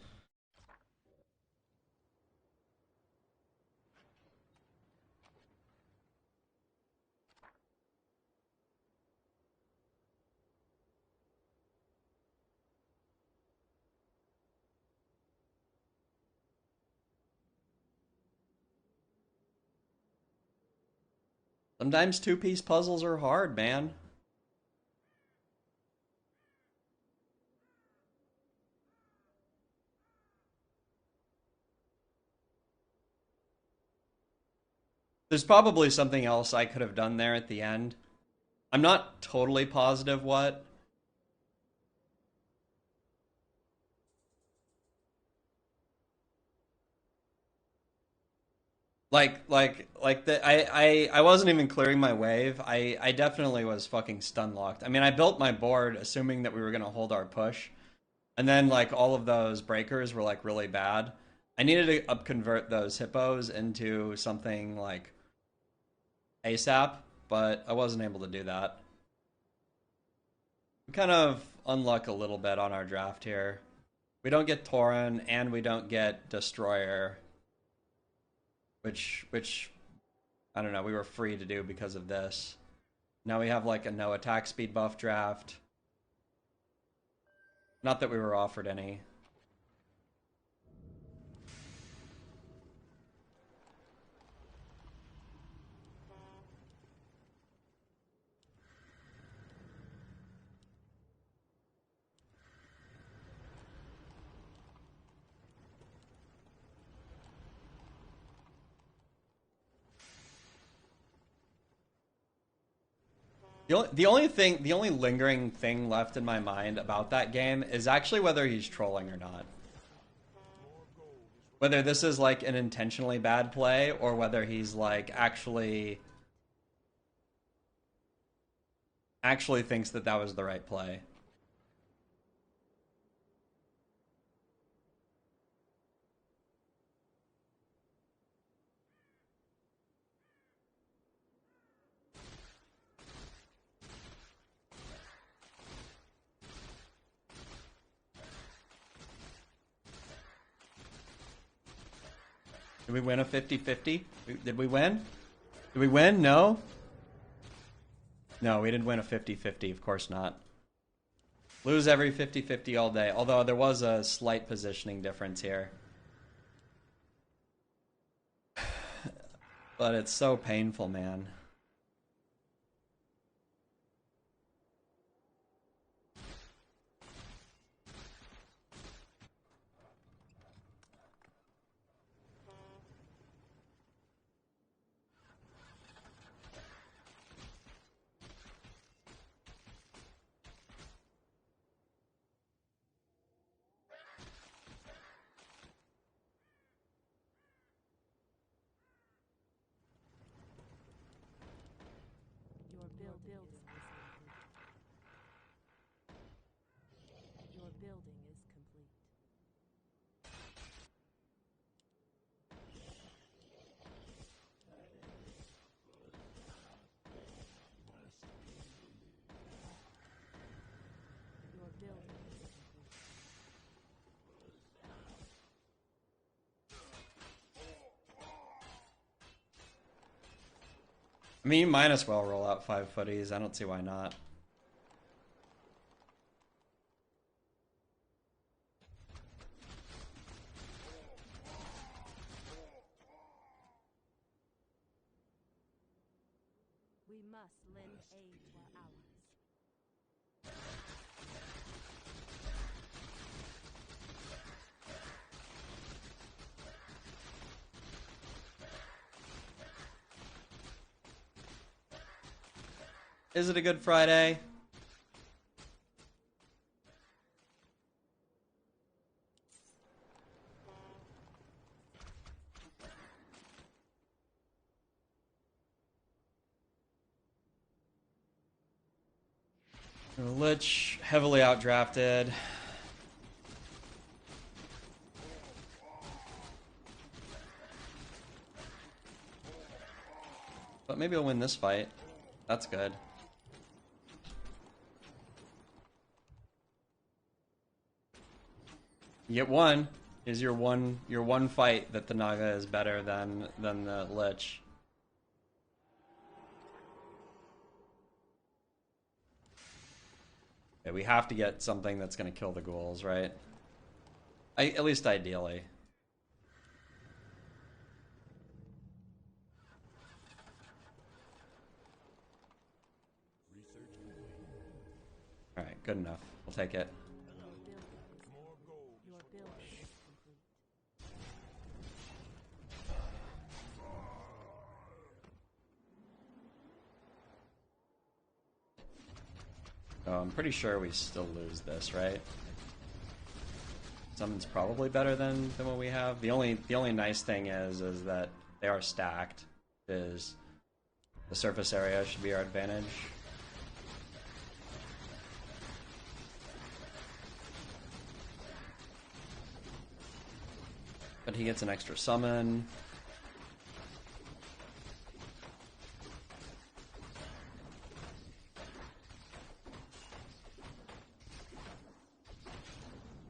Sometimes two-piece puzzles are hard, man. There's probably something else I could have done there at the end. I'm not totally positive what. I wasn't even clearing my wave. I definitely was fucking stun locked. I mean, I built my board assuming that we were gonna hold our push, and then like all of those breakers were like really bad. I needed to up convert those hippos into something like ASAP, but I wasn't able to do that. We kind of unluck a little bit on our draft here. We don't get Tauren and we don't get Destroyer, which I don't know, we were free to do because of this. Now we have like a no attack speed buff draft. Not that we were offered any. The only lingering thing left in my mind about that game is actually whether he's trolling or not. Whether this is like an intentionally bad play or whether he's like actually thinks that that was the right play. Did we win a 50-50? Did we win? Did we win? No? No, we didn't win a 50-50. Of course not. Lose every 50-50 all day. Although there was a slight positioning difference here. But it's so painful, man. Your building is complete. Your building is complete. Your building is complete. I mean, you might as well roll out 5 footies. I don't see why not. We must lend aid to our allies. Is it a good Friday? Lich heavily outdrafted. But maybe we'll win this fight. That's good. You get one. Is your one fight that the Naga is better than the Lich. Yeah, we have to get something that's gonna kill the ghouls, right? At least ideally. Alright, good enough. We'll take it. Your building is complete. Oh, I'm pretty sure we still lose this, right? Something's probably better than what we have. The only nice thing is that they are stacked. Is the surface area should be our advantage. But he gets an extra summon.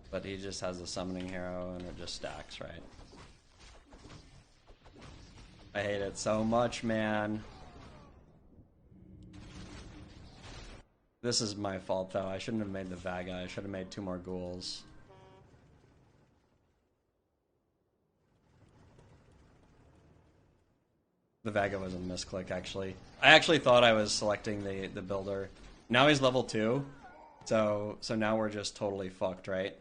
But he just has the summoning hero and it just stacks, right? I hate it so much, man. This is my fault, though. I shouldn't have made the Vaga. I should have made 2 more ghouls. The Vaga was a misclick, actually. I actually thought I was selecting the builder. Now he's level 2, so now we're just totally fucked, right?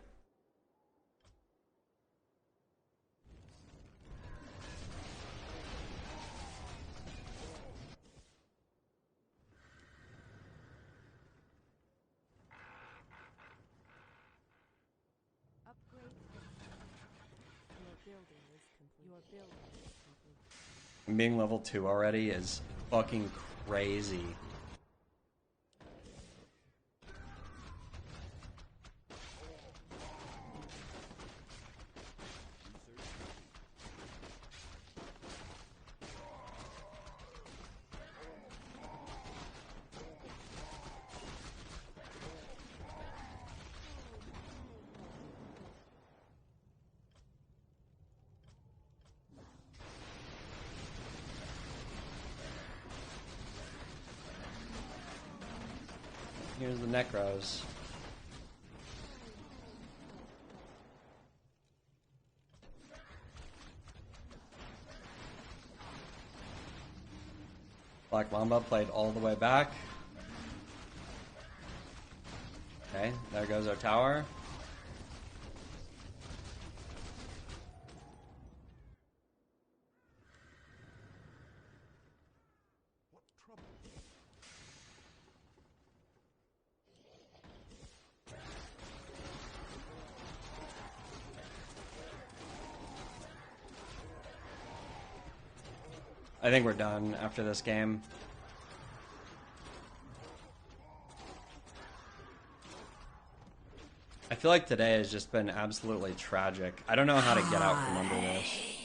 Upgrade. Your building is complete. Your building is complete. Being level 2 already is fucking crazy. here's the necros. Black Mamba played all the way back. Okay, there goes our tower. I think we're done after this game. I feel like today has just been absolutely tragic. I don't know how to get out from under this.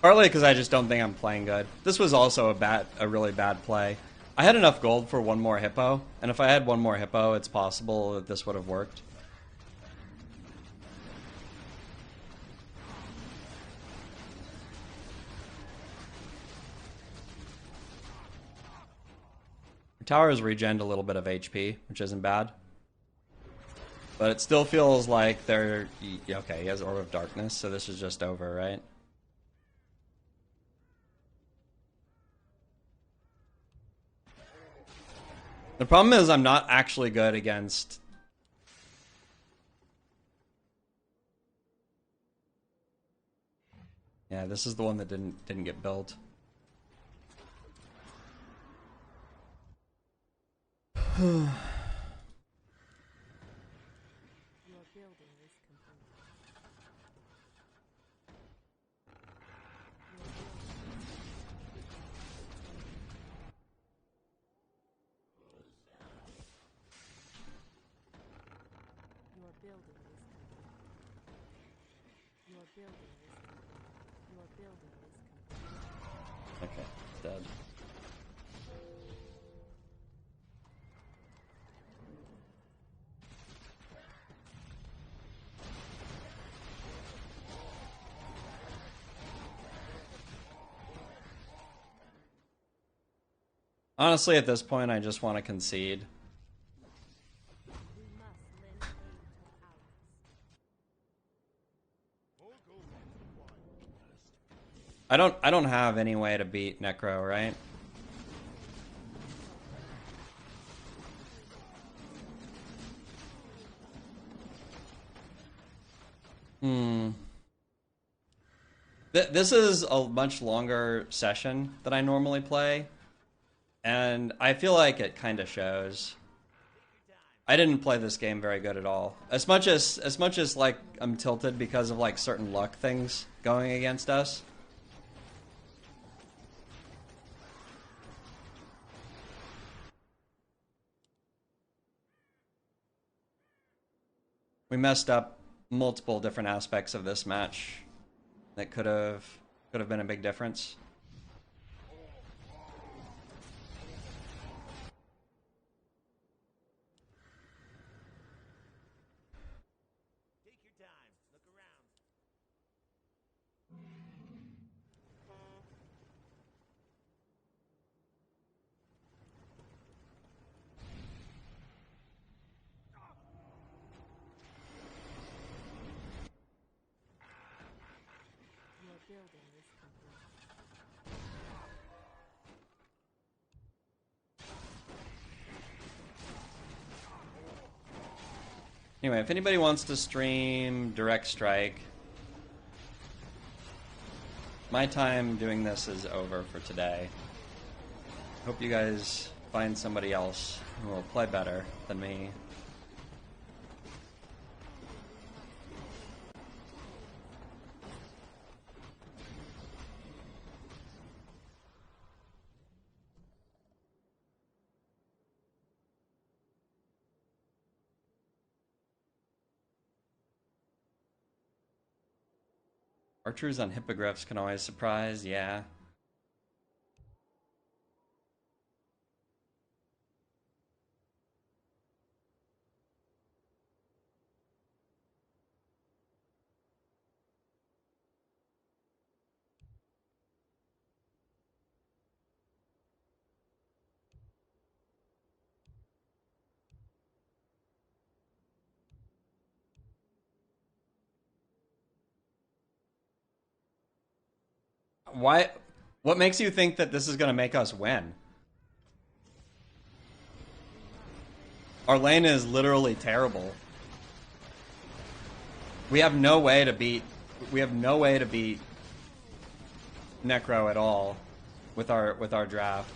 Partly because I just don't think I'm playing good. This was also a really bad play. I had enough gold for one more hippo, and if I had one more hippo, it's possible that this would have worked. The tower has regened a little bit of HP, which isn't bad. But it still feels like they're... Okay, he has Orb of Darkness, so this is just over, right? The problem is I'm not actually good against... Yeah, this is the one that didn't get built. Okay, dead. Honestly, at this point, I just want to concede. I don't have any way to beat Necro, right? This is a much longer session than I normally play, and I feel like it kind of shows. I didn't play this game very good at all. As much as like I'm tilted because of like certain luck things going against us. We messed up multiple different aspects of this match that could have been a big difference. Anyway, if anybody wants to stream Direct Strike, my time doing this is over for today. Hope you guys find somebody else who will play better than me. Archers on hippogriffs can always surprise, yeah. Why? What makes you think that this is going to make us win? Our lane is literally terrible. We have no way to beat. We have no way to beat Necro at all with our draft.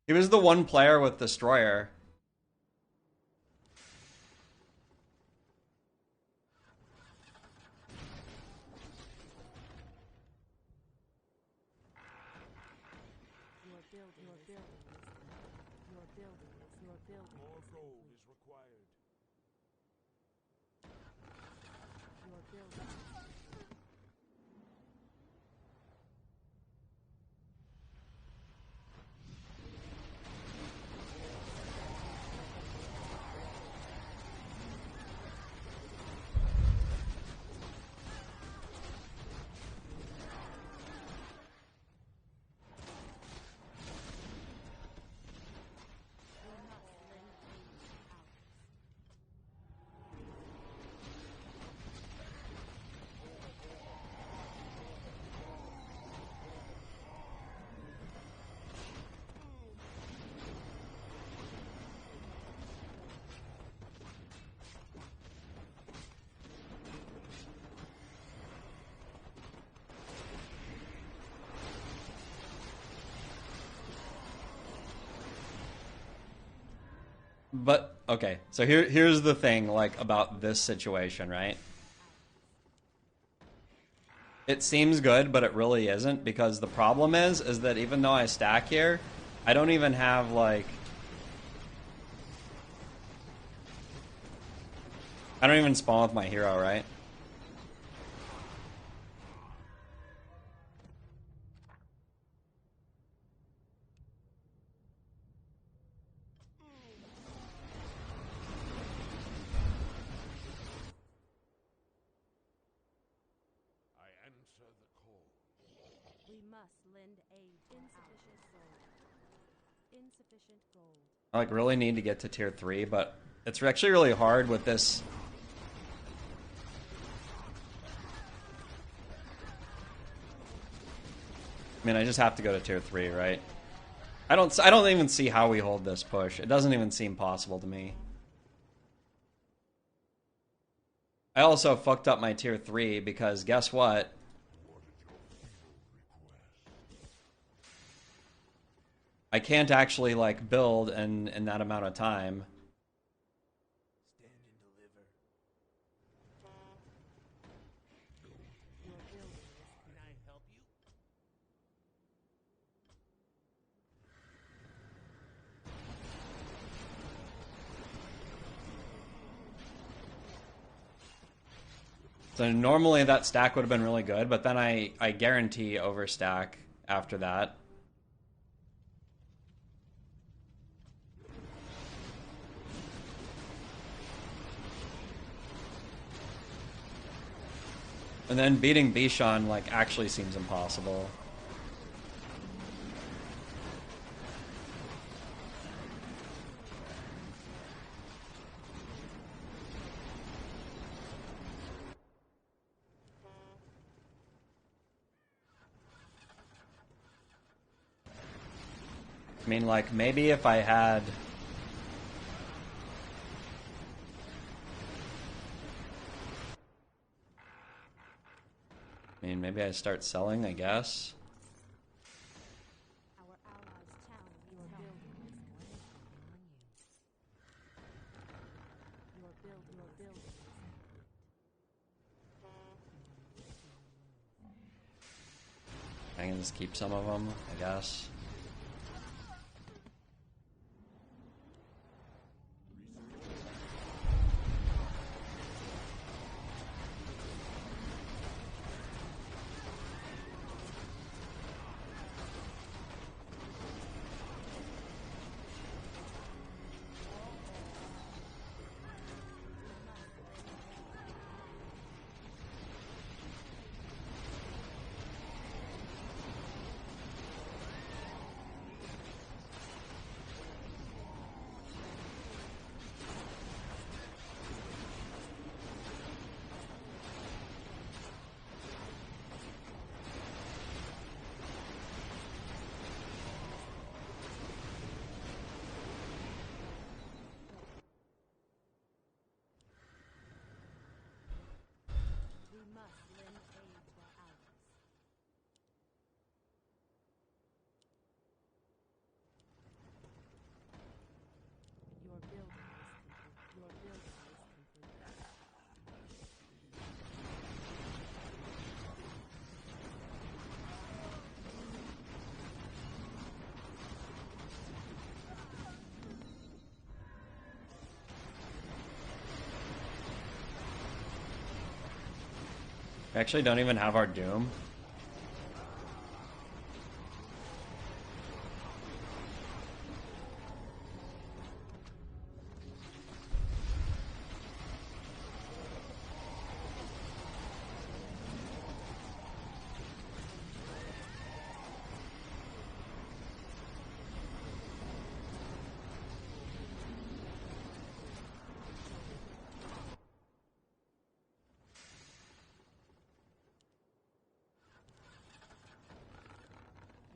He was the one player with Destroyer. But okay, so here's the thing, like, about this situation, right? It seems good, but it really isn't, because the problem is that even though I stack here, I don't even have, like, I don't even spawn with my hero, right? I like really need to get to tier 3, but it's actually really hard with this. I mean, I just have to go to tier 3, right? I don't even see how we hold this push. It doesn't even seem possible to me. I also fucked up my tier 3 because guess what? I can't actually, like, build in that amount of time. Stand and deliver. Can I help you? So normally that stack would have been really good, but then I guarantee overstack after that. And then beating Bishan, like, actually seems impossible. I mean, like, maybe if I had... maybe I start selling, I guess. Our allies challenge your building is complete. Your building is complete. I can just keep some of them, I guess. We must lend aid to our allies. Your building is complete. Your building is complete. We actually don't even have our Doom.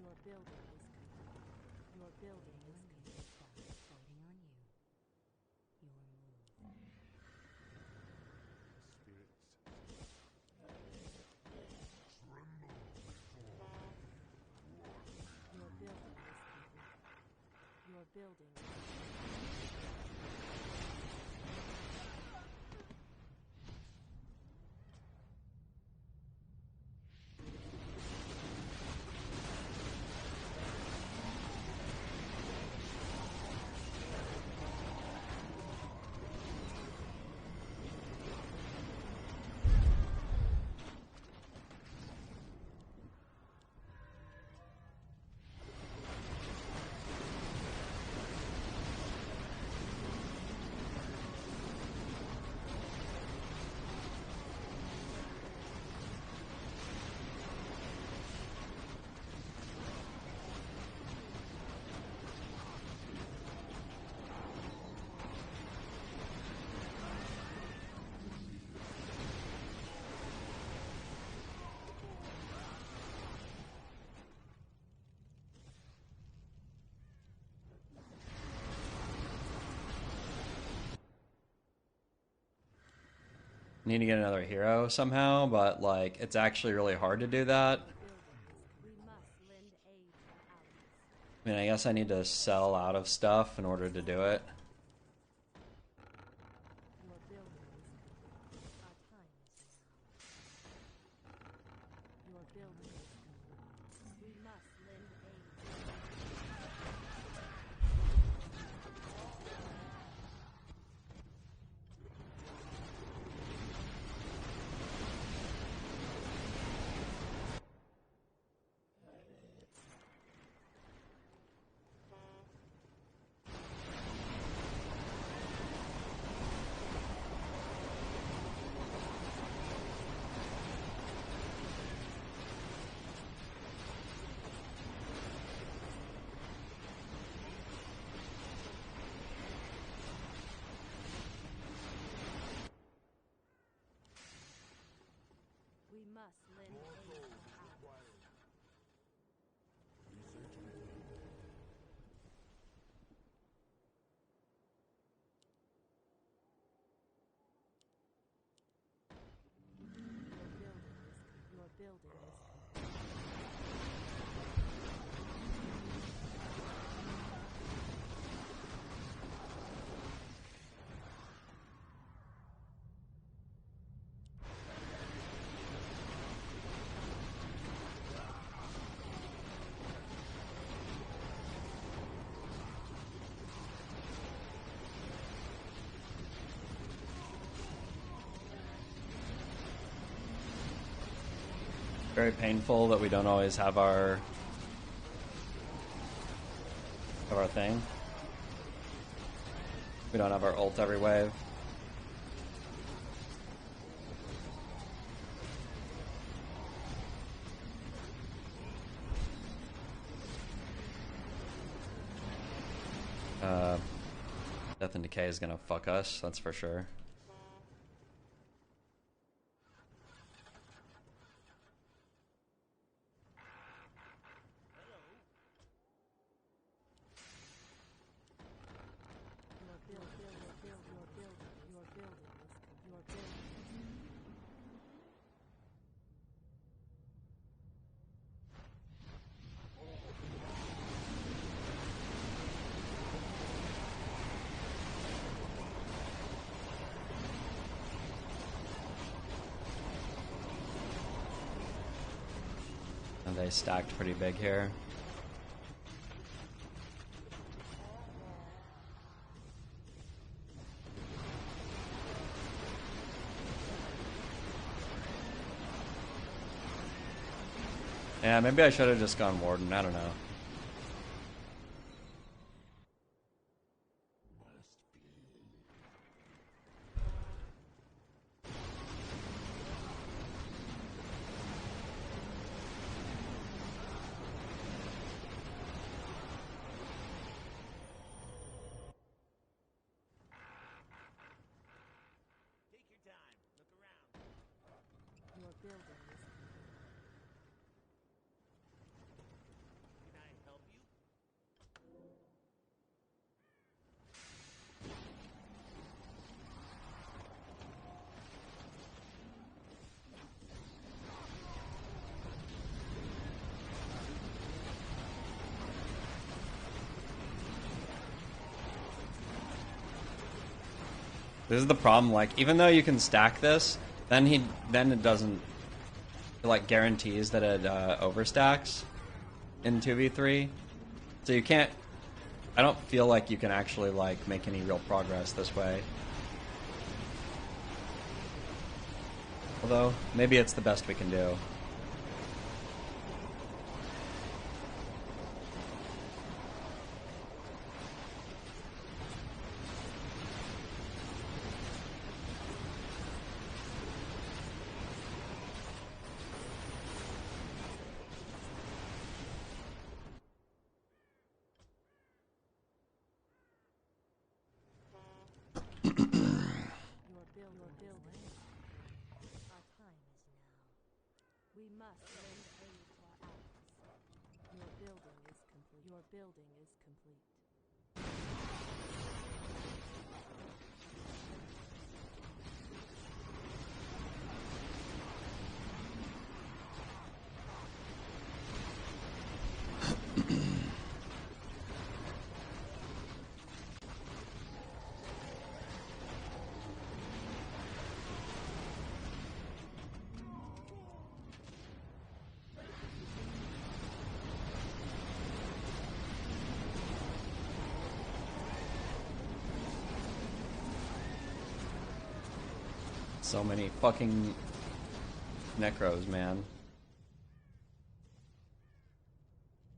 Your building is complete. Your building is complete. Waiting on you. Your move. Your building is complete. Your building is Need to get another hero somehow, but like it's actually really hard to do that. we must lend aid to our allies. I mean, I guess I need to sell out of stuff in order to do it. Your building is complete. Our time is now. Your building is complete. We must lend aid to our allies. building is complete. Very painful that we don't always have our thing. We don't have our ult every wave. Death and Decay is gonna fuck us, that's for sure. And they stacked pretty big here. Yeah, maybe I should have just gone Warden, I don't know. Your building is complete. This is the problem, like, even though you can stack this, then it doesn't, like, guarantees that it overstacks in 2v3. So you can't, I don't feel like you can actually, like, make any real progress this way. Although, maybe it's the best we can do. Your building. Our time is now. We must lend aid to our allies. Your building is complete. Your building is complete. So many fucking necros, man.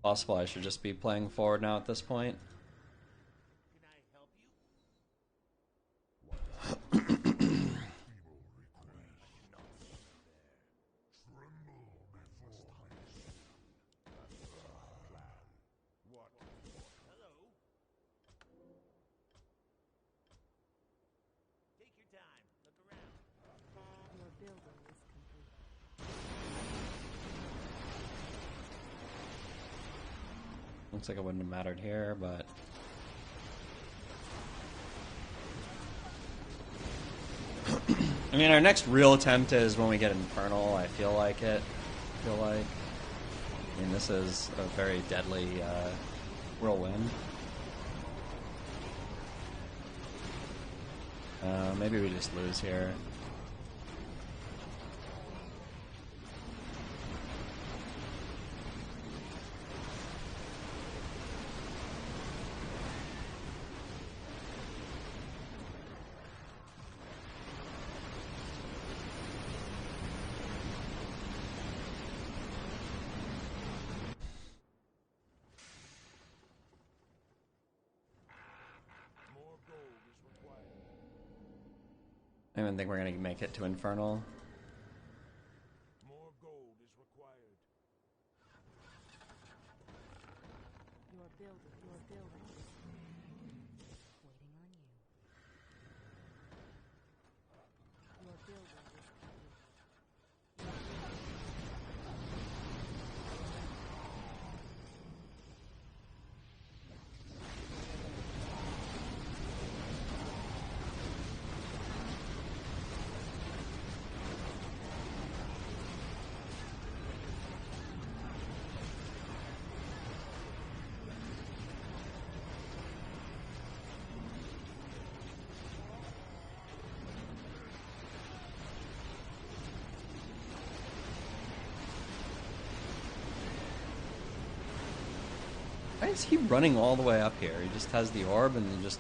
Possible I should just be playing forward now at this point. Your building is complete. Looks like it wouldn't have mattered here, but... I mean, our next real attempt is when we get Infernal, I feel like it. feel like. I mean, this is a very deadly whirlwind. Maybe we just lose here. I don't even think we're gonna make it to Infernal. More gold is required. Your building is waiting on you. Your building is complete. Why is he running all the way up here? He just has the orb and he just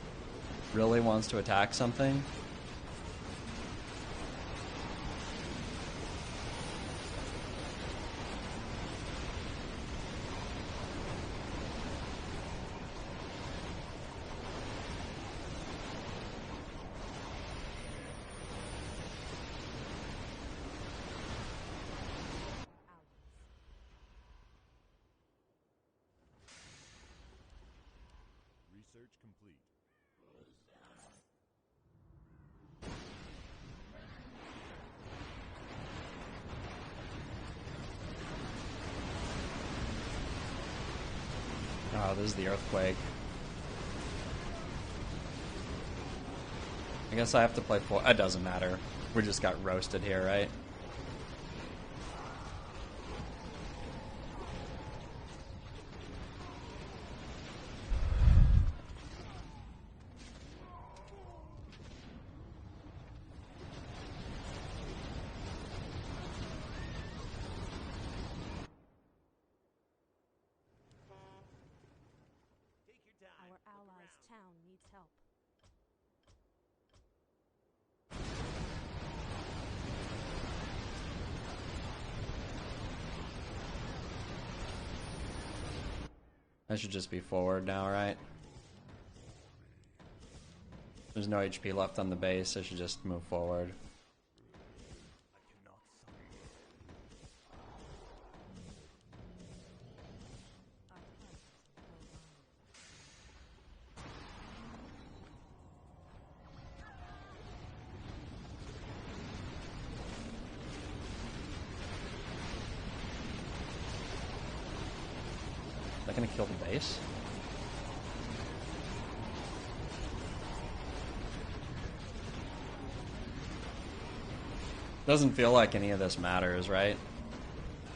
really wants to attack something. Research complete. Oh, this is the earthquake. I guess I have to play 4. It doesn't matter. We just got roasted here, right? Our allies' town needs help. I should just be forward now, right? There's no HP left on the base. I should just move forward. Is that gonna kill the base? Doesn't feel like any of this matters, right?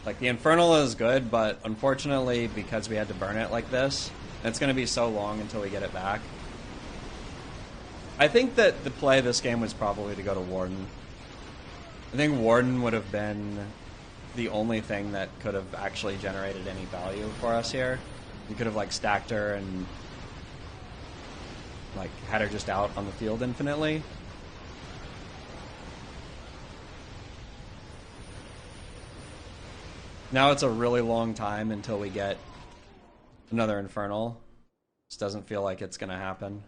Like, the Infernal is good, but unfortunately, because we had to burn it like this, it's gonna be so long until we get it back. I think that the play of this game was probably to go to Warden. I think Warden would have been the only thing that could have actually generated any value for us here. We could have, like, stacked her and, like, had her just out on the field infinitely. Now it's a really long time until we get another Infernal. This doesn't feel like it's gonna happen.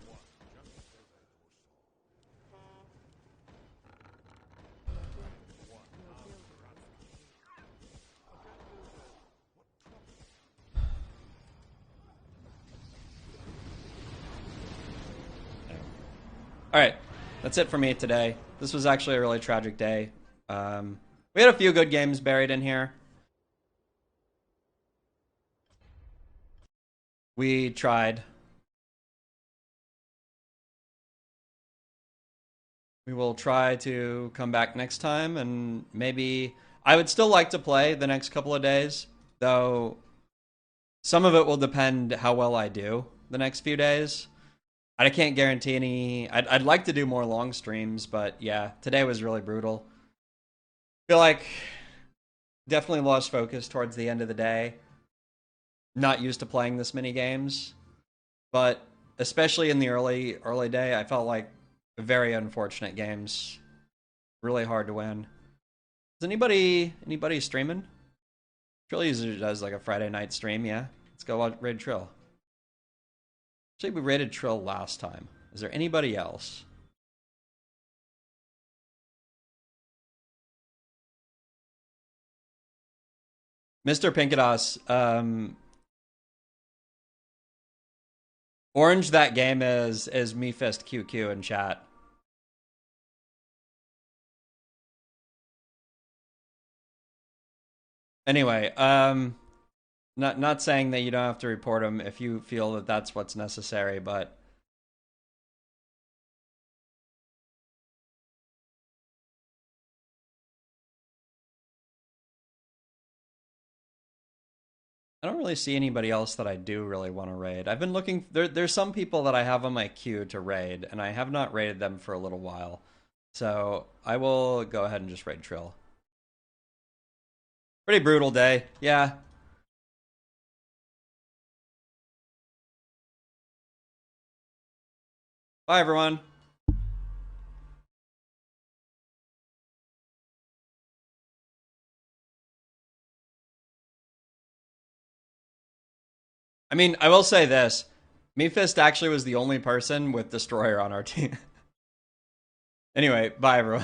Alright, that's it for me today. This was actually a really tragic day. We had a few good games buried in here. We tried. We will try to come back next time, and maybe I would still like to play the next couple of days, though some of it will depend how well I do the next few days. I can't guarantee any. I'd like to do more long streams, but yeah, today was really brutal. Feel like definitely lost focus towards the end of the day. Not used to playing this many games, but especially in the early day, I felt like very unfortunate games. Really hard to win. Is anybody streaming? Trill usually does like a Friday night stream, yeah. Let's go raid Trill. Actually, we raided Trill last time. Is there anybody else? Mr. Pinkados, orange that game is MeFist QQ in chat. Anyway, not saying that you don't have to report them if you feel that that's what's necessary, but I don't really see anybody else that I do really want to raid. I've been looking. There's some people that I have on my queue to raid, and I have not raided them for a little while. So I will go ahead and just raid Trill. Pretty brutal day, yeah. Bye, everyone. I mean, I will say this. MeFist actually was the only person with Destroyer on our team. Anyway, bye, everyone.